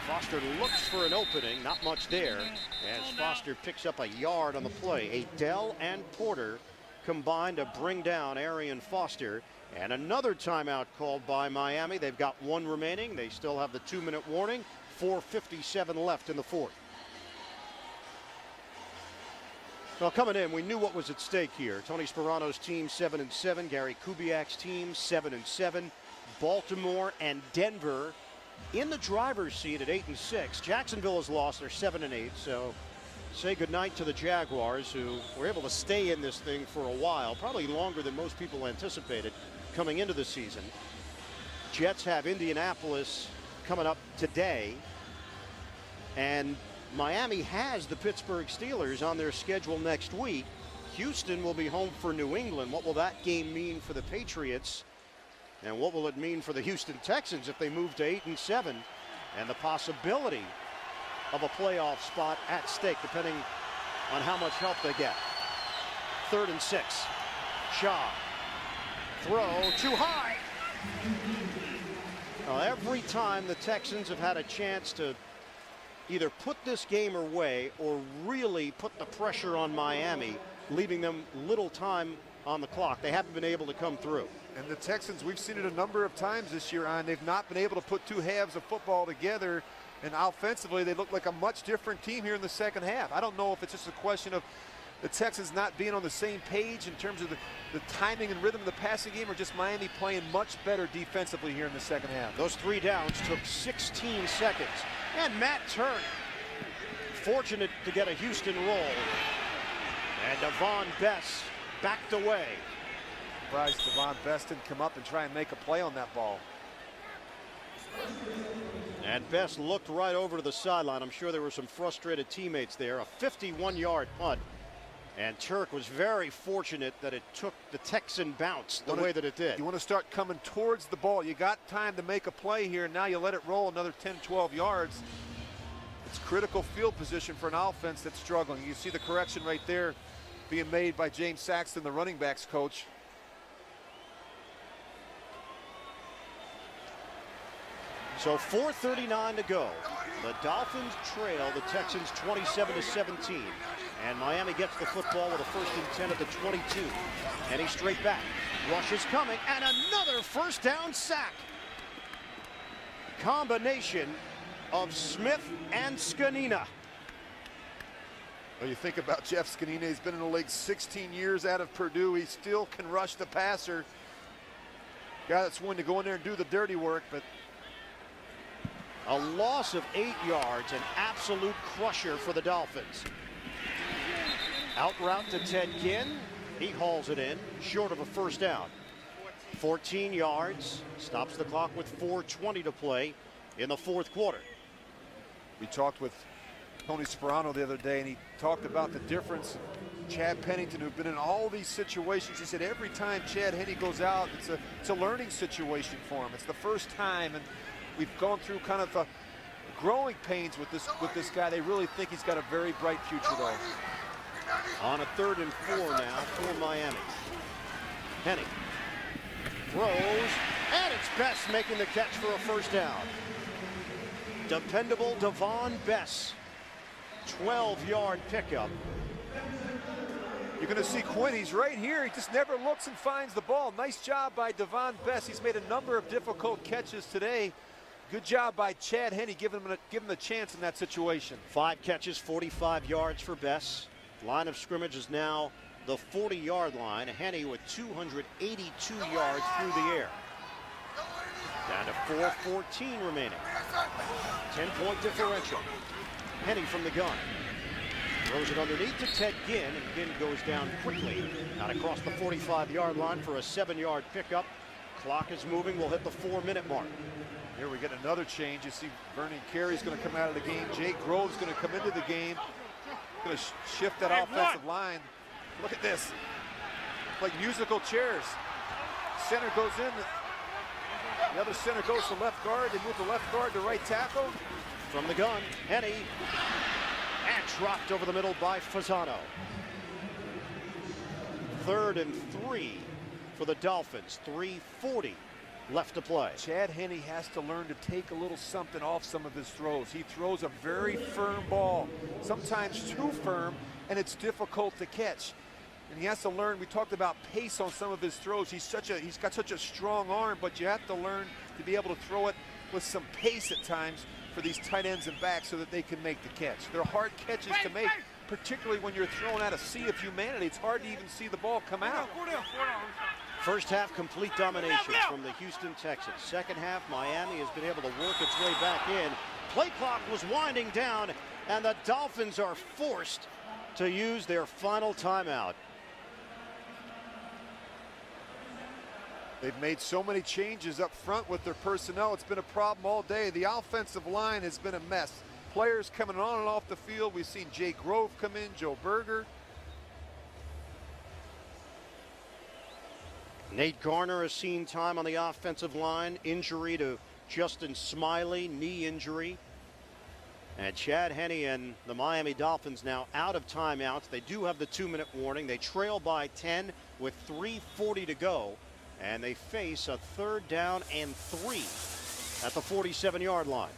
Foster looks for an opening, not much there, as Foster picks up a yard on the play. Adell and Porter combined to bring down Arian Foster. And another timeout called by Miami. They've got one remaining. They still have the 2-minute warning. 4:57 left in the fourth. Well, coming in, we knew what was at stake here. Tony Sperano's team 7-7. Gary Kubiak's team 7-7. Baltimore and Denver in the driver's seat at 8-6. Jacksonville has lost. They're 7-8. So say goodnight to the Jaguars, who were able to stay in this thing for a while, probably longer than most people anticipated coming into the season. Jets have Indianapolis coming up today, and Miami has the Pittsburgh Steelers on their schedule next week. Houston will be home for New England. What will that game mean for the Patriots? And what will it mean for the Houston Texans if they move to 8-7? And the possibility of a playoff spot at stake, depending on how much help they get. 3rd and 6. Shaw. Throw too high. Now, every time the Texans have had a chance to either put this game away or really put the pressure on Miami, leaving them little time on the clock, they haven't been able to come through. And the Texans, we've seen it a number of times this year, and they've not been able to put two halves of football together. And offensively, they look like a much different team here in the second half. I don't know if it's just a question of the Texans not being on the same page in terms of the timing and rhythm of the passing game, or just Miami playing much better defensively here in the second half. Those 3 downs took 16 seconds. And Matt Turner, fortunate to get a Houston roll. And Devon Bess backed away. Surprised Devon Bess didn't come up and try and make a play on that ball. And Bess looked right over to the sideline. I'm sure there were some frustrated teammates there. A 51-yard punt. And Turk was very fortunate that it took the Texan bounce the way that it did. You want to start coming towards the ball. You got time to make a play here. Now you let it roll another 10, 12 yards. It's critical field position for an offense that's struggling. You see the correction right there being made by James Saxton, the running backs coach. So 4:39 to go. The Dolphins trail the Texans 27-17. And Miami gets the football with a 1st and 10 at the 22. And he's straight back. Rush is coming, and another first down sack. Combination of Smith and Scanina. Well, you think about Jeff Scanina. He's been in the league 16 years out of Purdue. He still can rush the passer. Guy that's willing to go in there and do the dirty work, but a loss of 8 yards, an absolute crusher for the Dolphins. Out route to Ted Ginn. He hauls it in, short of a first down. 14 yards, stops the clock with 4:20 to play in the fourth quarter. We talked with Tony Sperano the other day, and he talked about the difference. Chad Pennington, who've been in all these situations, he said every time Chad Henne goes out, it's a learning situation for him. It's the first time, and we've gone through kind of growing pains with this guy. They really think he's got a very bright future, though. On a 3rd and 4 now for Miami. Henne throws, and it's Bess making the catch for a first down. Dependable Devon Bess, 12-yard pickup. You're going to see Quinn. He's right here. He just never looks and finds the ball. Nice job by Devon Bess. He's made a number of difficult catches today. Good job by Chad Henne, giving him a chance in that situation. 5 catches, 45 yards for Bess. Line of scrimmage is now the 40-yard line. Henne with 282 yards through the air. Down to 4:14 remaining. 10-point differential. Henne from the gun. Throws it underneath to Ted Ginn, and Ginn goes down quickly. Out across the 45-yard line for a 7-yard pickup. Clock is moving. We'll hit the 4-minute mark. Here we get another change. You see Vernon Carey's going to come out of the game. Jake Grove's going to come into the game. Going to shift that offensive line. Look at this. Like musical chairs. Center goes in. The other center goes to left guard. They move the left guard to right tackle. From the gun, Henne. And dropped over the middle by Fasano. 3rd and 3 for the Dolphins. 3:40 left to play. Chad Henne has to learn to take a little something off some of his throws. He throws a very firm ball, sometimes too firm, and it's difficult to catch. And he has to learn. We talked about pace on some of his throws. He's got such a strong arm, but you have to learn to be able to throw it with some pace at times for these tight ends and backs so that they can make the catch. They're hard catches to make, particularly when you're thrown at a sea of humanity. It's hard to even see the ball come out. First half, complete domination from the Houston Texans. Second half, Miami has been able to work its way back in. Play clock was winding down, and the Dolphins are forced to use their final timeout. They've made so many changes up front with their personnel. It's been a problem all day. The offensive line has been a mess. Players coming on and off the field. We've seen Jake Grove come in, Joe Berger. Nate Garner has seen time on the offensive line. Injury to Justin Smiley, knee injury. And Chad Henne and the Miami Dolphins now out of timeouts. They do have the 2-minute warning. They trail by 10 with 3:40 to go. And they face a 3rd down and 3 at the 47-yard line.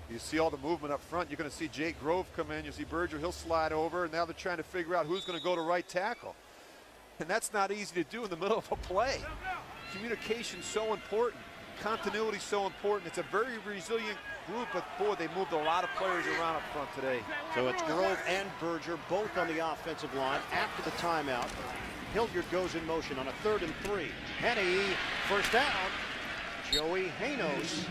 You see all the movement up front. You're going to see Jake Grove come in. You see Berger, he'll slide over. And now they're trying to figure out who's going to go to right tackle. And that's not easy to do in the middle of a play. Communication's so important. Continuity's so important. It's a very resilient group, but boy, they moved a lot of players around up front today. So it's Grove and Berger both on the offensive line after the timeout. Hilliard goes in motion on a 3rd and 3. Henne, first down. Joey Hanos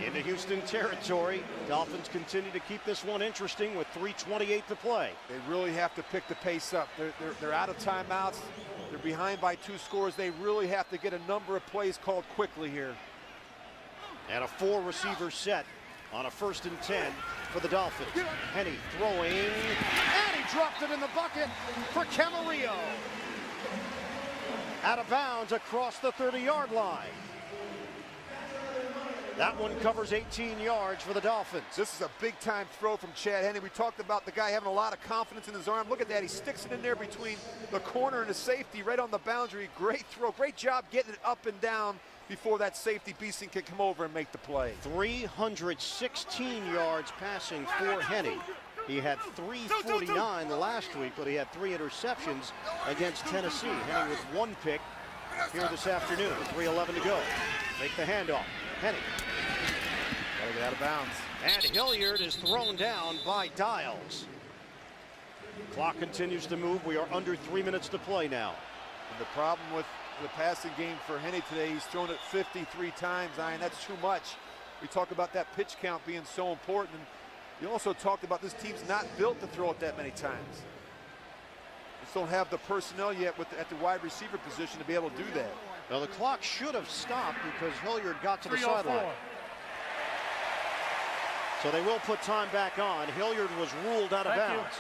into Houston territory. Dolphins continue to keep this one interesting with 3:28 to play. They really have to pick the pace up. They're out of timeouts. They're behind by 2 scores. They really have to get a number of plays called quickly here. And a 4-receiver set on a 1st and 10 for the Dolphins. Henne throwing, and he dropped it in the bucket for Camarillo. Out of bounds across the 30-yard line. That one covers 18 yards for the Dolphins. This is a big-time throw from Chad Henne. We talked about the guy having a lot of confidence in his arm. Look at that. He sticks it in there between the corner and the safety right on the boundary. Great throw. Great job getting it up and down before that safety Beeson can come over and make the play. 316 yards passing for Henne. He had 349 last week, but he had 3 interceptions against Tennessee. Henne with 1 pick here this afternoon. 3:11 to go. Make the handoff. Henne. Gotta get out of bounds. And Hilliard is thrown down by Dials. Clock continues to move. We are under 3 minutes to play now. And the problem with the passing game for Henne today, he's thrown it 53 times. Ian, that's too much. We talk about that pitch count being so important. And you also talked about this team's not built to throw it that many times. Just don't have the personnel yet at the wide receiver position to be able to do that. Well, the clock should have stopped because Hilliard got to the sideline. So they will put time back on. Hilliard was ruled out of bounds.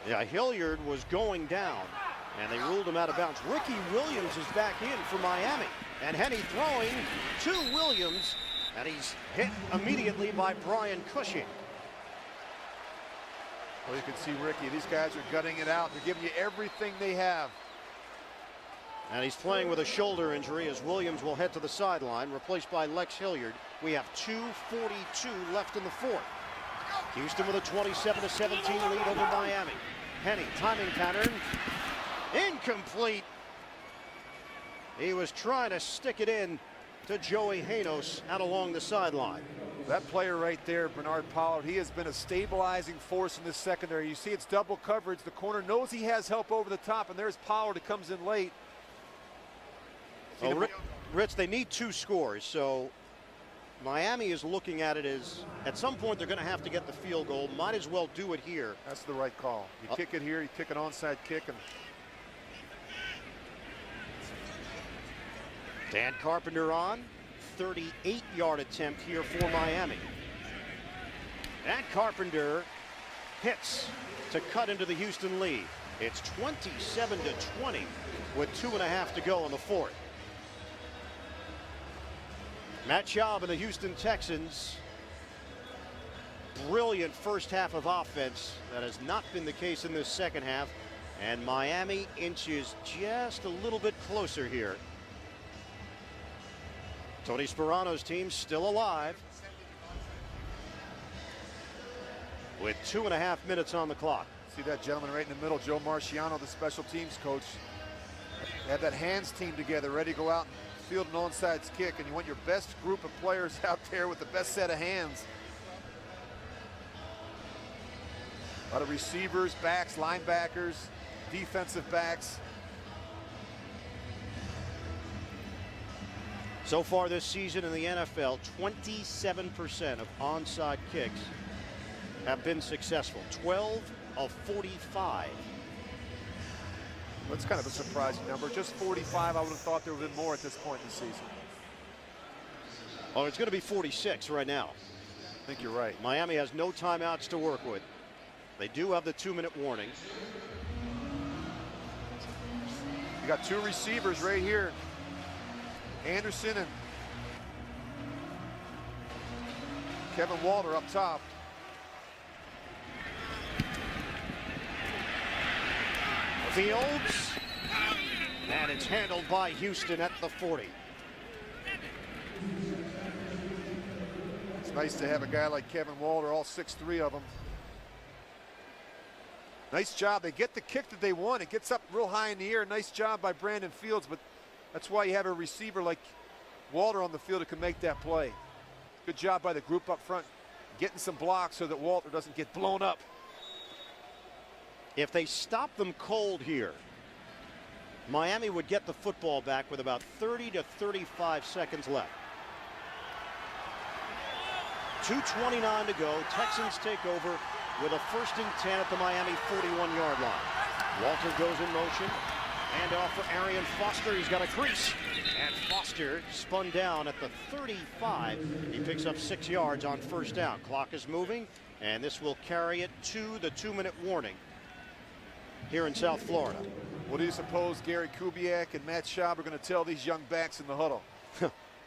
Yeah, Hilliard was going down, and they ruled him out of bounds. Ricky Williams is back in for Miami, and Henne throwing to Williams, and he's hit immediately by Brian Cushing. Well, you can see Ricky. These guys are gutting it out. They're giving you everything they have. And he's playing with a shoulder injury as Williams will head to the sideline, replaced by Lex Hilliard. We have 2:42 left in the 4th. Houston with a 27-17 lead over Miami. Henne, timing pattern, incomplete. He was trying to stick it in to Joey Janos out along the sideline. That player right there, Bernard Pollard, he has been a stabilizing force in this secondary. You see it's double coverage. The corner knows he has help over the top, and there's Pollard who comes in late. Oh, Rich, they need 2 scores, so Miami is looking at it as at some point they're going to have to get the field goal. Might as well do it here. That's the right call. You kick it here, you kick an onside kick. And Dan Carpenter on. 38-yard attempt here for Miami. And Carpenter hits to cut into the Houston lead. It's 27-20 with 2.5 to go in the 4th. Matt Schaub and the Houston Texans. Brilliant first half of offense. That has not been the case in this second half. And Miami inches just a little bit closer here. Tony Sperano's team still alive with 2.5 minutes on the clock. See that gentleman right in the middle, Joe Marciano, the special teams coach. They have that hands team together, ready to go out and field an onside kick, and you want your best group of players out there with the best set of hands. A lot of receivers, backs, linebackers, defensive backs. So far this season in the NFL, 27% of onside kicks have been successful. 12 of 45. That's kind of a surprising number. Just 45. I would have thought there would have been more at this point in the season. Oh, it's going to be 46 right now. I think you're right. Miami has no timeouts to work with. They do have the 2-minute warning. You got 2 receivers right here. Anderson and Kevin Walter up top. Fields, and it's handled by Houston at the 40. It's nice to have a guy like Kevin Walter, all 6'3" of them. Nice job. They get the kick that they want. It gets up real high in the air. Nice job by Brandon Fields, but that's why you have a receiver like Walter on the field who can make that play. Good job by the group up front, getting some blocks so that Walter doesn't get blown up. If they stop them cold here, Miami would get the football back with about 30 to 35 seconds left. 2:29 to go. Texans take over with a 1st and 10 at the Miami 41-yard line. Walter goes in motion. Hand off for Arian Foster. He's got a crease. And Foster spun down at the 35. He picks up 6 yards on 1st down. Clock is moving, and this will carry it to the 2-minute warning here in South Florida. What do you suppose Gary Kubiak and Matt Schaub are going to tell these young backs in the huddle?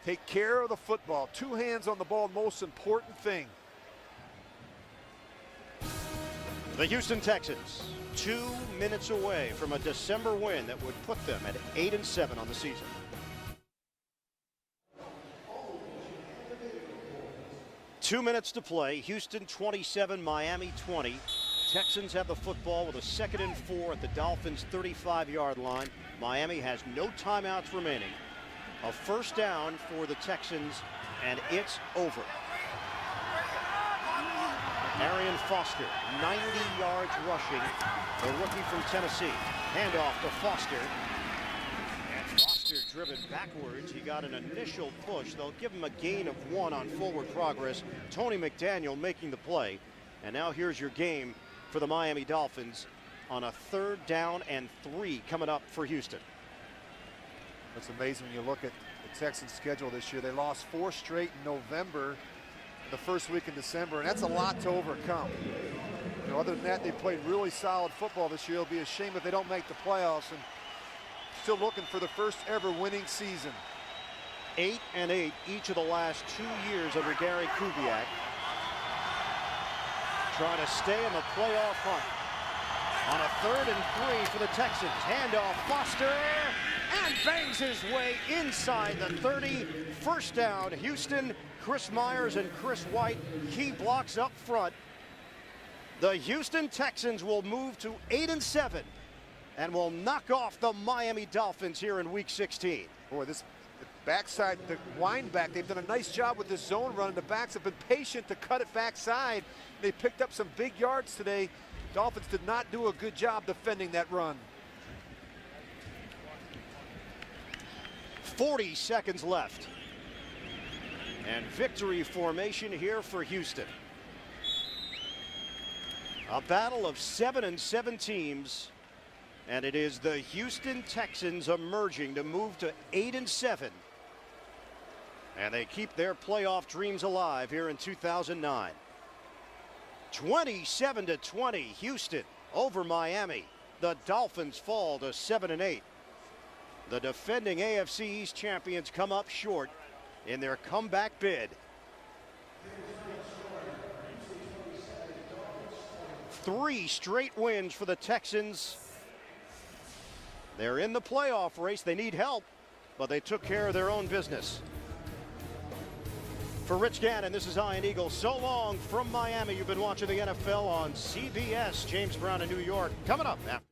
Take care of the football. 2 hands on the ball, most important thing. The Houston Texans, 2 minutes away from a December win that would put them at 8-7 on the season. Two minutes to play. Houston 27, Miami 20. Texans have the football with a 2nd and 4 at the Dolphins 35-yard line. Miami has no timeouts remaining. A 1st down for the Texans, and it's over. Arian Foster, 90 yards rushing, the rookie from Tennessee. Handoff to Foster. And Foster driven backwards. He got an initial push. They'll give him a gain of 1 on forward progress. Tony McDaniel making the play. And now here's your game for the Miami Dolphins on a 3rd down and 3 coming up for Houston. It's amazing when you look at the Texans' schedule this year. They lost 4 straight in November, the 1st week in December, and that's a lot to overcome. You know, other than that, they played really solid football this year. It'll be a shame if they don't make the playoffs, and still looking for the 1st ever winning season. 8-8 each of the last 2 years under Gary Kubiak. Trying to stay in the playoff hunt. On a 3rd and 3 for the Texans. Handoff, Foster, and bangs his way inside the 30. 1st down, Houston. Chris Myers and Chris White, key blocks up front. The Houston Texans will move to 8-7 and will knock off the Miami Dolphins here in Week 16. Boy, Backside, the wind back, they've done a nice job with the zone run. The backs have been patient to cut it backside. They picked up some big yards today. Dolphins did not do a good job defending that run. 40 seconds left. And victory formation here for Houston. A battle of 7-7 teams. And it is the Houston Texans emerging to move to 8-7. And they keep their playoff dreams alive here in 2009. 27-20, Houston over Miami. The Dolphins fall to 7-8. The defending AFC East champions come up short in their comeback bid. 3 straight wins for the Texans. They're in the playoff race. They need help, but they took care of their own business. For Rich Gannon, this is Ian Eagle. So long from Miami. You've been watching the NFL on CBS. James Brown in New York. Coming up after.